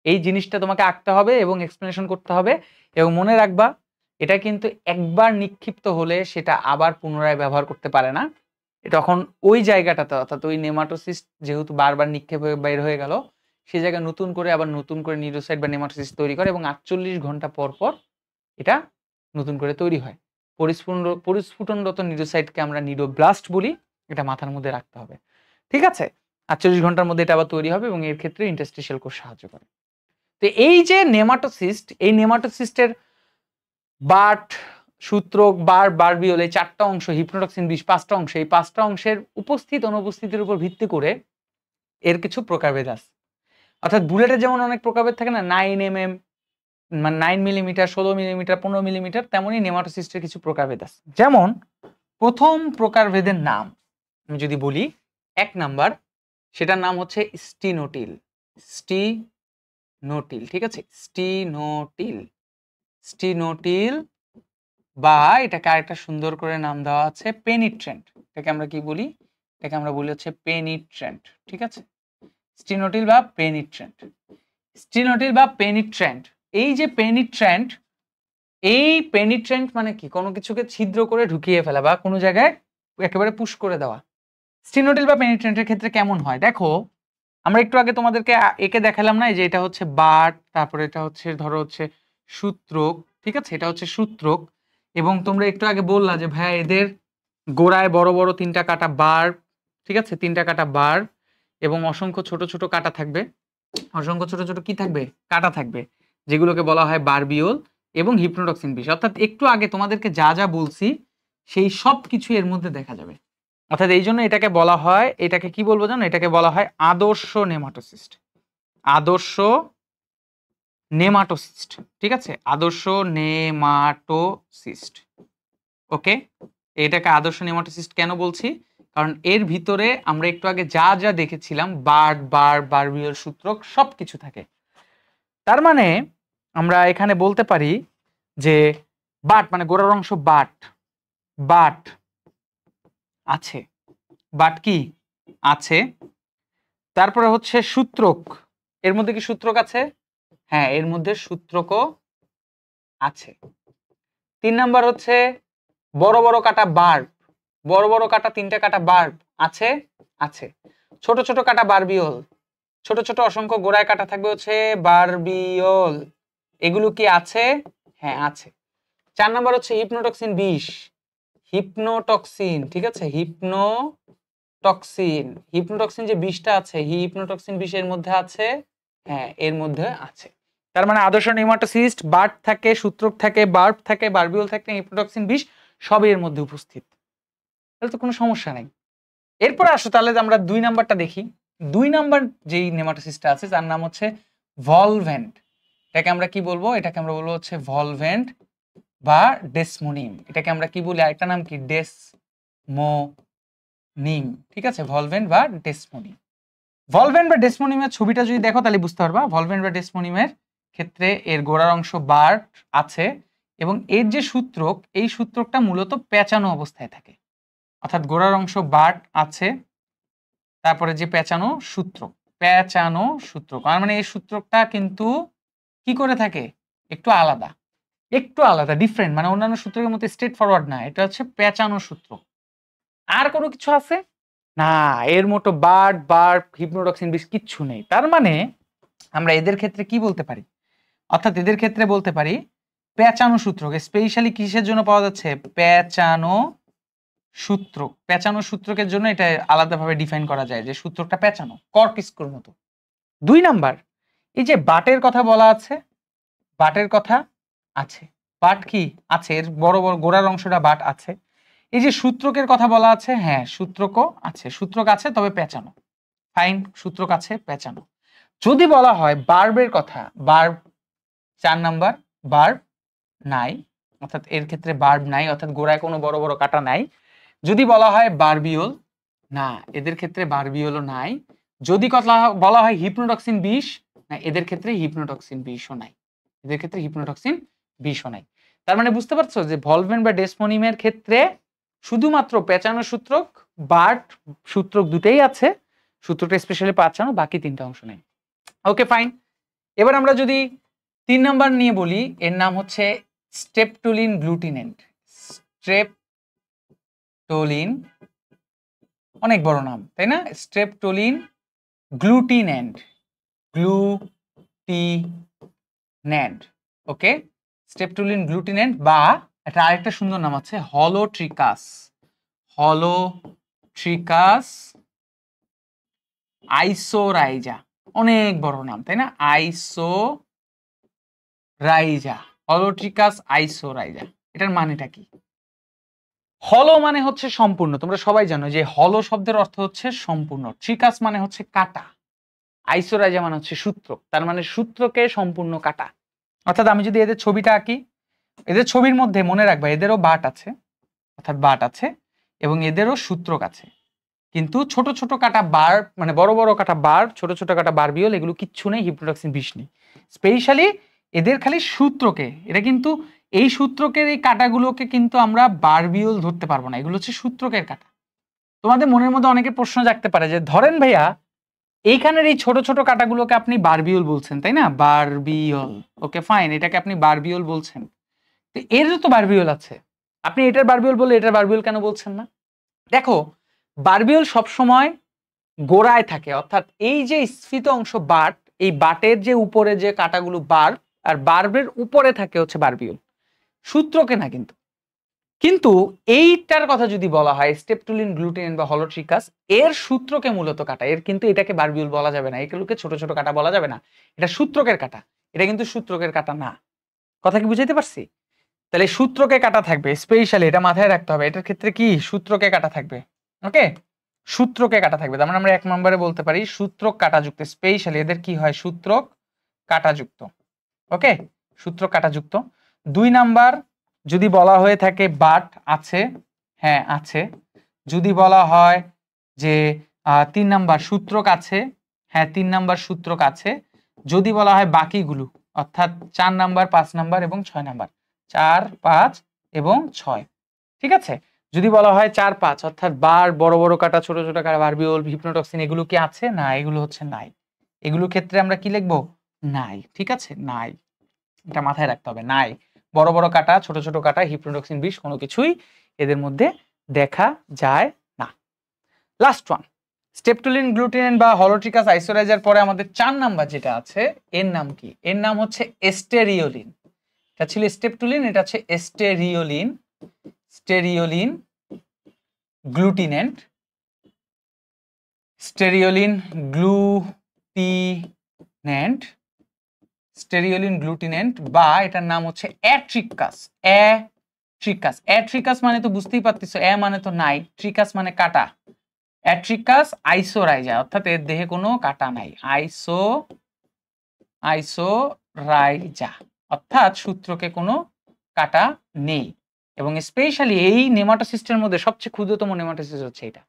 এই জিনিসটা তোমাকে আঁকতে হবে এবং এক্সপ্লেনেশন করতে হবে। এবং মনে রাখবা, এটা কিন্তু একবার নিক্ষিপ্ত হলে সেটা আবার পুনরায় ব্যবহার করতে পারে না। তখন ওই জায়গাটাতে, অর্থাৎ ওই নেমাটোসিস্ট যেহেতু বারবার নিক্ষেপ হয়ে বের হয়ে গেল, সেই জায়গায় নতুন করে আবার নতুন করে নিডোসাইড বা নেমাটোসিস্ট তৈরি করে, এবং 48 ঘন্টা পর পর এটা নতুন করে তৈরি হয়। পরিস্ফুটনরত নিডোসাইটকে আমরা নিডোব্লাস্ট বলি। এটা মাথার মধ্যে রাখতে হবে। ঠিক আছে, 48 ঘন্টার মধ্যে এটা আবার তৈরি হবে, এবং এর ক্ষেত্রে ইন্টারস্টিশিয়াল কোষ সাহায্য করে। তো এই যে নেমাটোসিস্ট, এই নেমাটোসিস্টের বাট, সূত্রক, বারবিওল, এই চারটা অংশ, হিপনোটক্সিন বিষ পাঁচটা অংশ, এই পাঁচটা অংশের উপস্থিত অনুপস্থিতির উপর ভিত্তি করে এর কিছু প্রকারভেদ আছে। অর্থাৎ বুলেটের যেমন অনেক প্রকারভেদ থাকে না, 9 mm, মানে 9 মিলিমিটার, 16 মিলিমিটার, 15 মিলিমিটার, তেমনই নেমাটোসিস্টের কিছু প্রকারভেদ আছে। যেমন প্রথম প্রকারভেদের নাম আমি যদি বলি, 1 নাম্বার, সেটার নাম হচ্ছে স্টিনোটিল। স্টিনোটিল, ঠিক আছে, স্টিনোটিল। স্টিনোটিল, বা এটাকে আরেকটা সুন্দর করে নাম দেওয়া আছে পেনিট্রেন্ট। এটাকে আমরা কি বলি? এটাকে আমরা বলি হচ্ছে পেনিট্রেন্ট। ঠিক আছে, স্টিনোটিল বা পেনিট্রেন্ট। স্টিনোটিল বা পেনিট্রেন্ট, এই যে পেনিট্রেন্ট, এই পেনিট্রেন্ট মানে কি? কোনো কিছুকে ছিদ্র করে ঢুকিয়ে ফেলা বা কোনো জায়গায় একেবারে পুশ করে দেওয়া। স্টিনোটিল বা পেনিট্রেন্টের ক্ষেত্রে কেমন হয় দেখো, আমরা একটু আগে তোমাদেরকে একে দেখালাম না, যে এটা হচ্ছে বাট, তারপরে এটা হচ্ছে ধরো হচ্ছে সূত্রক। ঠিক আছে, এটা হচ্ছে সূত্রক। এবং তোমরা একটু আগে বললা যে ভাইয়া এদের গোড়ায় বড় বড় তিনটা কাটা বার্ব, ঠিক আছে, 3টা কাটা বার্ব এবং অসংখ্য ছোট ছোট কাটা থাকবে, অসংখ্য ছোট ছোট কি থাকবে, কাটা থাকবে, যেগুলোকে বলা হয় বারবিওল এবং হিপনোটক্সিন বিষ। অর্থাৎ একটু আগে তোমাদেরকে যা যা বলছি সেই সব কিছু এর মধ্যে দেখা যাবে। অর্থাৎ এই জন্য এটাকে বলা হয়, এটাকে কি বলবো জানো, এটাকে বলা হয় আদর্শ নেমাটোসিস্ট। আদর্শ নেমাটোসিস্ট, ঠিক আছে, আদর্শ নেমাটোসিস্ট। ওকে, এটাকে আদর্শ নেমাটোসিস্ট কেন বলছি, কারণ এর ভিতরে আমরা একটু আগে যা যা দেখেছিলাম বারবিওল সূত্রক সবকিছু থাকে। তার মানে আমরা এখানে বলতে পারি যে বাট মানে গোড়ার অংশ বাট, বাট আছে, বাট কি আছে। তারপরে হচ্ছে সূত্রক, এর মধ্যে কি সূত্রক আছে, হ্যাঁ এর মধ্যে সূত্রকও আছে। 3 নাম্বার হচ্ছে বড় বড় কাটা বার্ব, বড় বড় কাটা 3টা কাটা বার্ব আছে, আছে। ছোট ছোট কাটা বারবিওল, ছোট ছোট অসংখ্য গোড়ায় কাটা থাকবে হচ্ছে বারবিওল, এগুলো কি আছে, হ্যাঁ আছে। 4 নাম্বার হচ্ছে হিপনোটক্সিন বিষ, হিপনোটক্সিন, ঠিক আছে, হিপনোটক্সিন, হিপনোটক্সিন যে বিষটা আছে, হিপনোটক্সিন বিষের মধ্যে আছে, হ্যাঁ এর মধ্যে আছে। তার মানে আদর্শ নেমাটোসিস্ট বার্ব থাকে, সূত্রক থাকে, বার্ব থাকে, বারবিওল থাকে, হিপনোটক্সিন বিষ সবই এর মধ্যে উপস্থিত, তাহলে তো কোনো সমস্যা নেই। এরপরে আসো তাহলে আমরা 2 নাম্বারটা দেখি। 2 নাম্বার যেই নেমাটোসিস্টটা আছে তার নাম হচ্ছে ভলভেন্ট। এটাকে আমরা কি বলবো, এটাকে আমরা বলবো হচ্ছে ভলভেন্ট বা ডেসমোনিম। এটাকে আমরা কি বলি, আরেকটা নাম কি, ডেসমোনিম, ঠিক আছে, ভলভেন্ট বা ডেসমোনিম। ভলভেন্ট বা ডেসমোনিমের ছবিটা যদি দেখো তাহলে বুঝতে পারবা, ভলভেন্ট বা ডেসমোনিমের ক্ষেত্রে এর গোড়ার অংশ বার্ব আছে এবং এর যে সূত্রক, এই সূত্রকটা মূলত পেঁচানো অবস্থায় থাকে। অর্থাৎ গোড়ার অংশ বার্ব আছে, তারপরে যে পেঁচানো সূত্রক, পেঁচানো সূত্রক, মানে এই সূত্রকটা কিন্তু কি করে থাকে, একটু আলাদা, একটু আলাদা, ডিফারেন্ট, মানে অন্যান্য সূত্রকের মতো স্ট্রেট ফরওয়ার্ড না, এটা হচ্ছে পেঁচানো সূত্র। আর কোনো কিছু আছে না, এর মতো বার্ব হিপনোটক্সিন বিষ কিচ্ছু নেই। তার মানে আমরা এদের ক্ষেত্রে কি বলতে পারি, অর্থাৎ এদের ক্ষেত্রে বলতে পারি পেঁচানো সূত্রক, স্পেশালি কিসের জন্য পাওয়া যাচ্ছে, পেঁচানো সূত্রক। পেঁচানো সূত্রকের জন্য এটা আলাদাভাবে ডিফাইন করা যায় যে সূত্রকটা পেঁচানো, কর্ক স্ক্রুর মতো। 2 নাম্বার, এই যে বাটের কথা বলা আছে, বাটের কথা আছে, বাট কি আছে, এর বড় বড় গোড়ার অংশটা বাট আছে। এই যে সূত্রকের কথা বলা আছে, হ্যাঁ সূত্রকও আছে, সূত্রক আছে তবে পেঁচানো, ফাইন, সূত্রক আছে পেঁচানো। যদি বলা হয় বার্বের কথা, বার্ব 4 নাম্বার, বার্ব নাই, অর্থাৎ এর ক্ষেত্রে বার্ব নাই, অর্থাৎ গোড়ায় কোনো বড় বড় কাটা নাই। যদি বলা হয় বারবিওল, না এদের ক্ষেত্রে বারবিওলও নাই। যদি কথা বলা হয় হিপনোটক্সিন বিষ, না এদের ক্ষেত্রে হিপনোটক্সিন বিষও নাই, এদের ক্ষেত্রে হিপনোটক্সিন বিষও নাই। তার মানে বুঝতে পারছো যে ভলভেন্ট বা ডেসমোনিমের ক্ষেত্রে শুধুমাত্র পেঁচানো সূত্রক, বার্ব সূত্রক দুটেই আছে, সূত্রটা স্পেশালি পেঁচানো, বাকি 3টা অংশ নেই। Okay fine. এবার আমরা যদি 3 নাম্বার নিয়ে বলি, এর নাম হচ্ছে স্ট্রেপটোলিন গ্লুটিনেন্ট। স্ট্রেপটোলিন, অনেক বড় নাম তাই না, স্ট্রেপটোলিন গ্লুটিনেন্ট, গ্লুটিনেন্ট, ওকে, স্ট্রেপটোলিন গ্লুটিনেন্ট, বা এটা আরেকটা সুন্দর নাম আছে হলোট্রিকাস, হলোট্রিকাস আইসোরাইজা, অনেক বড় নাম তাই না, আইসোরাইজা, হলোট্রিকাস আইসোরাইজা। এটার মানেটা কি, হলো মানে হচ্ছে সম্পূর্ণ, তোমরা সবাই জানো যে হলো শব্দের অর্থ হচ্ছে সম্পূর্ণ, ট্রিকাস মানে হচ্ছে কাটা, আইসোরাইজা মানে হচ্ছে সূত্র, তার মানে সূত্রকে সম্পূর্ণ কাটা। অর্থাৎ আমি যদি এদের ছবিটা আঁকি, এদের ছবির মধ্যে মনে রাখবা এদেরও বাট আছে, অর্থাৎ বাট আছে এবং এদেরও সূত্রক আছে, কিন্তু ছোট ছোট কাটা বার্ব, মানে বড় বড় কাটা বার্ব, ছোট ছোট কাটা বারবিওল, এগুলো কিচ্ছু নেই, হিপনোটক্সিন বিষ নেই। স্পেশালি এদের খালি সূত্রকে, এটা কিন্তু এই সূত্রকের এই কাটাগুলোকে কিন্তু আমরা বারবিওল ধরতে পারবো না, এগুলো হচ্ছে সূত্রকের কাটা। তোমাদের মনের মধ্যে অনেকে প্রশ্ন জাগতে পারে যে ধরেন ভাইয়া এইখানের এই ছোট ছোট কাটাগুলোকে আপনি বারবিওল বলছেন তাই না, বারবিওল, ওকে ফাইন, এটাকে আপনি বারবিওল বলছেন, তো এরও তো বারবিওল আছে, আপনি এটার বারবিওল বললে এটার বারবিওল কেন বলছেন না? দেখো বারবিওল সবসময় গোড়ায় থাকে, অর্থাৎ এই যে স্ফীত অংশ বাট, এই বাটের যে উপরে যে কাটাগুলো বার্ব, আর বার্বের উপরে থাকে হচ্ছে বারবিওল, সূত্রকে না কিন্তু। কিন্তু এইটার কথা যদি বলা হয় স্টেপটুলিন, গ্লুটিনিন বা হলোট্রিকাস, এর সূত্রকে মূলত কাটা। এর কিন্তু এটাকে বারবিউল বলা যাবে না, এগুলোকে ছোট ছোট কাটা বলা যাবে না। এটা সূত্রকের কাটা, এটা কিন্তু সূত্রকের কাটা না। কথা কি বুঝাইতে পারছি? তাহলে সূত্রকে কাটা থাকবে, স্পেশালি এটা মাথায় রাখতে হবে। এটার ক্ষেত্রে কি সূত্রকে কাটা থাকবে, ওকে, সূত্রকে কাটা থাকবে। তার মানে আমরা 1 নম্বরে বলতে পারি সূত্রক কাটাযুক্ত। স্পেশালি এদের কি হয়, সূত্রক কাটাযুক্ত, ওকে, সূত্রক কাটাযুক্ত। 2 নাম্বার যদি বলা হয়ে থাকে বাট আছে, হ্যাঁ আছে। যদি বলা হয় যে 3 নাম্বার সূত্রক আছে, হ্যাঁ 3 নাম্বার সূত্রক আছে। যদি বলা হয় বাকিগুলো, অর্থাৎ 4 নাম্বার, 5 নাম্বার এবং 6 নাম্বার, 4, 5 এবং 6, ঠিক আছে। যদি বলা হয় 4, 5 অর্থাৎ বার, বড় বড় কাটা, ছোট ছোট কাটা, বারবিউল, হিপনোটক্সিন, এগুলো কি আছে? না, এগুলো হচ্ছে নাই। এগুলোর ক্ষেত্রে আমরা কি লিখবো? নাই, ঠিক আছে, নাই। এটা মাথায় রাখতে হবে, নাই। বড় বড় কাটা, ছোট ছোট কাটা, হিপনোটক্সিন বিষ কোনো কিছুই এদের মধ্যে দেখা যায় না। লাস্ট ওয়ান, স্টেপটুলিন, গ্লুটিনিন বা হলোট্রিকাস আইসোরাইজার পরে আমাদের 4 নাম্বার যেটা আছে, এর নাম কি? এর নাম হচ্ছে এস্টেরিওলিন। এটা ছিল স্টেপটুলিন, এটা হচ্ছে এস্টেরিওলিন। স্টেরিওলিন, গ্লুটিনেন্ট, স্টেরিওলিন, গ্লুটিনেন্ট, স্টেরিওলিন, গ্লুটিনেন্ট, বা এটার নাম হচ্ছে অ্যাট্রিকাস। অ্যাট্রিকাস, অ্যাট্রিকাস মানে তো বুঝতেই পারতেছো, এ মানে তো নাই, ট্রিকাস মানে কাটা। অ্যাট্রিকাস আইসোরাইজা, অর্থাৎ এর দেহে কোনো কাটা নাই। আইসোরাইজা অর্থাৎ সূত্রকে কোনো কাটা নেই। এবং স্পেশালি এই নেমাটোসিস্টের মধ্যে সবচেয়ে ক্ষুদ্রতম নেমাটোসিস্ট হচ্ছে এটা।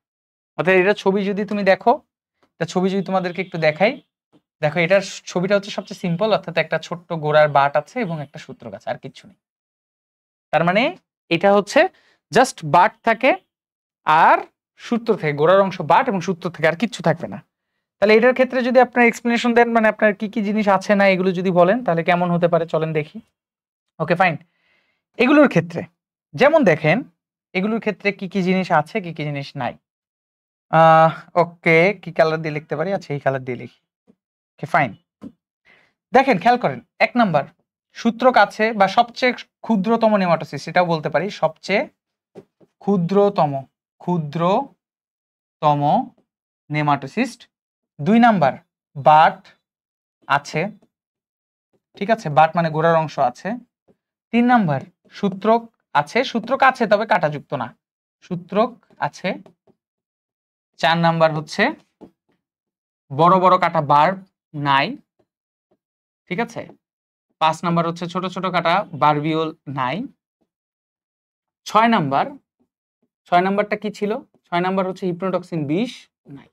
অর্থাৎ এটা ছবি যদি তুমি দেখো, এটা ছবি যদি তোমাদেরকে একটু দেখাই, দেখো এটার ছবিটা হচ্ছে সবচেয়ে সিম্পল, অর্থাৎ একটা ছোট্ট গোড়ার বাট আছে এবং একটা সূত্রক আছে, আর কিচ্ছু নেই। তার মানে এটা হচ্ছে জাস্ট বাট থাকে আর সূত্র থেকে, গোড়ার অংশ বাট এবং সূত্র থেকে, আর কিচ্ছু থাকবে না। তাহলে এটার ক্ষেত্রে যদি আপনার এক্সপ্লেনেশন দেন, মানে আপনার কি কি জিনিস আছে না এগুলো যদি বলেন, তাহলে কেমন হতে পারে চলেন দেখি। Okay fine. এগুলোর ক্ষেত্রে যেমন দেখেন, এগুলোর ক্ষেত্রে কি কি জিনিস আছে, কি কি জিনিস নাই। ওকে, কি কালার দিয়ে লিখতে পারি? আচ্ছা, এই কালার দিয়ে লিখি। Okay fine. দেখেন, খেয়াল করেন, 1 নাম্বার সূত্রক আছে বা সবচেয়ে ক্ষুদ্রতম নেমাটোসিস্ট, এটাও বলতে পারি সবচেয়ে ক্ষুদ্রতম নেমাটোসিস্ট। 2 নাম্বার বাট আছে, ঠিক আছে, বাট মানে গোড়ার অংশ আছে। 3 নাম্বার সূত্রক আছে, সূত্রক আছে তবে কাটাযুক্ত না, সূত্রক আছে। 4 নাম্বার হচ্ছে বড় বড় কাটা বার নাই, ঠিক আছে। 5 নাম্বার হচ্ছে ছোট ছোট কাটা বারবিউল নাই। 6 নাম্বার, 6 নাম্বারটা কি ছিল? 6 নাম্বার হচ্ছে হিপনোটক্সিন বিষ নাই।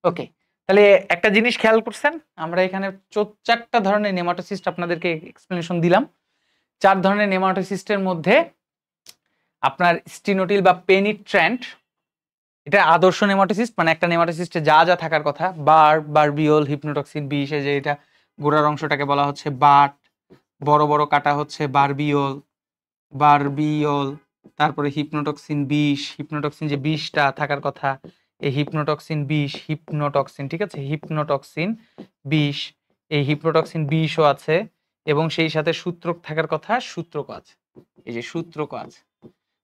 ওকে, তাহলে একটা জিনিস খেয়াল করছেন, আমরা এখানে 4টা ধরনের নেমাটোসিস্ট আপনাদেরকে এক্সপ্লেনেশন দিলাম। 4 ধরনের নেমাটোসিস্টের মধ্যে আপনার স্টিনোটিল বা পেনিট্র্যান্ট, এটা আদর্শ নেমাটোসিস্ট, মানে একটা নেমাটোসিস্টে যা যা থাকার কথা, বারবিউল, হিপনোটক্সিন বিষ, যে এটা গোড়ার অংশটাকে বলা হচ্ছে বাট, বড় বড় কাটা হচ্ছে বারবিউল, তারপরে হিপনোটক্সিন বিষ, হিপনোটক্সিন যে বিষটা থাকার কথা, এই হিপনোটক্সিন বিষ, হিপনোটক্সিন, ঠিক আছে, হিপনোটক্সিন বিষ, এই হিপনোটক্সিন বিষও আছে, এবং সেই সাথে সূত্রক থাকার কথা, সূত্রক আছে, এই যে সূত্রক আছে।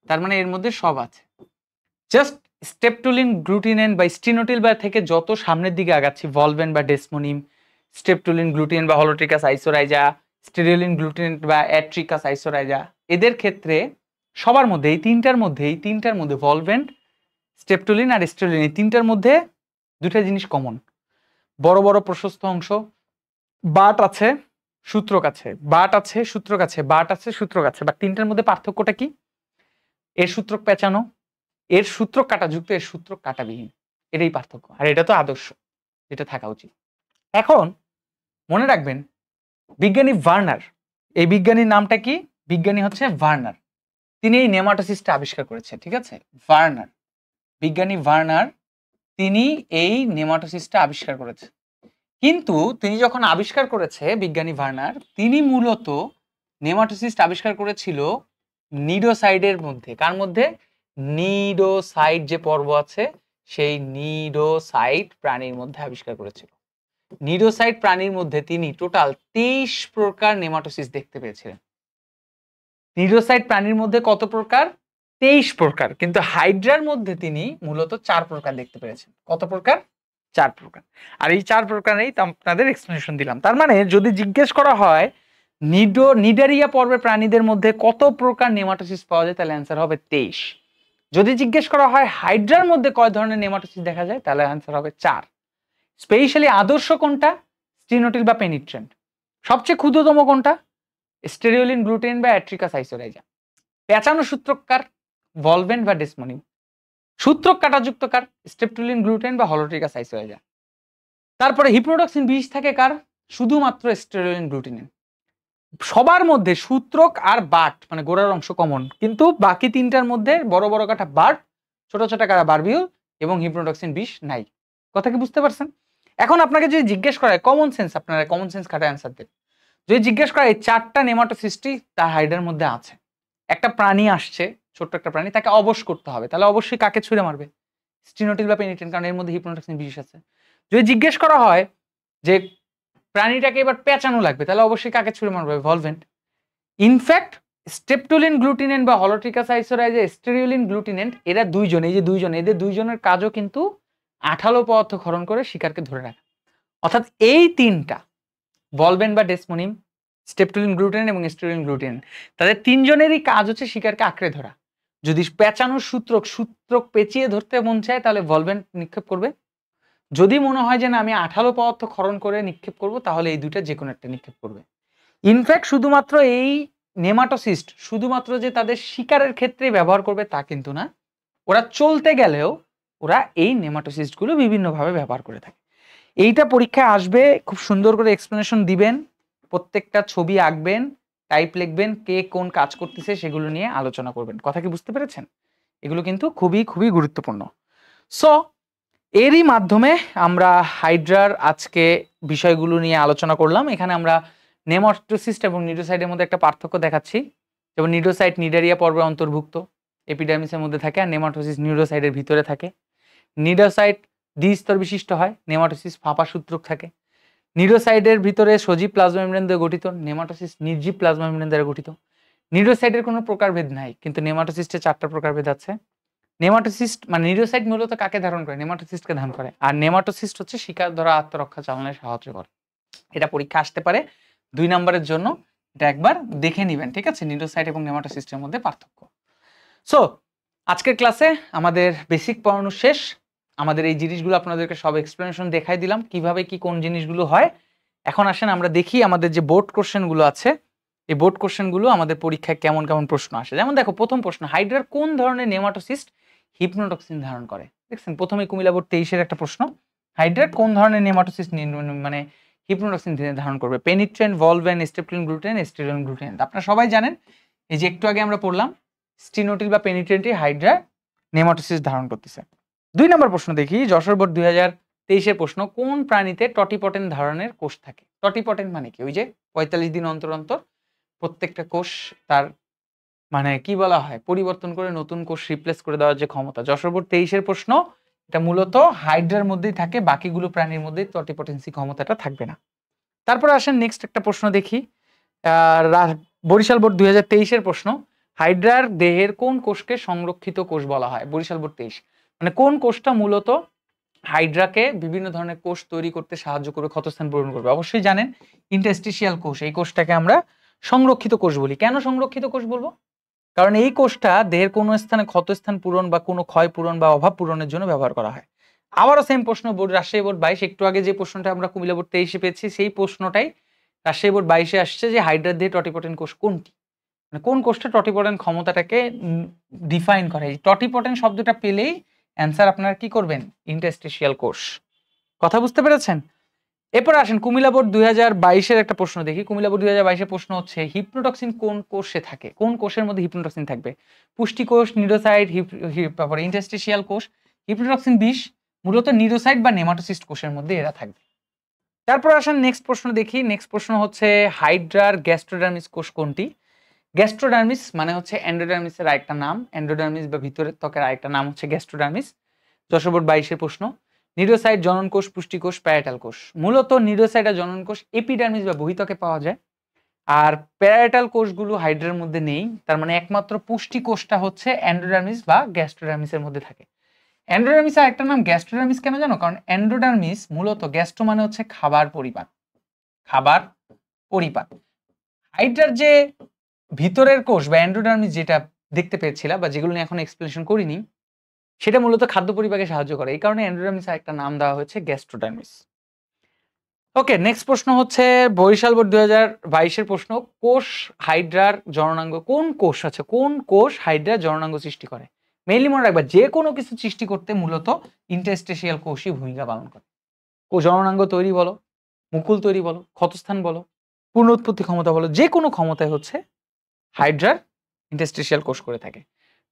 তার মানে এর মধ্যে সব আছে। জাস্ট স্টেপটুলিন, গ্লুটিনিন বা স্টিনোটিল বা থেকে যত সামনের দিকে আগাচ্ছি, ভলভেন বা ডেসমোনিম, স্টেপটুলিন, গ্লুটিনিন বা হলোট্রিকাস আইসোরাইজা, স্টেরিওলিন, গ্লুটিনিন বা অ্যাট্রিকাস আইসোরাইজা, এদের ক্ষেত্রে সবার মধ্যে এই তিনটার মধ্যে ভলভেন, স্টেপটুলিন আর স্টেরিওলিন, এই তিনটার মধ্যে দুটা জিনিস কমন। বড় বড় প্রশস্ত অংশ, বাট আছে, সূত্রক আছে, বাট আছে, সূত্রক আছে, বাট আছে, সূত্রক আছে। বা তিনটার মধ্যে পার্থক্যটা কি? এর সূত্রক পেঁচানো, এর সূত্র কাটাযুক্ত, এর সূত্র কাটাবিহীন, এটাই পার্থক্য। আর এটা তো আদর্শ, এটা থাকা উচিত। এখন মনে রাখবেন, বিজ্ঞানী ভার্নার, এই বিজ্ঞানীর নামটা কি? বিজ্ঞানী হচ্ছে ভার্নার, তিনি এই নেমাটোসিস্টটা আবিষ্কার করেছেন, ঠিক আছে। ভার্নার, বিজ্ঞানী ভার্নার, তিনি এই নেমাটোসিস্টটা আবিষ্কার করেছেন। কিন্তু তিনি যখন আবিষ্কার করেছে বিজ্ঞানী ভার্নার, তিনি মূলত নেমাটোসিস্ট আবিষ্কার করেছিল নিডোসাইডের মধ্যে। কার মধ্যে? নিডোসাইড যে পর্ব আছে, সেই নিডোসাইড প্রাণীর মধ্যে আবিষ্কার করেছিল। নিডোসাইড প্রাণীর মধ্যে তিনি টোটাল 23 প্রকার নেমাটোসিস্ট দেখতে পেয়েছিলেন। নিডোসাইড প্রাণীর মধ্যে কত প্রকার? 23 প্রকার, কিন্তু হাইড্রার মধ্যে তিনি মূলত 4 প্রকার দেখতে পেরেছেন। কত প্রকার? 4 প্রকার। আর এই 4 প্রকারেই আপনাদের এক্সপ্লেনেশন দিলাম। তার মানে যদি জিজ্ঞেস করা হয় নিডারিয়া পর্বের প্রাণীদের মধ্যে কত প্রকার নেমাটোসিস পাওয়া যায়, তাহলে অ্যান্সার হবে 23। যদি জিজ্ঞেস করা হয় হাইড্রার মধ্যে কয় ধরনের নেমাটোসিস দেখা যায়, তাহলে অ্যান্সার হবে 4। স্পেশালি আদর্শ কোনটা? স্টিনোটিল বা পেনিট্রেন্ট। সবচেয়ে ক্ষুদ্রতম কোনটা? স্টেরিওলিন, গ্লুটেন বা অ্যাট্রিকাস আইসোরাইজা। পেঁচানো সূত্রকার? ভলভেন্ট বা ডেসমোনিম। সূত্রক কাঁটাযুক্ত কার? স্টেপটুলিন, গ্লুটেন বা হলোট্রিকাস আইসোরাইজা। তারপরে হিপ্নোটক্সিন বিষ থাকে কার? শুধুমাত্র স্টেরিওলিন, গ্লুটিনিন। সবার মধ্যে সূত্রক আর বাট মানে গোড়ার অংশ কমন, কিন্তু বাকি তিনটার মধ্যে বড় বড় কাটা বাট, ছোট ছোট কাটা বারবিউল এবং হিপ্নোটক্সিন বিষ নাই। কথা কি বুঝতে পারছেন? এখন আপনাকে যদি জিজ্ঞেস করা হয় কমন সেন্স, আপনারা কমন সেন্স খাটে অ্যান্সার দেন। যদি জিজ্ঞেস করা এই 4টা নেমাটোসিস্টই তার হাইড্রার মধ্যে আছে, একটা প্রাণী আসছে, ছোট্ট একটা প্রাণী, তাকে অবশ করতে হবে, তাহলে অবশ্যই কাকে ছুঁড়ে মারবে? স্টিনোটিল বা পেনিট্রেন্ট, কারণ এর মধ্যে হিপ্নোটক্সিন বিষ আছে। যদি জিজ্ঞেস করা হয় যে প্রাণীটাকে এবার পেঁচানো লাগবে, তাহলে অবশ্যই কাকে ছুঁড়ে মারবে? ভলভেন্ট। ইনফ্যাক্ট স্টেপটুলিন, গ্লুটিনেন্ট বা হলোট্রিকাস আইসোরাইজা, স্টেরিওলিন, গ্লুটিনেন্ট, এরা দুইজন, এই যে দুইজন, এদের দুইজনের কাজও কিন্তু আঠালো পদার্থ ক্ষরণ করে শিকারকে ধরে রাখা। অর্থাৎ এই তিনটা ভলভেন্ট বা ডেসমোনিম, স্টেপটুলিন, গ্লুটিনেন্ট এবং স্টেরিওলিন, গ্লুটিনেন্ট, তাদের তিনজনেরই কাজ হচ্ছে শিকারকে আঁকড়ে ধরা। যদি পেঁচানোর সূত্রক পেঁচিয়ে ধরতে মন চায়, তাহলে ভলভেন্ট নিক্ষেপ করবে। যদি মনে হয় যে না আমি আঠালো পদার্থ ক্ষরণ করে নিক্ষেপ করব, তাহলে এই দুইটা যে কোনো একটা নিক্ষেপ করবে। ইনফ্যাক্ট শুধুমাত্র এই নেমাটোসিস্ট শুধুমাত্র যে তাদের শিকারের ক্ষেত্রে ব্যবহার করবে তা কিন্তু না, ওরা চলতে গেলেও ওরা এই নেমাটোসিস্টগুলো বিভিন্নভাবে ব্যবহার করে থাকে। এইটা পরীক্ষায় আসবে, খুব সুন্দর করে এক্সপ্লেনেশন দিবেন, প্রত্যেকটা ছবি আঁকবেন, টাইপ লিখবেন, কে কোন কাজ করতেছে সেগুলো নিয়ে আলোচনা করবেন। কথা কি বুঝতে পেরেছেন? এগুলো কিন্তু খুবই খুবই গুরুত্বপূর্ণ। সো এরই মাধ্যমে আমরা হাইড্রার আজকে বিষয়গুলো নিয়ে আলোচনা করলাম। এখানে আমরা নেমাটোসিস্ট এবং নিডোসাইটের মধ্যে একটা পার্থক্য দেখাচ্ছি। যেমন নিডোসাইট নিডারিয়া পর্বে অন্তর্ভুক্ত, এপিডার্মিসের মধ্যে থাকে, আর নেমাটোসিস নিউরোসাইটের ভিতরে থাকে। নিডোসাইট দ্বিস্তর বিশিষ্ট হয়, নেমাটোসিস ফাঁপা সূত্রক থাকে। নিডোসাইটের ভিতরে সজীব প্লাজমা মেমব্রেন দিয়ে গঠিত, নেমাটোসিস নির্জীব প্লাজমা মেমব্রেন দ্বারা গঠিত। নিডোসাইটের কোনো প্রকারভেদ নাই, কিন্তু নেমাটোসিস্টের 4টা প্রকারভেদ আছে। নেমাটোসিস্ট মানে নিডোসাইট মূলত কাকে ধারণ করে? নেমাটোসিস্টকে ধারণ করে। আর নেমাটোসিস্ট হচ্ছে শিকার ধরা আত্মরক্ষা চালনায় সাহায্য করে। এটা পরীক্ষা আসতে পারে 2 নম্বরের জন্য, এটা একবার দেখে নিবেন, ঠিক আছে? নিডোসাইট এবং নেমাটোসিস্টের মধ্যে পার্থক্য। সো আজকের ক্লাসে আমাদের বেসিক পড়ানো শেষ। আমাদের এই জিনিসগুলো আপনাদেরকে সব এক্সপ্লেনেশন দেখাই দিলাম, কিভাবে কি কোন জিনিসগুলো হয়। এখন আসেন আমরা দেখি আমাদের যে বোর্ড কোশ্চেনগুলো আছে, এই বোর্ড কোশ্চেনগুলো আমাদের পরীক্ষায় কেমন কেমন প্রশ্ন আসে। যেমন দেখো, প্রথম প্রশ্ন, হাইড্রার কোন ধরনের নেমাটোসিস্ট হিপনোটক্সিন ধারণ করে? দেখছেন, প্রথমে কুমিল্লা বোর্ড 23-এর একটা প্রশ্ন, হাইড্রার কোন ধরনের নেমাটোসিস্ট মানে হিপনোটক্সিন ধারণ করবে? পেনিট্রেন্ট, ভলভেন্ট, স্টেপটুলিন, গ্লুটেন, স্টেরিওলিন, গ্লুটেন। আপনারা সবাই জানেন, এই যে একটু আগে আমরা পড়লাম, স্টিনোটিল বা পেনিট্রেন্টই হাইড্রা নেমাটোসিস্ট ধারণ করতেছে। 2 নম্বর প্রশ্ন দেখি, যশোর বোর্ড 2023-এর প্রশ্ন, কোন প্রাণীতে টটিপটেন্ট ধরনের কোষ থাকে? টটিপটেন্ট মানে কি? ওই যে 45 দিন অন্তর অন্তর প্রত্যেকটা কোষ তার মানে কি বলা হয়, পরিবর্তন করে নতুন কোষ রিপ্লেস করে দেওয়ার যে ক্ষমতা। যশোর বোর্ড 23-এর প্রশ্ন, এটা মূলত হাইড্রার মধ্যেই থাকে, বাকিগুলো প্রাণীর মধ্যে টটিপটেন্সি ক্ষমতাটা থাকবে না। তারপরে আসেন নেক্সট একটা প্রশ্ন দেখি, বরিশাল বোর্ড 2023-এর প্রশ্ন, হাইড্রার দেহের কোন কোষকে সংরক্ষিত কোষ বলা হয়? বরিশাল বোর্ড 23, মানে কোন কোষটা মূলত হাইড্রাকে বিভিন্ন ধরনের কোষ তৈরি করতে সাহায্য করবে, ক্ষতস্থান পূরণ করবে? অবশ্যই জানেন ইন্টারস্টিশিয়াল কোষ, এই কোষটাকে আমরা সংরক্ষিত কোষ বলি। কেন সংরক্ষিত কোষ বলবো? কারণ এই কোষটা দেহের কোনো স্থানে ক্ষতস্থান পূরণ বা কোনো ক্ষয় পূরণ বা অভাব পূরণের জন্য ব্যবহার করা হয়। আবারও সেম প্রশ্ন, বোর্ড রাজশাহী বোর্ড 22, একটু আগে যে প্রশ্নটা আমরা কুমিল্লা বোর্ড 23-এ পেয়েছি, সেই প্রশ্নটাই রাজশাহী বোর্ড 22-এ আসছে, যে হাইড্রার দেহে টটিপটেন্ট কোষ কোনটি, মানে কোন কোষটা টটিপটেন্ট ক্ষমতাটাকে ডিফাইন করে। এই টটিপটেন্ট শব্দটা পেলেই অ্যান্সার আপনারা কি করবেন? ইন্টারস্টিশিয়াল কোষ। কথা বুঝতে পেরেছেন? এরপর আসেন কুমিল্লা বোর্ড 2022-এর একটা প্রশ্ন দেখি। কুমিল্লা বোর্ড 2022-এর প্রশ্ন হচ্ছে, হিপনোটক্সিন কোন কোষে থাকে? কোন কোষের মধ্যে হিপনোটক্সিন থাকবে? পুষ্টি কোষ, নিউরোসাইট, তারপরে ইন্টারস্টিশিয়াল কোষ। হিপনোটক্সিন বিষ মূলত নিউরোসাইট বা নেমাটোসিস্ট কোষের মধ্যে এরা থাকবে। তারপর আসেন নেক্সট প্রশ্ন দেখি। নেক্সট প্রশ্ন হচ্ছে, হাইড্রার গ্যাস্ট্রোডার্মিস কোষ কোনটি? গ্যাস্ট্রোডার্মিস মানে হচ্ছে এন্ডোডার্মিসের আরেকটা নাম, এন্ডোডার্মিস বা ভিতরের ত্বকের আরেকটা নাম হচ্ছে গ্যাস্ট্রোডার্মিস। যশোর বোর্ড 22-এর প্রশ্ন, নিউরোসাইট, জনন কোষ, পুষ্টি কোষ, প্যারাটাল কোষ। মূলত নিউরোসাইট আর জনন কোষ এপিডার্মিস বা বহিত্বকে পাওয়া যায়, আর প্যারাইটাল কোষগুলো হাইড্রার মধ্যে নেই, তার মানে একমাত্র পুষ্টি কোষটা হচ্ছে এন্ডোডার্মিস বা গ্যাস্ট্রোডার্মিসের মধ্যে থাকে। এন্ডোডার্মিস আর একটা নাম গ্যাস্ট্রোডার্মিস কেন জানো? কারণ এন্ডোডার্মিস মূলত, গ্যাস্ট্রো মানে হচ্ছে খাবার পরিপাক, খাবার পরিপাক। হাইড্রার যে ভিতরের কোষ বা এন্ডোডার্মিস যেটা দেখতে পেয়েছিলা বা যেগুলো নিয়ে এখন এক্সপ্লেনেশন করিনি, সেটা মূলত খাদ্য পরিপাকে সাহায্য করে। এই কারণে এন্ডোডার্মিস আর একটা নাম দেওয়া হয়েছে গ্যাস্ট্রোডার্মিস। ওকে, নেক্সট প্রশ্ন হচ্ছে বরিশাল বোর্ড 2022-এর প্রশ্ন। কোষ হাইড্রার জননাঙ্গ, কোন কোষ আছে, কোন কোষ হাইড্রার জননাঙ্গ সৃষ্টি করে? মেইনলি মনে রাখবা, যে কোনো কিছু সৃষ্টি করতে মূলত ইন্টারস্টেশিয়াল কোষই ভূমিকা পালন করে। জননাঙ্গ তৈরি বলো, মুকুল তৈরি বলো, ক্ষতস্থান বলো, পূর্ণ উৎপত্তি ক্ষমতা বলো, যে কোনো ক্ষমতায় হচ্ছে হাইড্রার ইন্টারস্টেশিয়াল কোষ করে থাকে।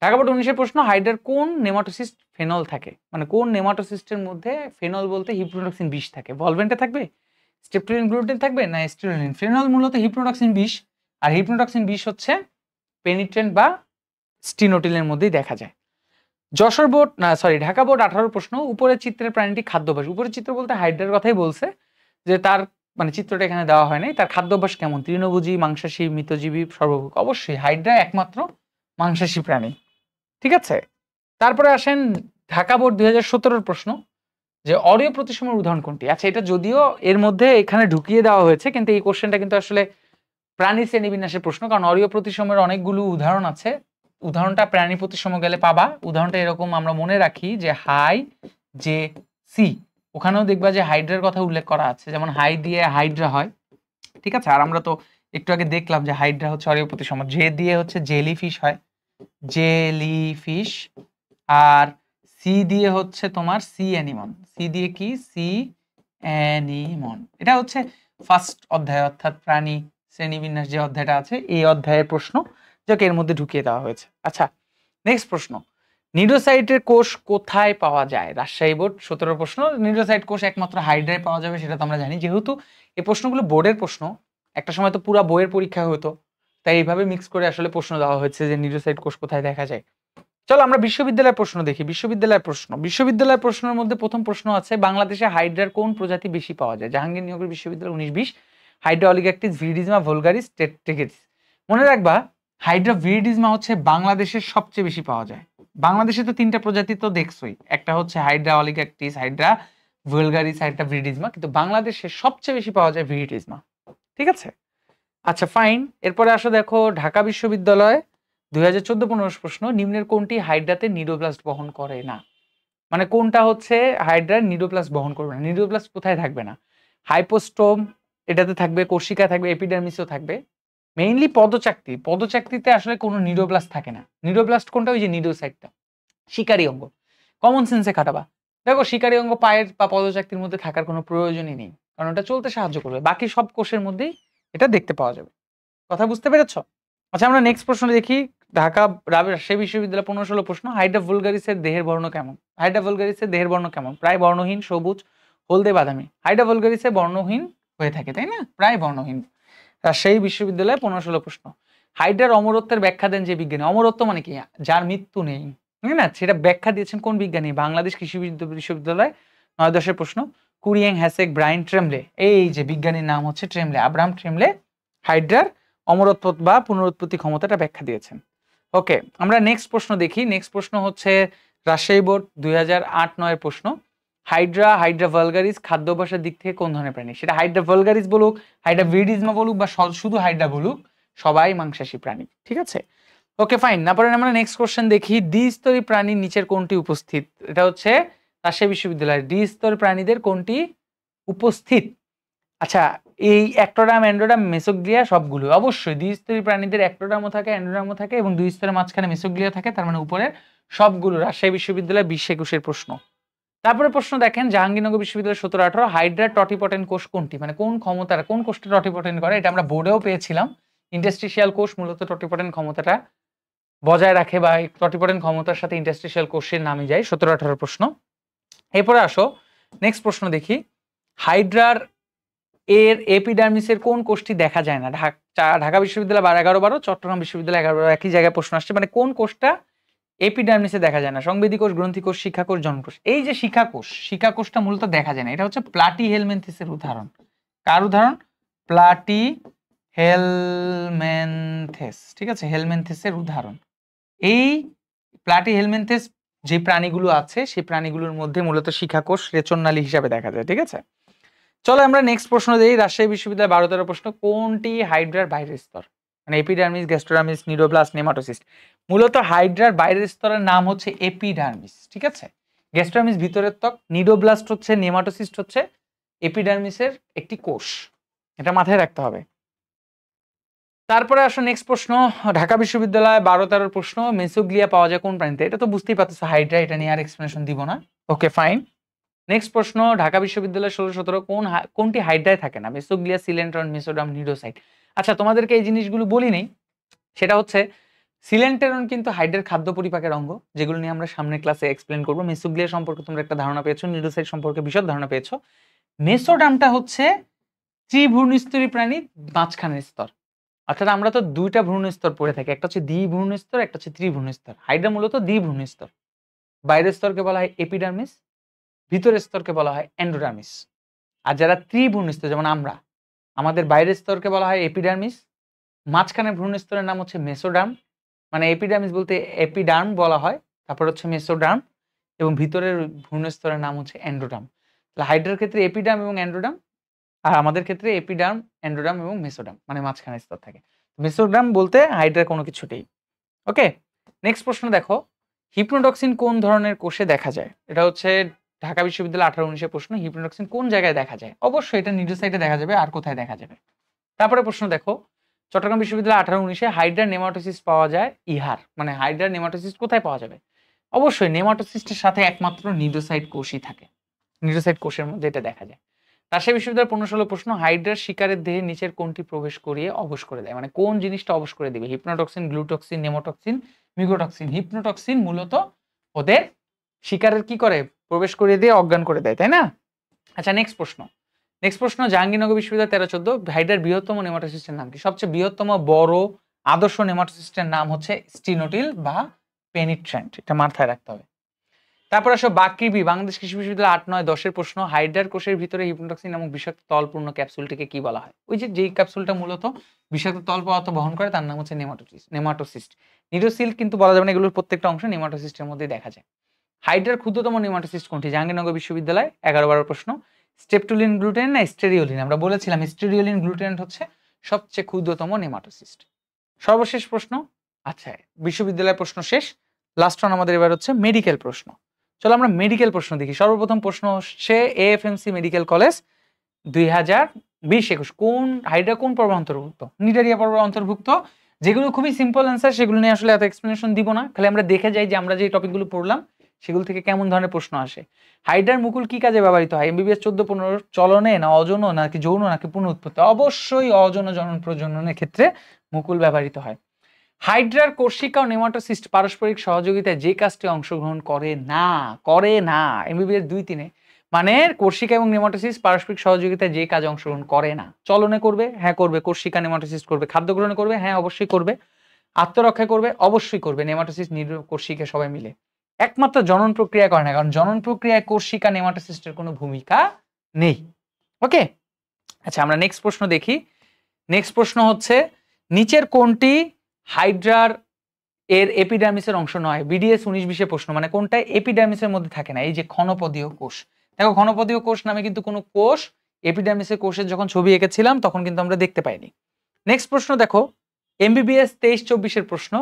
ঢাকা বোর্ড 19-এর প্রশ্ন, হাইড্রার কোন নেমাটোসিস্ট ফেনল থাকে? মানে কোন নেমাটোসিস্টের মধ্যে ফেনল বলতে হিপ্রোডক্সিন বিষ থাকে? ভলভেন্টে থাকবে, স্টেপটোলিন গ্লুটেন থাকবে, না স্টিরোলিন? ফেনল মূলত হিপ্রোডক্সিন বিষ, আর হিপ্রোডক্সিন বিষ হচ্ছে পেনিট্রেন্ট বা স্টিনোটিলের মধ্যেই দেখা যায়। যশোর বোর্ড ঢাকা বোর্ড 18-র প্রশ্ন, উপরের চিত্রের প্রাণীটি খাদ্যাভ্যাস। উপরের চিত্র বলতে হাইড্রার কথাই বলছে, যে তার মানে চিত্রটা এখানে দেওয়া হয় নাই। তার খাদ্যাভ্যাস কেমন? তৃণভোজী, মাংসাশী, মৃতজীবী, সর্বভোগ? অবশ্যই হাইড্রা একমাত্র মাংসাশী প্রাণী। ঠিক আছে, তারপরে আসেন ঢাকা বোর্ড 2017-র প্রশ্ন, যে অরীয় প্রতিসমের উদাহরণ কোনটি? আচ্ছা, এটা যদিও এর মধ্যে এখানে ঢুকিয়ে দেওয়া হয়েছে, কিন্তু এই কোশ্চেনটা কিন্তু আসলে প্রাণী শ্রেণীবিন্যাসের প্রশ্ন, কারণ অরীয় প্রতিসমের অনেকগুলো উদাহরণ আছে। উদাহরণটা প্রাণী প্রতিসম গেলে পাবা। উদাহরণটা এরকম আমরা মনে রাখি যে হাই যে সি, ওখানেও দেখবা যে হাইড্রার কথা উল্লেখ করা আছে, যেমন হাই দিয়ে হাইড্রা হয়। ঠিক আছে, আর আমরা তো একটু আগে দেখলাম যে হাইড্রা হচ্ছে অরীয় প্রতিসম। জে দিয়ে হচ্ছে জেলিফিশ হয়, জেলিফিশ। আর সি দিয়ে হচ্ছে তোমার সি অ্যানিমন। সি দিয়ে কি? C anemone. এটা হচ্ছে ফার্স্ট অধ্যায়, অর্থাৎ প্রাণী শ্রেণীবিন্যাস যে অধ্যায়টা আছে, এই অধ্যায়ের প্রশ্ন, যাকে এর মধ্যে ঢুকিয়ে দেওয়া হয়েছে। আচ্ছা, নেক্সট প্রশ্ন, নিডোসাইটের কোষ কোথায় পাওয়া যায়? রাজশাহী বোর্ড 17 প্রশ্ন। নিডোসাইট কোষ একমাত্র হাইড্রায় পাওয়া যাবে, সেটা তো আমরা জানি। যেহেতু এই প্রশ্নগুলো বোর্ডের প্রশ্ন, একটা সময় তো পুরা বইয়ের পরীক্ষা হতো, তাই এইভাবে মিক্স করে আসলে প্রশ্ন দেওয়া হয়েছে যে নিডোসাইট কোষ কোথায় দেখা যায়। চলো আমরা বিশ্ববিদ্যালয়ের প্রশ্ন দেখি। বিশ্ববিদ্যালয়ের প্রশ্নের মধ্যে প্রথম প্রশ্ন আছে, বাংলাদেশে হাইড্রার কোন প্রজাতি বেশি পাওয়া যায়? জাহাঙ্গীরনগর বিশ্ববিদ্যালয় 19-20, হাইড্রা অলিগাক্টিস, ভিরিডিজমা, ভলগারিস, টেট্রিকিস। মনে রাখবা, হাইড্রা ভিরিডিজমা হচ্ছে বাংলাদেশের সবচেয়ে বেশি পাওয়া যায়। বাংলাদেশে তো 3টা প্রজাতি তো দেখছোই, একটা হচ্ছে হাইড্রা অলিগাক্টিস, হাইড্রা ভলগারিস, হাইড্রা ভিরিডিজমা, কিন্তু বাংলাদেশে সবচেয়ে বেশি পাওয়া যায় ভিরিডিজমা। ঠিক আছে, আচ্ছা ফাইন। এরপরে আসো দেখো, ঢাকা বিশ্ববিদ্যালয় 2014-15 প্রশ্ন, নিম্নের কোনটি হাইড্রাতে নিডোপ্লাস্ট বহন করে না? মানে কোনটা হচ্ছে হাইড্রার নিডোপ্লাস্ট বহন করবে না? নিডোপ্লাস্ট কোথায় থাকবে না? হাইপোস্টোম এটাতে থাকবে, কোর্সিকা থাকবে, এপিডার্মিসও থাকবে। মেইনলি পদচাকতিতে আসলে কোনো নিডোপ্লাস্ট থাকে না। নিডোপ্লাস্ট কোনটা? ওই যে নিডোসাইটটা, শিকারী অঙ্গ। কমন সেন্সে খাটাবা, দেখো শিকারী অঙ্গ পায়ের বা পদচাকতির মধ্যে থাকার কোনো প্রয়োজনই নেই, কারণ ওটা চলতে সাহায্য করবে। বাকি সব কোষের মধ্যেই এটা দেখতে পাওয়া যাবে। কথা বুঝতে পেরেছ? আচ্ছা, আমরা নেক্সট প্রশ্ন দেখি। ঢাকা রাজশাহী বিশ্ববিদ্যালয় 15-16 প্রশ্ন, হাইড্রা ভুলগারিসের দেহের বর্ণ কেমন? হাইড্রা ভুলগারিসের দেহের বর্ণ কেমন? প্রায় বর্ণহীন, সবুজ, হলদে, বাদামি। হাইড্রা ভুলগারিসে বর্ণহীন হয়ে থাকে, তাই না? প্রায় বর্ণহীন। রাজশাহী বিশ্ববিদ্যালয় 15-16 প্রশ্ন, হাইড্রার অমরত্বের ব্যাখ্যা দেন যে বিজ্ঞানী। অমরত্ব মানে কি? যার মৃত্যু নেই, তাই না? সেটা ব্যাখ্যা দিয়েছেন কোন বিজ্ঞানী? বাংলাদেশ কৃষি বিশ্ববিদ্যালয় 9-10 প্রশ্ন, কুরিয়েং, হ্যাসেক, ব্রাইন, ট্রেমলে। এই যে বিজ্ঞানীর নাম হচ্ছে ট্রেমলে, আব্রাহাম ট্রেমলে হাইড্রার অমরত্ব বা পুনরুৎপত্তি ক্ষমতাটা ব্যাখ্যা দিয়েছেন। ওকে, আমরা নেক্সট প্রশ্ন দেখি। নেক্সট প্রশ্ন হচ্ছে রাজশাহী বোর্ড 2008-9 প্রশ্ন, হাইড্রা ভলগারিস খাদ্যাভ্যাসের দিক থেকে কোন ধরনের প্রাণী? সেটা হাইড্রা ভলগারিস বলুক, হাইড্রা ভিরিডিজমা বলুক, বা শুধু হাইড্রা বলুক, সবাই মাংসাশী প্রাণী। ঠিক আছে, ওকে ফাইন। তারপরে আমরা নেক্সট কোশ্চেন দেখি, দ্বিস্তরী প্রাণীর নিচের কোনটি উপস্থিত? এটা হচ্ছে রাজশাহী বিশ্ববিদ্যালয়ের, দ্বিস্তরী প্রাণীদের কোনটি উপস্থিত? আচ্ছা, এই অ্যাক্টোডার্ম, এন্ডোডার্ম, মেসোগ্লিয়া সবগুলো। অবশ্যই দ্বিস্তরী প্রাণীদের অ্যাক্টোডার্মও থাকে, এন্ডোডার্মও থাকে, এবং দুই স্তরের মাঝখানে মেসোগ্লিয়া থাকে, তার মানে উপরে সবগুলো। রাজশাহী বিশ্ববিদ্যালয় 20-21 প্রশ্ন। তারপরে প্রশ্ন দেখেন, জাহাঙ্গীরনগর বিশ্ববিদ্যালয় 17-18, হাইড্রার টটিপটেন্ট কোষ কোনটি? মানে কোন ক্ষমতাটা, কোন কোষটা টটিপটেন্ট করে? এটা আমরা বোর্ডেও পেয়েছিলাম। ইন্টারস্টিশিয়াল কোষ মূলত টটিপটেন্ট ক্ষমতাটা বজায় রাখে, বা টটিপটেন্ট ক্ষমতার সাথে ইন্টারস্টিশিয়াল কোষের নামই যায়। 17-18 প্রশ্ন। এরপরে আসো নেক্সট প্রশ্ন দেখি, হাইড্রার এর এপিডার্মিসের কোন কোষটি দেখা যায় না? ঢাকা বিশ্ববিদ্যালয় 11-12, চট্টগ্রাম বিশ্ববিদ্যালয় 11-12, একই জায়গায় প্রশ্ন আসছে। মানে কোন কোষটা এপিডার্মিসে দেখা যায় না? সংবেদী কোষ, গ্রন্থি কোষ, শিখা কোষ, জনকোষ। এই যে শিখা কোষটা মূলত দেখা যায় না। এটা হচ্ছে প্লাটি হেলমিনথিসের উদাহরণ। কার উদাহরণ? প্লাটি হেলমেনথেস, ঠিক আছে, হেলমেনথেসের উদাহরণ। এই প্লাটি হেলমেনথেস যে প্রাণীগুলো আছে সেই প্রাণীগুলোর মধ্যে মূলত শিখাকোষ রেচননালী হিসাবে দেখা যায়, ঠিক আছে। চলো আমরা নেক্সট প্রশ্ন দিই। রাজশাহী বিশ্ববিদ্যালয় 12 প্রশ্ন, কোনটি হাইড্রার বাইরের স্তর? মানে এপিডার্মিস, গ্যাস্ট্রোডার্মিস, নিউরোব্লাস্ট, নেমাটোসিস্ট। মূলত হাইড্রার বাইরের স্তরের নাম হচ্ছে এপিডার্মিস, ঠিক আছে। গ্যাস্ট্রোডার্মিস ভিতরের ত্বক, নিউরোব্লাস্ট হচ্ছে, নেমাটোসিস্ট হচ্ছে এপিডার্মিসের একটি কোষ, এটা মাথায় রাখতে হবে। তারপরে আসো নেক্সট প্রশ্ন, ঢাকা বিশ্ববিদ্যালয় 12-13 প্রশ্ন, মেসোগ্লিয়া পাওয়া যায় কোন প্রাণীতে? এটা তো বুঝতেই পারতেছো হাইড্রা, এটা নিয়ে আর এক্সপ্লেনেশন দিব না। Okay fine. নেক্সট প্রশ্ন, ঢাকা বিশ্ববিদ্যালয় 16-17 কোনটি হাইড্রায় থাকে না? Mesoglea, coelenteron, mesoderm, neurocyte. আচ্ছা তোমাদেরকে এই জিনিসগুলো বলি নেই, সেটা হচ্ছে সিলেন্টেরন কিন্তু হাইড্রার খাদ্য পরিপাকের অঙ্গ, যেগুলো নিয়ে আমরা সামনের ক্লাসে এক্সপ্লেন করবো। মেসোগ্লিয়া সম্পর্কে তোমরা একটা ধারণা পেয়েছো, নিউরোসাইট সম্পর্কে বিশদ ধারণা পেয়েছো। মেসোডার্মটা হচ্ছে ত্রিভ্রূণস্তরী প্রাণী, মাঝখানের স্তর। অর্থাৎ আমরা তো দুইটা ভ্রূণ স্তর পড়ে থাকি, একটা হচ্ছে দ্বিভ্রূণ স্তর, একটা হচ্ছে ত্রিভ্রূণ স্তর। হাইড্রা মূলত দ্বিভ্রূণ স্তর। বাইরের স্তরকে বলা হয় এপিডার্মিস, ভিতরের স্তরকে বলা হয় এন্ডোডার্মিস। আর যারা ত্রিভ্রূণ স্তর যেমন আমরা, আমাদের বাইরের স্তরকে বলা হয় এপিডার্মিস, মাঝখানে ভ্রূণ স্তরের নাম হচ্ছে মেসোডার্ম, মানে এপিডার্মিস বলতে এপিডার্ম বলা হয়, তারপর হচ্ছে মেসোডার্ম, এবং ভিতরের ভ্রূণ স্তরের নাম হচ্ছে এন্ডোডার্ম। তাহলে হাইড্রার ক্ষেত্রে এপিডার্ম এবং এন্ডোডার্ম, আর আমাদের ক্ষেত্রে এপিডার্ম, এন্ডোডার্ম এবং মেসোডার্ম, মানে মাঝখানে স্তর থাকে। মেসোডার্ম বলতে হাইড্রার কোনো কিছুতেই। ওকে, নেক্সট প্রশ্ন দেখো, হিপনোটক্সিন কোন ধরনের কোষে দেখা যায়? এটা হচ্ছে ঢাকা বিশ্ববিদ্যালয় 18-19 প্রশ্ন। হিপনোটক্সিন কোন জায়গায় দেখা যায়? অবশ্যই এটা নিউরোসাইটে দেখা যাবে, আর কোথায় দেখা যাবে? তারপরে প্রশ্ন দেখো, চট্টগ্রাম বিশ্ববিদ্যালয় 18-19 হাইড্রা নেমাটোসিস্ট পাওয়া যায় ইহার, মানে হাইড্রা নেমাটোসিস্ট কোথায় পাওয়া যাবে? অবশ্যই নেমাটোসিস্টের সাথে একমাত্র নিউরোসাইট কোষই থাকে, নিউরোসাইট কোষের মধ্যে এটা দেখা যায়। রাজশাহী বিশ্ববিদ্যালয়ের 15-16 প্রশ্ন, হাইড্রার শিকারের দেহে নিচের কোনটি প্রবেশ করিয়ে অবশ করে দেয়? মানে কোন জিনিসটা অবশ করে দিবে? হিপনোটক্সিন, গ্লুটক্সিন, নেমোটক্সিন, মিগোটক্সিন। হিপনোটক্সিন মূলত ওদের শিকারের কি করে? প্রবেশ করিয়ে দিয়ে অজ্ঞান করে দেয়, তাই না? আচ্ছা নেক্সট প্রশ্ন, জাহাঙ্গীরনগর বিশ্ববিদ্যালয় 13-14 হাইড্রার বৃহত্তম নেমাটোসিস্টের নাম কি? সবচেয়ে বৃহত্তম বড় আদর্শ নেমাটোসিস্টের নাম হচ্ছে স্টিনোটিল বা পেনিট্রেন্ট, এটা মাথায় রাখতে হবে। তারপর আসো বাকৃবি, বাংলাদেশ কৃষি বিশ্ববিদ্যালয় 8-9-10 প্রশ্ন, হাইড্রার কোষের ভিতরে হিপনোটক্সিন নামক বিষাক্ত তলপূর্ণ ক্যাপসুলটিকে কি বলা হয়? ওই যে যেই ক্যাপসুলটা মূলত বিষাক্ত তল পদার্থ বহন করে তার নাম হচ্ছে নেমাটোসিস্ট। নিউরোসিল কিন্তু বলা যাবে না, এগুলোর প্রত্যেকটা অংশ নেমাটোসিস্টের মধ্যে দেখা যায়। হাইড্রার ক্ষুদ্রতম নেমাটোসিস্ট কোনটি? জাহাঙ্গীরনগর বিশ্ববিদ্যালয় 11-12 প্রশ্ন, স্টেপটুলিন গ্লুটেন না স্টেরিওলিন? আমরা বলেছিলাম স্টেরিওলিন গ্লুটেন হচ্ছে সবচেয়ে ক্ষুদ্রতম নেমাটোসিস্ট। সর্বশেষ প্রশ্ন, আচ্ছা বিশ্ববিদ্যালয়ের প্রশ্ন শেষ, লাস্ট ওয়ান আমাদের এবার হচ্ছে মেডিকেল প্রশ্ন। চলো আমরা মেডিকেল প্রশ্ন দেখি। সর্বপ্রথম প্রশ্ন হচ্ছে এএফএমসি মেডিকেল কলেজ 2020-21 কোন হাইড্রা কোন পর্ব অন্তর্ভুক্ত? নিডারিয়া পর্ব অন্তর্ভুক্ত। যেগুলো খুবই সিম্পল অ্যান্সার, সেগুলো নিয়ে আসলে এত এক্সপ্লেনেশন দিব না, খালি আমরা দেখে যাই যে আমরা যে টপিকগুলো পড়লাম সেগুলো থেকে কেমন ধরনের প্রশ্ন আসে। হাইড্রার মুকুল কি কাজে ব্যবহৃত হয়? এমবিবিএস 14-15 চলনে না অযৌন নাকি যৌন নাকি পুনরুৎপত্তি? অবশ্যই অযৌন জনন প্রজননের ক্ষেত্রে মুকুল ব্যবহৃত হয়। হাইড্রার কোর্সিকা ও নেমাটোসিস্ট পারস্পরিক সহযোগিতায় যে কাজটি অংশগ্রহণ করে না এমবিবিএস 2-3 মানে কোর্সিকা এবং নেমাটোসিস্ট পারস্পরিক সহযোগিতায় যে কাজ অংশগ্রহণ করে না। চলনে করবে, হ্যাঁ করবে। কোর্সিকা নেমাটোসিস্ট করবে। খাদ্য গ্রহণে করবে, হ্যাঁ অবশ্যই করবে। আত্মরক্ষা করবে, অবশ্যই করবে। নেমাটোসিস্ট কোর্সিকা সবাই মিলে। একমাত্র জনন প্রক্রিয়া করে না, কারণ জনন প্রক্রিয়ায় কোর্সিকা নেমাটোসিস্টের কোনো ভূমিকা নেই। ওকে, আচ্ছা আমরা নেক্সট প্রশ্ন দেখি। নেক্সট প্রশ্ন হচ্ছে নিচের কোনটি হাইড্রার এর এপিডার্মিসের অংশ নয়? বিডিএস 19-20 প্রশ্ন, মানে কোনটা এপিডার্মিসের মধ্যে থাকে না? এই যে ক্ষণপদীয় কোষ, দেখো ক্ষণপদীয় কোষ নামে কিন্তু কোনো কোষ এপিডার্মিসের কোষের যখন ছবি এঁকেছিলাম তখন কিন্তু আমরা দেখতে পাইনি। নেক্সট প্রশ্ন দেখো, এমবিবিএস 23-24 প্রশ্ন,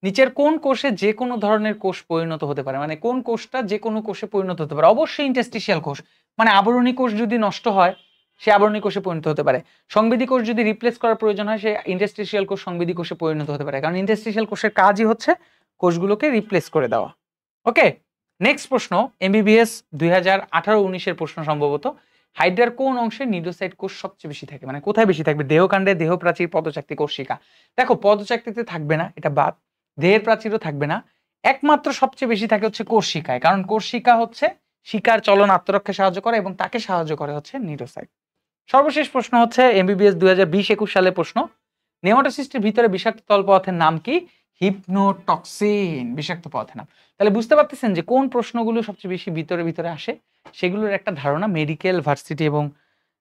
নিচের কোন কোষে যে কোনো ধরনের কোষ পরিণত হতে পারে? মানে কোন কোষটা যে কোনো কোষে পরিণত হতে পারে? অবশ্যই ইন্টারস্টিশিয়াল কোষ, মানে আবরণী কোষ যদি নষ্ট হয় সে আবরণী কোষে পরিণত হতে পারে। সংবেদী কোষ যদি রিপ্লেস করার প্রয়োজন হয় সে ইন্টারস্টিশিয়াল কোষ সংবেদী কোষে পরিণত হতে পারে, কারণ ইন্টারস্টিশিয়াল কোষের কাজই হচ্ছে কোষগুলোকে রিপ্লেস করে দেওয়া। ওকে, নেক্সট প্রশ্ন এমবিবিএস 2018-19 প্রশ্ন সম্ভবত, হাইড্রার কোন অংশে নিউরোসাইট কোষ সবচেয়ে বেশি থাকে? মানে কোথায় বেশি থাকবে? দেহকাণ্ডে, দেহ প্রাচীর, পদচাকতি, কোষিকা। দেখো পদচাকতিতে থাকবে না, এটা বাদ। দেহের প্রাচীরও থাকবে না, একমাত্র সবচেয়ে বেশি থাকে হচ্ছে কোষিকায়, কারণ কোষিকা হচ্ছে শিকার চলন আত্মরক্ষায় সাহায্য করে এবং তাকে সাহায্য করে হচ্ছে নিউরোসাইট। সর্বশেষ প্রশ্ন হচ্ছে এমবিবিএস 2020-21 সালের প্রশ্ন, নেমাটোসিস্টের ভিতরে বিষাক্ত তল পদার্থের নাম কি? হিপনোটক্সিন বিষাক্ত পদার্থের নাম। তাহলে বুঝতে পারতেছেন যে কোন প্রশ্নগুলো সবচেয়ে বেশি ভিতরে আসে, সেগুলোর একটা ধারণা মেডিকেল ভার্সিটি এবং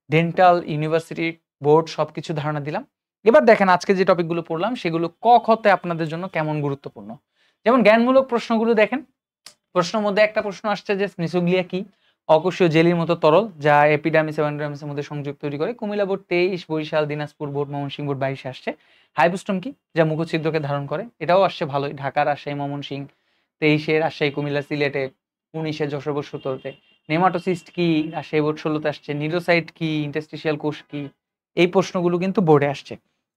ডেন্টাল ইউনিভার্সিটি বোর্ড সবকিছু ধারণা দিলাম। এবার দেখেন আজকে যে টপিকগুলো পড়লাম সেগুলো ক খতে আপনাদের জন্য কেমন গুরুত্বপূর্ণ। যেমন জ্ঞানমূলক প্রশ্নগুলো দেখেন, প্রশ্নের মধ্যে একটা প্রশ্ন আসছে যে মিসোগ্লিয়া কি? অকোষীয় জেলির মতো তরল যা এপিডার্মিস এবং এন্ডোডার্মিসের মধ্যে সংযোগ তৈরি করে। Comilla board 23, Barishal, Dinajpur board, Mymensingh board 22 আসছে। হাইপোস্টোম কি? যা মুখছিদ্রকে ধারণ করে। এটাও আসছে ভালোই। ঢাকা, রাজশাহী, ময়মনসিংহ 23-এ, রাজশাহী, কুমিল্লা, সিলেটে 19-এ, যশোর বোর্ড 17-তে। নেমাটোসিস্ট কি? রাজশাহী বোর্ড 16-তে আসছে। নিউরোসাইট কি? ইন্টারস্টিশিয়াল কোষ কি? এই প্রশ্নগুলো কিন্তু বোর্ডে আসছে।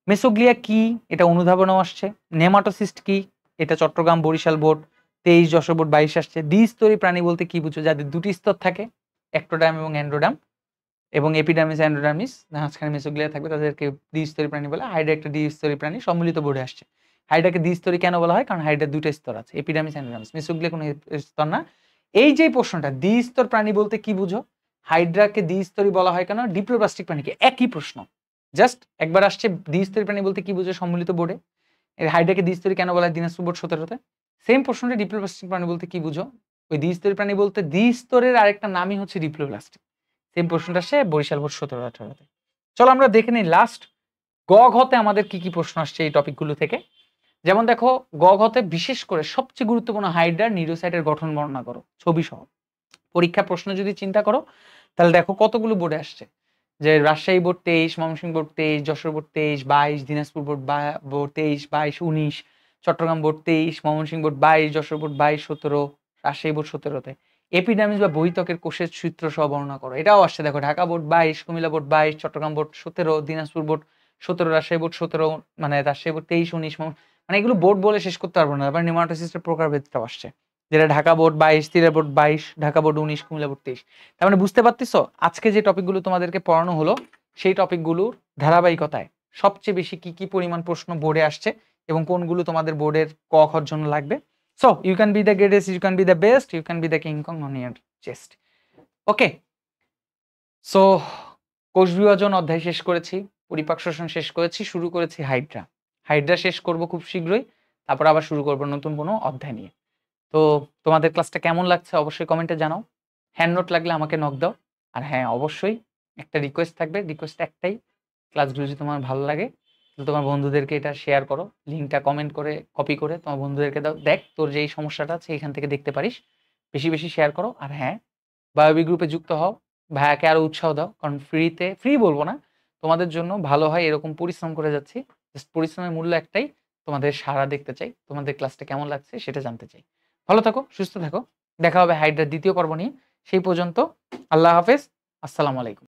মেসোগ্লিয়া কি? এটা অনুধাবনেও আসছে। নেমাটোসিস্ট কি? এটা চট্টগ্রাম, বরিশাল বোর্ড 23, যশোর বোর্ড 22 আসছে। দ্বিস্তরী প্রাণী বলতে কি বুঝো? যাদের দুটি স্তর থাকে, একটোডার্ম এবং এন্ডোডার্ম, এবং এপিডার্মিস, এন্ডোডার্মিস, মাঝখানে মেসোগ্লিয়া থাকবে, তাদেরকে দ্বিস্তরী প্রাণী বলে। হাইড্রা একটা দ্বিস্তরী প্রাণী, সম্মিলিত বোর্ডে আসছে। হাইড্রাকে দ্বিস্তরী কেন বলা হয়? কারণ হাইড্রার দুটো স্তর আছে, এপিডার্মিস, এন্ডোডার্মিস। মেসোগ্লিয়া কোনো স্তর না। এই যে প্রশ্নটা, দ্বিস্তর প্রাণী বলতে কি বুঝো? হাইড্রাকে দ্বিস্তরী বলা হয় কেন? ডিপ্লোপ্লাস্টিক প্রাণীকে। একই প্রশ্ন, জাস্ট একবার আসছে দ্বিস্তরী প্রাণী বলতে কি বুঝো সম্মিলিত বোর্ডে। হাইড্রাকে দ্বিস্তরী কেন বলা হয় দিনাজপুর বোর্ড 17-তে। সেম প্রশ্নটা ডিপ্লোপ্লাস্টিক প্রাণী বলতে কি বুঝো? ওই দ্বিস্তরী প্রাণী বলতে দ্বিস্তরের আরেকটা নামই হচ্ছে ডিপ্লোপ্লাস্টিক। সেম প্রশ্নটা আসছে বরিশাল বোর্ড 17-18-তে। চলো আমরা দেখে নিই লাস্ট গ ঘতে আমাদের কি কি প্রশ্ন আসছে এই টপিকগুলো থেকে। যেমন দেখো, গ ঘতে বিশেষ করে সবচেয়ে গুরুত্বপূর্ণ হাইড্রার নিউরোসাইটের গঠন বর্ণনা করো, ছবি সহ। পরীক্ষা প্রশ্ন যদি চিন্তা করো তাহলে দেখো কতগুলো বোর্ডে আসছে, যে Rajshahi board 23, Mymensingh board 23, Jessore board 23, 22, Dinajpur board 23, 22, 19, Chittagong board 23, Mymensingh board 22, Jessore board 22, 17, Rajshahi board 17-তে। এপিডার্মিস বা বহিত্বকের কোষের সূত্র সহ বর্ণনা করো, এটাও আসছে। দেখো Dhaka board 22, Comilla board 22, Chittagong board 17, Dinajpur board 17, Rajshahi board 17, মানে রাজশাহী বোর্ড 23, 19, মানে এগুলো বোর্ড বলে শেষ করতে পারবো না। আবার নিউমাটোসিস্টের প্রকারভেদটাও আসছে, যেটা Dhaka board 22, Sylhet board 22, Dhaka board 19, Comilla board 23। তার মানে বুঝতে পারতেছো আজকে যে টপিকগুলো তোমাদেরকে পড়ানো হলো সেই টপিকগুলোর ধারাবাহিকতায় সবচেয়ে বেশি কি কি পরিমাণ প্রশ্ন বোর্ডে আসছে এবং কোনগুলো তোমাদের বোর্ডের ক খর জন্য লাগবে। So you can be the greatest, you can be the best, you can be the King Kong on year chest. Okay, so কোষ বিভাজন অধ্যায় শেষ করেছি, পরিপাক শোষণ শেষ করেছি, শুরু করেছি হাইড্রা। হাইড্রা শেষ করব খুব শীঘ্রই, তারপর আবার শুরু করব নতুন কোনো অধ্যায় নিয়ে। তো তোমাদের ক্লাসটা কেমন লাগছে অবশ্যই কমেন্টে জানাও। হ্যান্ড নোট লাগলে আমাকে নক দাও। আর হ্যাঁ, অবশ্যই একটা রিকোয়েস্ট থাকবে, রিকোয়েস্ট একটাই, ক্লাসগুলো যদি তোমার ভালো লাগে তাহলে তোমার বন্ধুদেরকে এটা শেয়ার করো, লিঙ্কটা কমেন্ট করে কপি করে তোমার বন্ধুদেরকে দাও, দেখ তোর যেই সমস্যাটা আছে এখান থেকে দেখতে পারিস। বেশি বেশি শেয়ার করো। আর হ্যাঁ, বায়োবি গ্রুপে যুক্ত হও, ভাইয়াকে আরো উৎসাহ দাও, কারণ ফ্রি বলবো না, তোমাদের জন্য ভালো হয় এরকম পরিশ্রম করে যাচ্ছি। জাস্ট পরিশ্রমের মূল্য একটাই, তোমাদের সাড়া দেখতে চাই, তোমাদের ক্লাসটা কেমন লাগছে সেটা জানতে চাই। ভালো থাকো, সুস্থ থাকো, দেখা হবে হাইড্রার দ্বিতীয় পর্ব নিয়ে। সেই পর্যন্ত আল্লাহ হাফেজ, আসসালামু আলাইকুম।